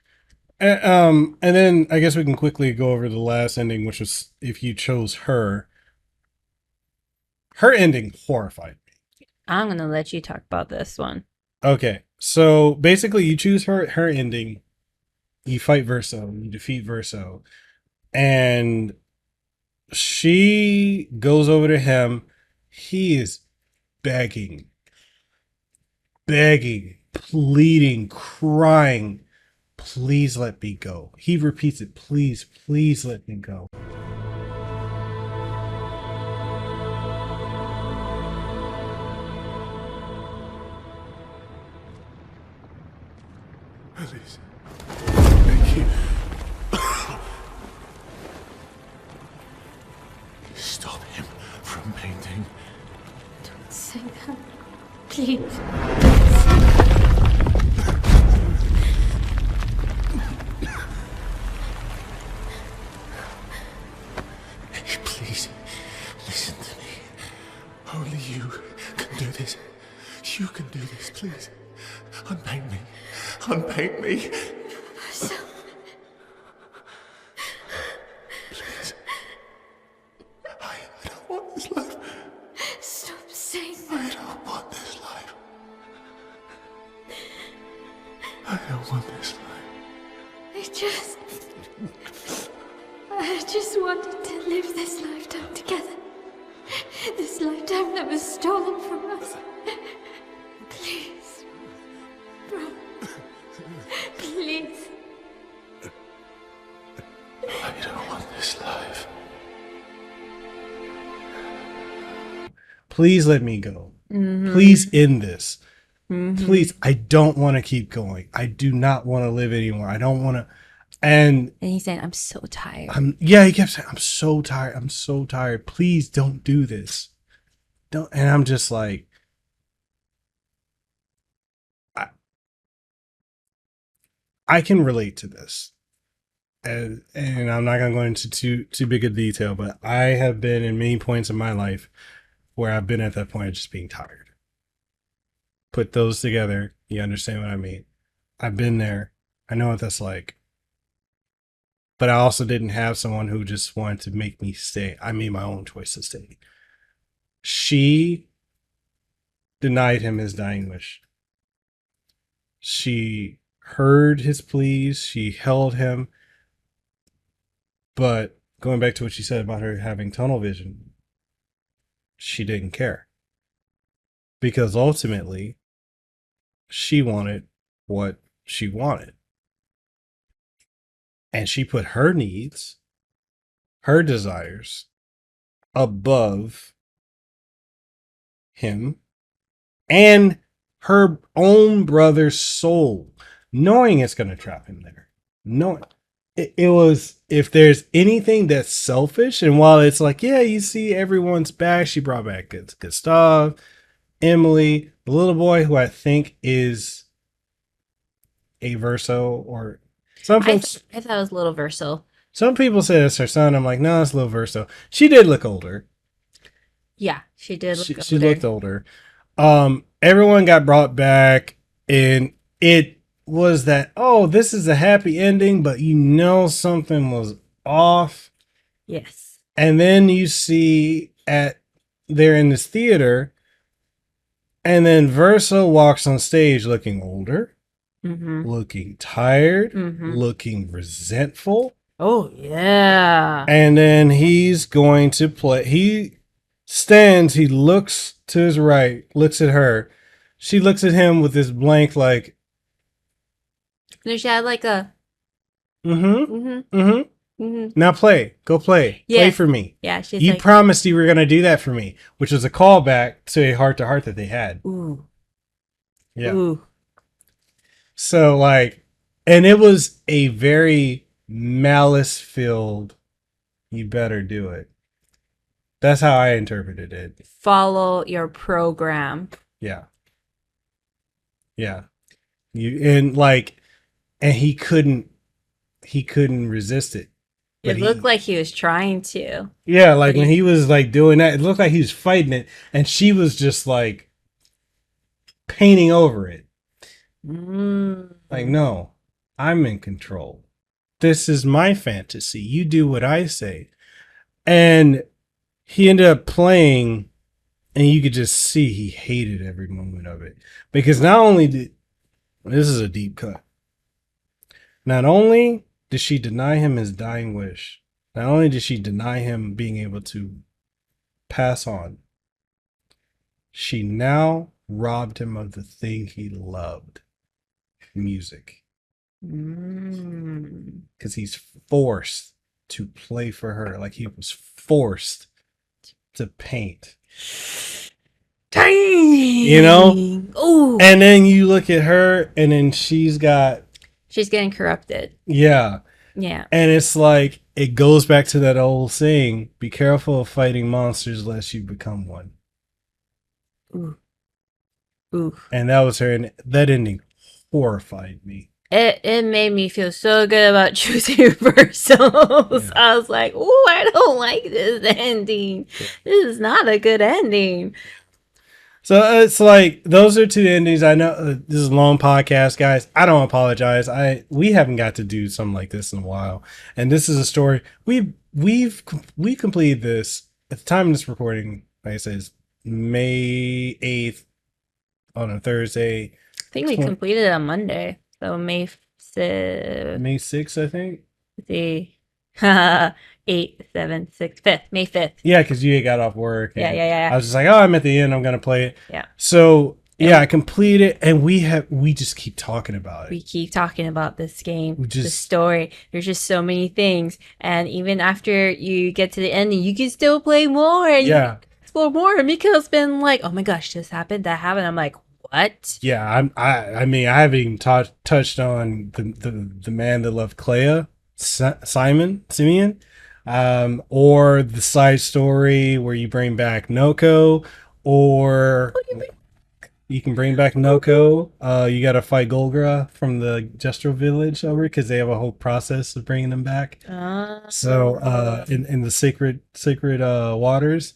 and then I guess we can quickly go over the last ending, which was if you chose her. Her ending horrified me. I'm gonna let you talk about this one. Okay, so basically, you choose her ending. You fight Verso, you defeat Verso, and she goes over to him. He is begging, pleading, crying, please let me go. He repeats it, please, please let me go. Please. Thank you. Stop him from painting. Don't say that. Please. Please, listen to me. Only you can do this. You can do this, please. Unpaint me. Unpaint me. Please. I don't want this life. Stop saying I that. don't want this life. I don't want this life. I just wanted to live this lifetime together. This lifetime that was stolen from us. Please. Bro. Please. I don't want this life. Please let me go. Mm-hmm. Please end this. Mm-hmm. Please, I don't want to keep going. I do not want to live anymore. I don't want to. And he's saying, I'm so tired. he kept saying, I'm so tired. I'm so tired. Please don't do this. Don't. And I'm just like, I can relate to this. And I'm not going to go into too big a detail, but I have been in many points in my life where I've been at that point of just being tired. Put those together, you understand what I mean. I've been there. I know what that's like. But I also didn't have someone who just wanted to make me stay. I made my own choice to stay. She denied him his dying wish. She heard his pleas. She held him. But going back to what she said about her having tunnel vision, she didn't care. Because ultimately, she wanted what she wanted. And she put her needs, her desires, above him and her own brother's soul, knowing it's going to trap him there. Knowing it was, if there's anything that's selfish, and while it's like, yeah, you see everyone's back, she brought back Gustav, Emily, the little boy who I think is a Verso, or some folks. I thought it was a little Verso. Some people say it's her son. I'm like, no, it's a little Verso. She did look older. Yeah, she did look older. She looked older. Everyone got brought back, and it was that, oh, this is a happy ending, but you know something was off. Yes. And then you see they're in this theater, and then Verso walks on stage looking older, looking tired, looking resentful. Oh, yeah. And then he's going to play. He stands, he looks to his right, looks at her. She looks at him with this blank, like. No, she had like a. Now play. Go play. Yes. Play for me. Yeah, she's You like. promised you were going to do that for me, which was a callback to a heart-to-heart that they had. Ooh. Yeah. Ooh. So, like, and it was a very malice-filled You better do it. That's how I interpreted it. Follow your program. Yeah. Yeah. And he couldn't resist it. But It looked like he was trying to. yeah, like when he was like doing that, it looked like he was fighting it, and she was just like painting over it. Like, no, I'm in control. This is my fantasy. You do what I say. And he ended up playing, and you could just see he hated every moment of it. Because not only did, this is a deep cut. Not only did she deny him his dying wish, not only did she deny him being able to pass on, she now robbed him of the thing he loved, music. Because he's forced to play for her, like he was forced to paint. Dang! You know? Ooh. And then you look at her, and then she's getting corrupted. Yeah. Yeah. And it's like, it goes back to that old saying, be careful of fighting monsters lest you become one. Ooh. Ooh. And that was her, and that ending horrified me. It made me feel so good about choosing reversals. Yeah. I was like, "Ooh, I don't like this ending. This is not a good ending." So it's like, those are two endings. I know this is a long podcast, guys. I don't apologize. We haven't got to do something like this in a while, and this is a story we completed this at the time of this recording. Like I said, it's May 8th on a Thursday. I think we completed it on Monday, so May 6th, I think. see, 8, 7, 6, 5th, May 5th. Yeah, because you got off work. Yeah. I was just like, oh, I'm at the end. I'm gonna play it. Yeah. So yeah, I completed it, and we just keep talking about it. We keep talking about this game, the just- story. There's just so many things, and even after you get to the ending, you can still play more. And you can explore more. And Mekel's been like, "Oh my gosh, this happened, that happened." I'm like, "What?" Yeah, I mean, I haven't even touched on the man that loved Clea, Simeon, or the side story where you bring back Noko, or you can bring back Noko. You got to fight Golgra from the Jestro village over, because they have a whole process of bringing them back. So in the sacred waters,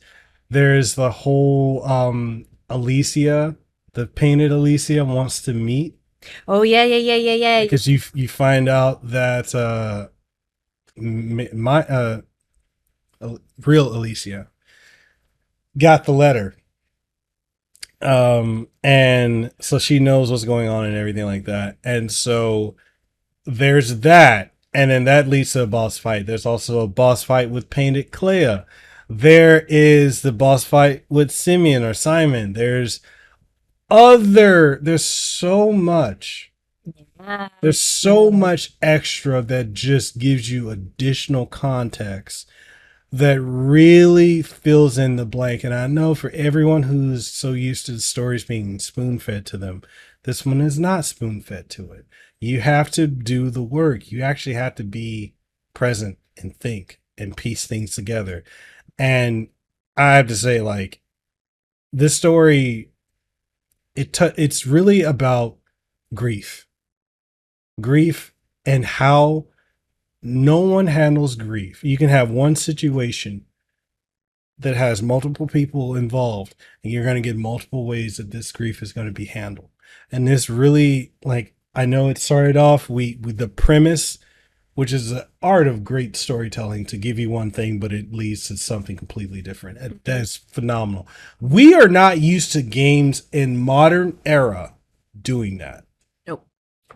there's the whole Alicia. The painted Alicia wants to meet. Oh yeah. Because you find out that real Alicia got the letter, and so she knows what's going on and everything like that. And so there's that, and then that leads to a boss fight. There's also a boss fight with painted Clea. There is the boss fight with Simeon or Simon. There's so much. There's so much extra that just gives you additional context that really fills in the blank. And I know for everyone who's so used to the stories being spoon-fed to them, this one is not spoon-fed to it. You have to do the work. You actually have to be present and think and piece things together. And I have to say, like, this story, it's really about grief and how no one handles grief. You can have one situation that has multiple people involved, and you're going to get multiple ways that this grief is going to be handled. And this really, like, I know it started off with the premise, which is the art of great storytelling, to give you one thing, but it leads to something completely different. That's phenomenal. We are not used to games in modern era doing that. Nope.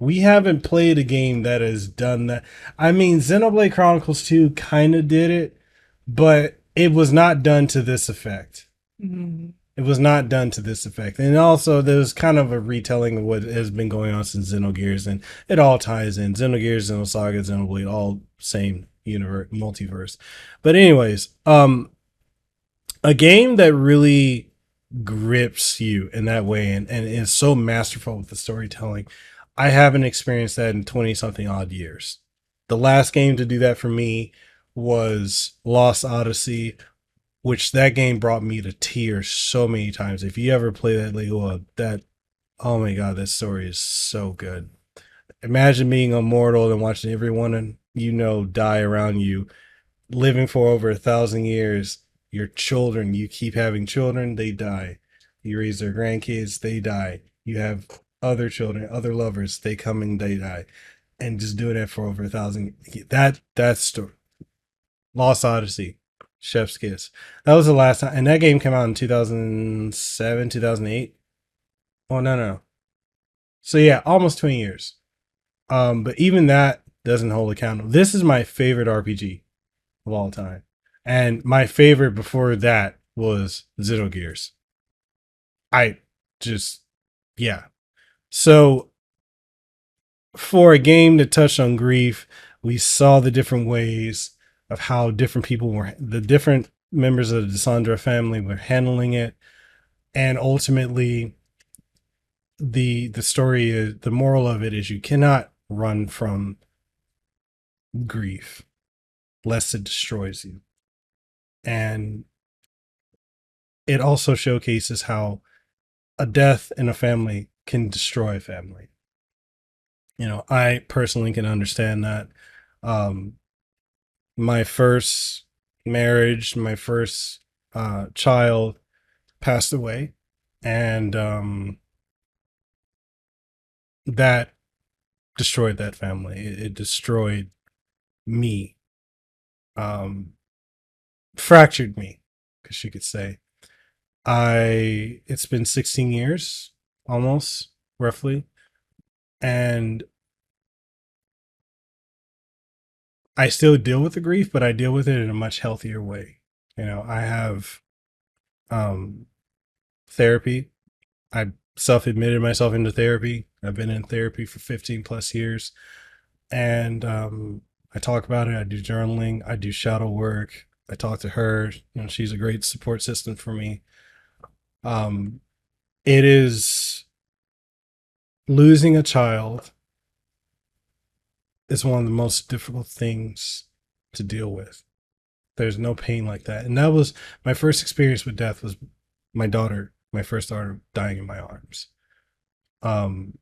We haven't played a game that has done that. I mean, Xenoblade Chronicles 2 kind of did it, but it was not done to this effect. It was not done to this effect. And also, there's kind of a retelling of what has been going on since Xenogears, and it all ties in. Xenogears, Xenosaga, Xenoblade, all same universe, multiverse. But anyways, a game that really grips you in that way and is so masterful with the storytelling. I haven't experienced that in 20-something odd years. The last game to do that for me was Lost Odyssey, which that game brought me to tears so many times. If you ever play that Lehua, oh my god, that story is so good. Imagine being immortal and watching everyone die around you, living for over 1,000 years. Your children, you keep having children, they die. You raise their grandkids, they die. You have other children, other lovers, they come and they die. And just doing that for over 1,000. That story. Lost Odyssey, Chef's Kiss. That was the last time, and that game came out in 2007, 2008. Oh no. So yeah, almost 20 years. But even that doesn't hold accountable. This is my favorite RPG of all time. And my favorite before that was Xenogears. Yeah. So for a game that touched on grief, we saw the different ways of how different people the different members of the Desandra family were handling it. And ultimately, the story is, the moral of it is, you cannot run from grief lest it destroys you. And it also showcases how a death in a family can destroy a family. I personally can understand that. My first marriage, my first child passed away, and that destroyed that family. It destroyed me, fractured me, because you could say. It's been 16 years, almost, roughly, and I still deal with the grief, but I deal with it in a much healthier way. I have therapy. I self-admitted myself into therapy. I've been in therapy for 15 plus years, and I talk about it. I do journaling. I do shadow work. I talk to her. She's a great support system for me. It is, losing a child is one of the most difficult things to deal with. There's no pain like that. And that was my first experience with death, was my first daughter dying in my arms. I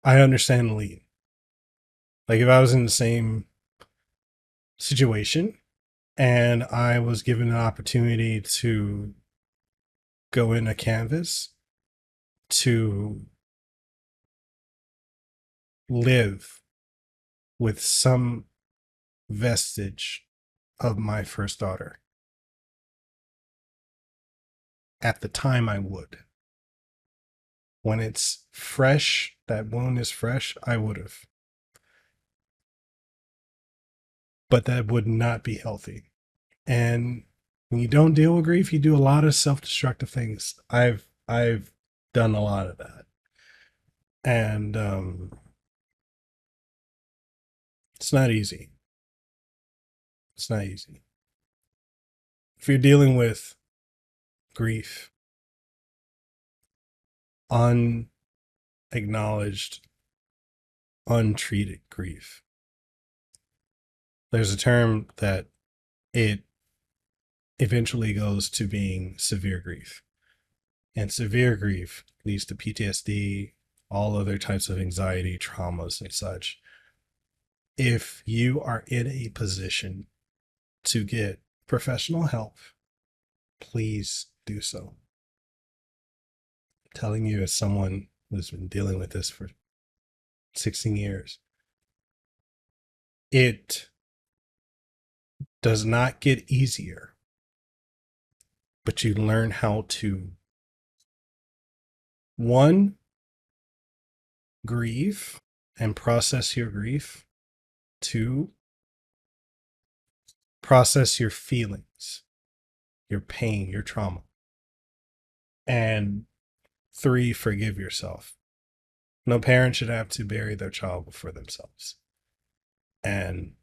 understand Lee. Like, if I was in the same situation and I was given an opportunity to go in a canvas to live with some vestige of my first daughter, at the time I would. When it's fresh, that wound is fresh, I would have. But that would not be healthy. And when you don't deal with grief, you do a lot of self-destructive things. I've done a lot of that. And it's not easy. It's not easy. If you're dealing with grief, unacknowledged, untreated grief, there's a term that it eventually goes to being severe grief. And severe grief leads to PTSD, all other types of anxiety, traumas, and such. If you are in a position to get professional help, please do so. I'm telling you, as someone who's been dealing with this for 16 years, it does not get easier, but you learn how to, one, grieve and process your grief. Two, process your feelings, your pain, your trauma. And three, forgive yourself. No parent should have to bury their child before themselves. And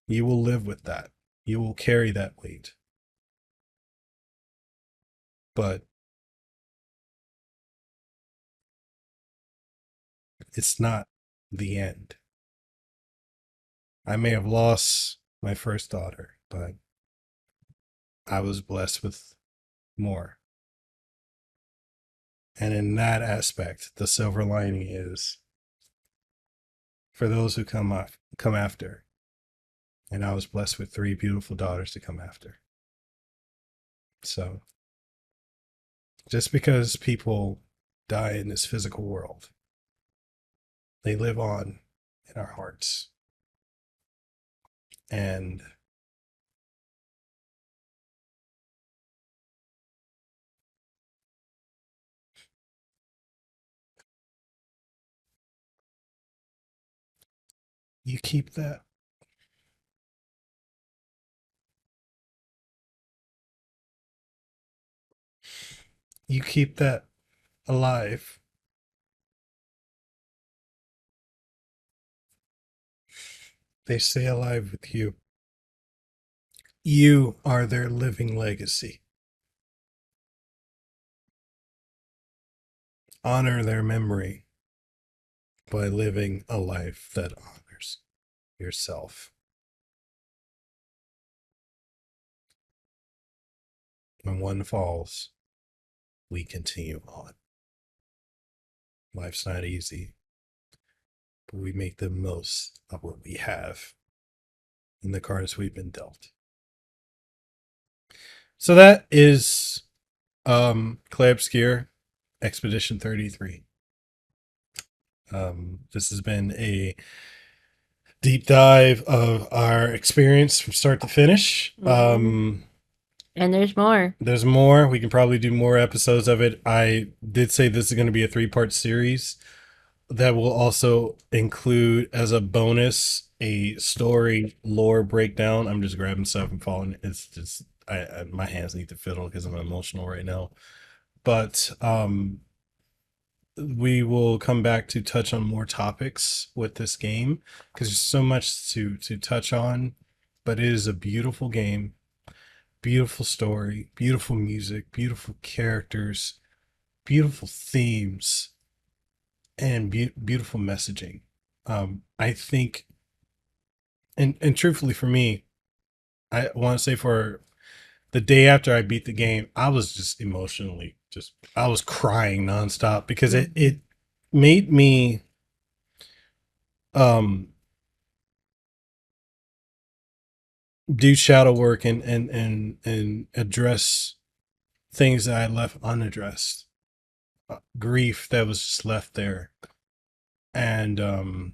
you will live with that. You will carry that weight. But it's not the end. I may have lost my first daughter, but I was blessed with more. And in that aspect, the silver lining is for those who come after. And I was blessed with 3 beautiful daughters to come after. So, just because people die in this physical world, they live on in our hearts. And you keep that. You keep that alive. They stay alive with you. You are their living legacy. Honor their memory by living a life that honors yourself. When one falls, we continue on. Life's not easy, but we make the most of what we have in the cards we've been dealt. So that is Clair Obscur Expedition 33. This has been a deep dive of our experience from start to finish. And there's more. There's more. We can probably do more episodes of it. I did say this is going to be a 3-part series that will also include as a bonus a story lore breakdown. I'm just grabbing stuff and falling. It's just my hands need to fiddle because I'm emotional right now. But we will come back to touch on more topics with this game because there's so much to touch on. But it is a beautiful game. Beautiful story, beautiful music, beautiful characters, beautiful themes, and beautiful messaging. I think, and truthfully for me, I want to say for the day after I beat the game, I was just emotionally, I was crying nonstop because it made me, do shadow work and address things that I left unaddressed, grief that was just left there. And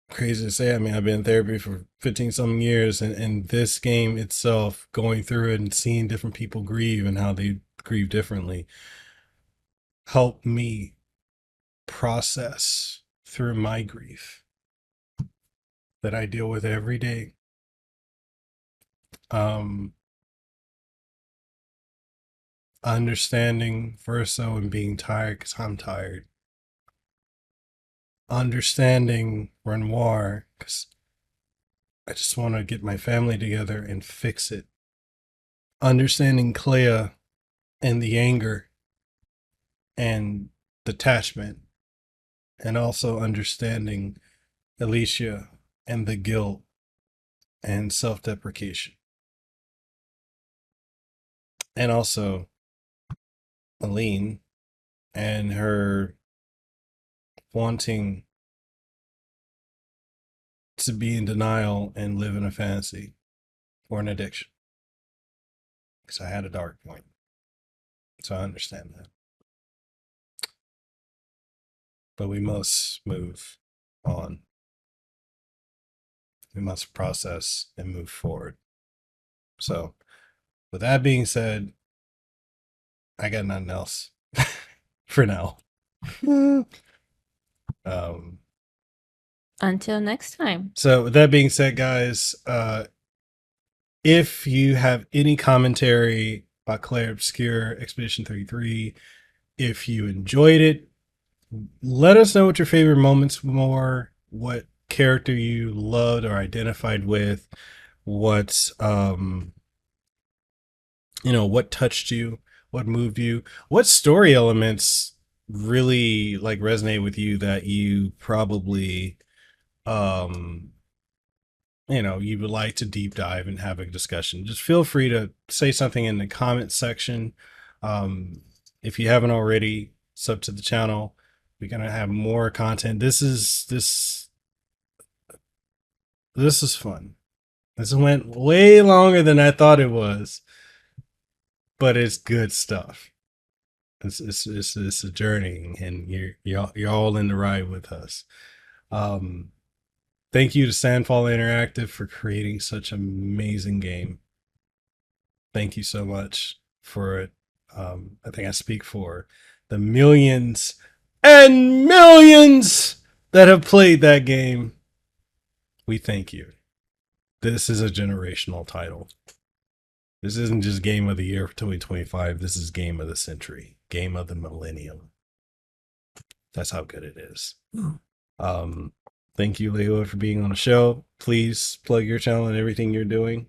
crazy to say, I mean, I've been in therapy for 15 something years, and this game itself, going through it and seeing different people grieve and how they grieve differently, helped me process through my grief that I deal with every day. Understanding Verso and being tired because I'm tired. Understanding Renoir because I just want to get my family together and fix it. Understanding Clea and the anger and detachment. And also understanding Alicia and the guilt and self-deprecation. And also Aline and her wanting to be in denial and live in a fantasy or an addiction. Because I had a dark point. So I understand that. But we must move on. We must process and move forward. So, with that being said, I got nothing else for now. Until next time. So, with that being said, guys, if you have any commentary about Clair Obscur Expedition 33, if you enjoyed it, let us know what your favorite moments were, what character you loved or identified with, what what touched you, What moved you? What story elements really like resonate with you that you probably you would like to deep dive and have a discussion? Just feel free to say something in the comment section. If you haven't already, sub to the channel. We're gonna have more content. This is fun. This went way longer than I thought it was, but it's good stuff. It's a journey, and you're all in the ride with us. Thank you to Sandfall Interactive for creating such an amazing game. Thank you so much for it. I think I speak for the millions and millions that have played that game. We thank you. This is a generational title. This isn't just game of the year for 2025. This is game of the century, game of the millennium. That's how good it is. Thank you, Lehua, for being on the show. Please plug your channel and everything you're doing.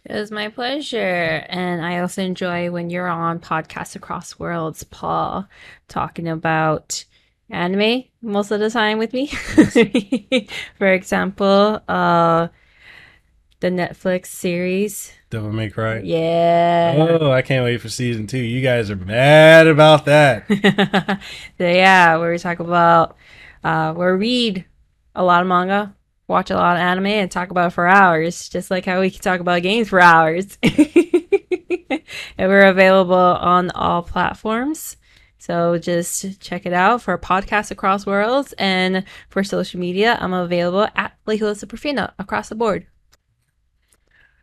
It was my pleasure. And I also enjoy when you're on Podcasts Across Worlds, Paul, talking about anime most of the time with me. For example, the Netflix series Devil May Cry. Yeah. Oh, I can't wait for season 2. You guys are mad about that. So yeah, where we talk about where we read a lot of manga, watch a lot of anime, and talk about it for hours, just like how we can talk about games for hours. And we're available on all platforms. So just check it out for Podcasts Across Worlds, and for social media, I'm available at Lehua Superfina across the board.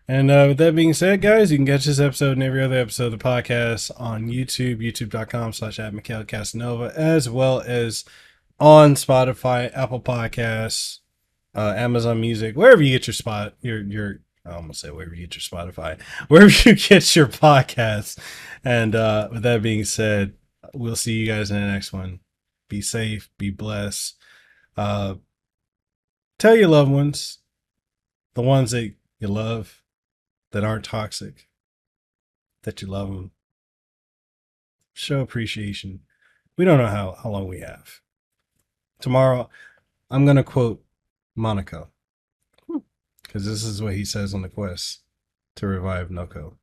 And with that being said, guys, you can catch this episode and every other episode of the podcast on YouTube, youtube.com/@Mekel Kasanova, as well as on Spotify, Apple Podcasts, Amazon Music, wherever you get your I almost said wherever you get your Spotify, wherever you get your podcasts. And with that being said, we'll see you guys in the next one. Be safe, be blessed. Tell your loved ones, the ones that you love, that aren't toxic, that you love them. Show appreciation. We don't know how long we have. Tomorrow, I'm going to quote Monaco, because this is what he says on the quest to revive Noko.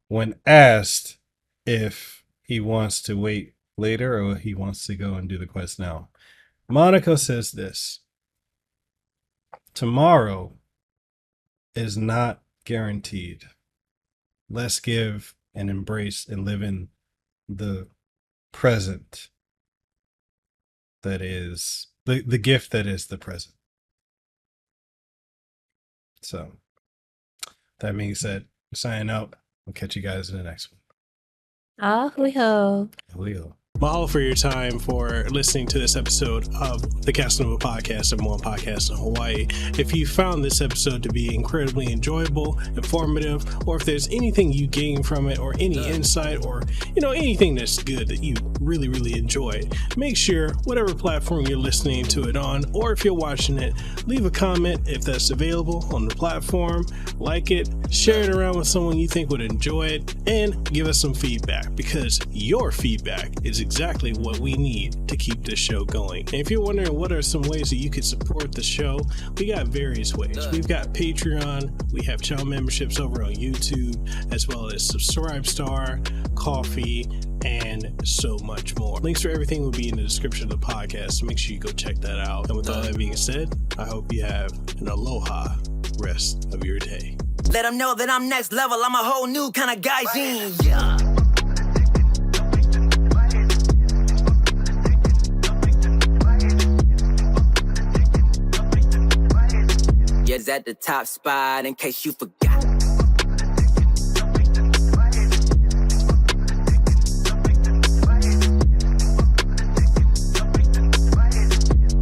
When asked if he wants to wait later or he wants to go and do the quest now, Monaco says this: tomorrow is not guaranteed. Let's give and embrace and live in the present that is the gift that is the present. So that being said, we're signing out. We'll catch you guys in the next one. Ahuiho. Ahuiho. Mahalo for your time for listening to this episode of the Kasanova Podcast, number one podcast in Hawaii. If you found this episode to be incredibly enjoyable, informative, or if there's anything you gain from it, or any insight, or anything that's good that you really, really enjoyed, make sure whatever platform you're listening to it on, or if you're watching it, leave a comment if that's available on the platform, like it, share it around with someone you think would enjoy it, and give us some feedback, because your feedback is exactly what we need to keep this show going. And if you're wondering what are some ways that you could support the show, we got various ways. We've got Patreon, we have channel memberships over on YouTube, as well as Subscribestar, Coffee, and so much more. Links for everything will be in the description of the podcast, so make sure you go check that out. And with all that being said, I hope you have an aloha rest of your day. Let them know that I'm next level, I'm a whole new kind of guy. Yeah. Yes, at the top spot, in case you forgot.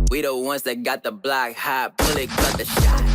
We the ones that got the block hot, bullet got the shot.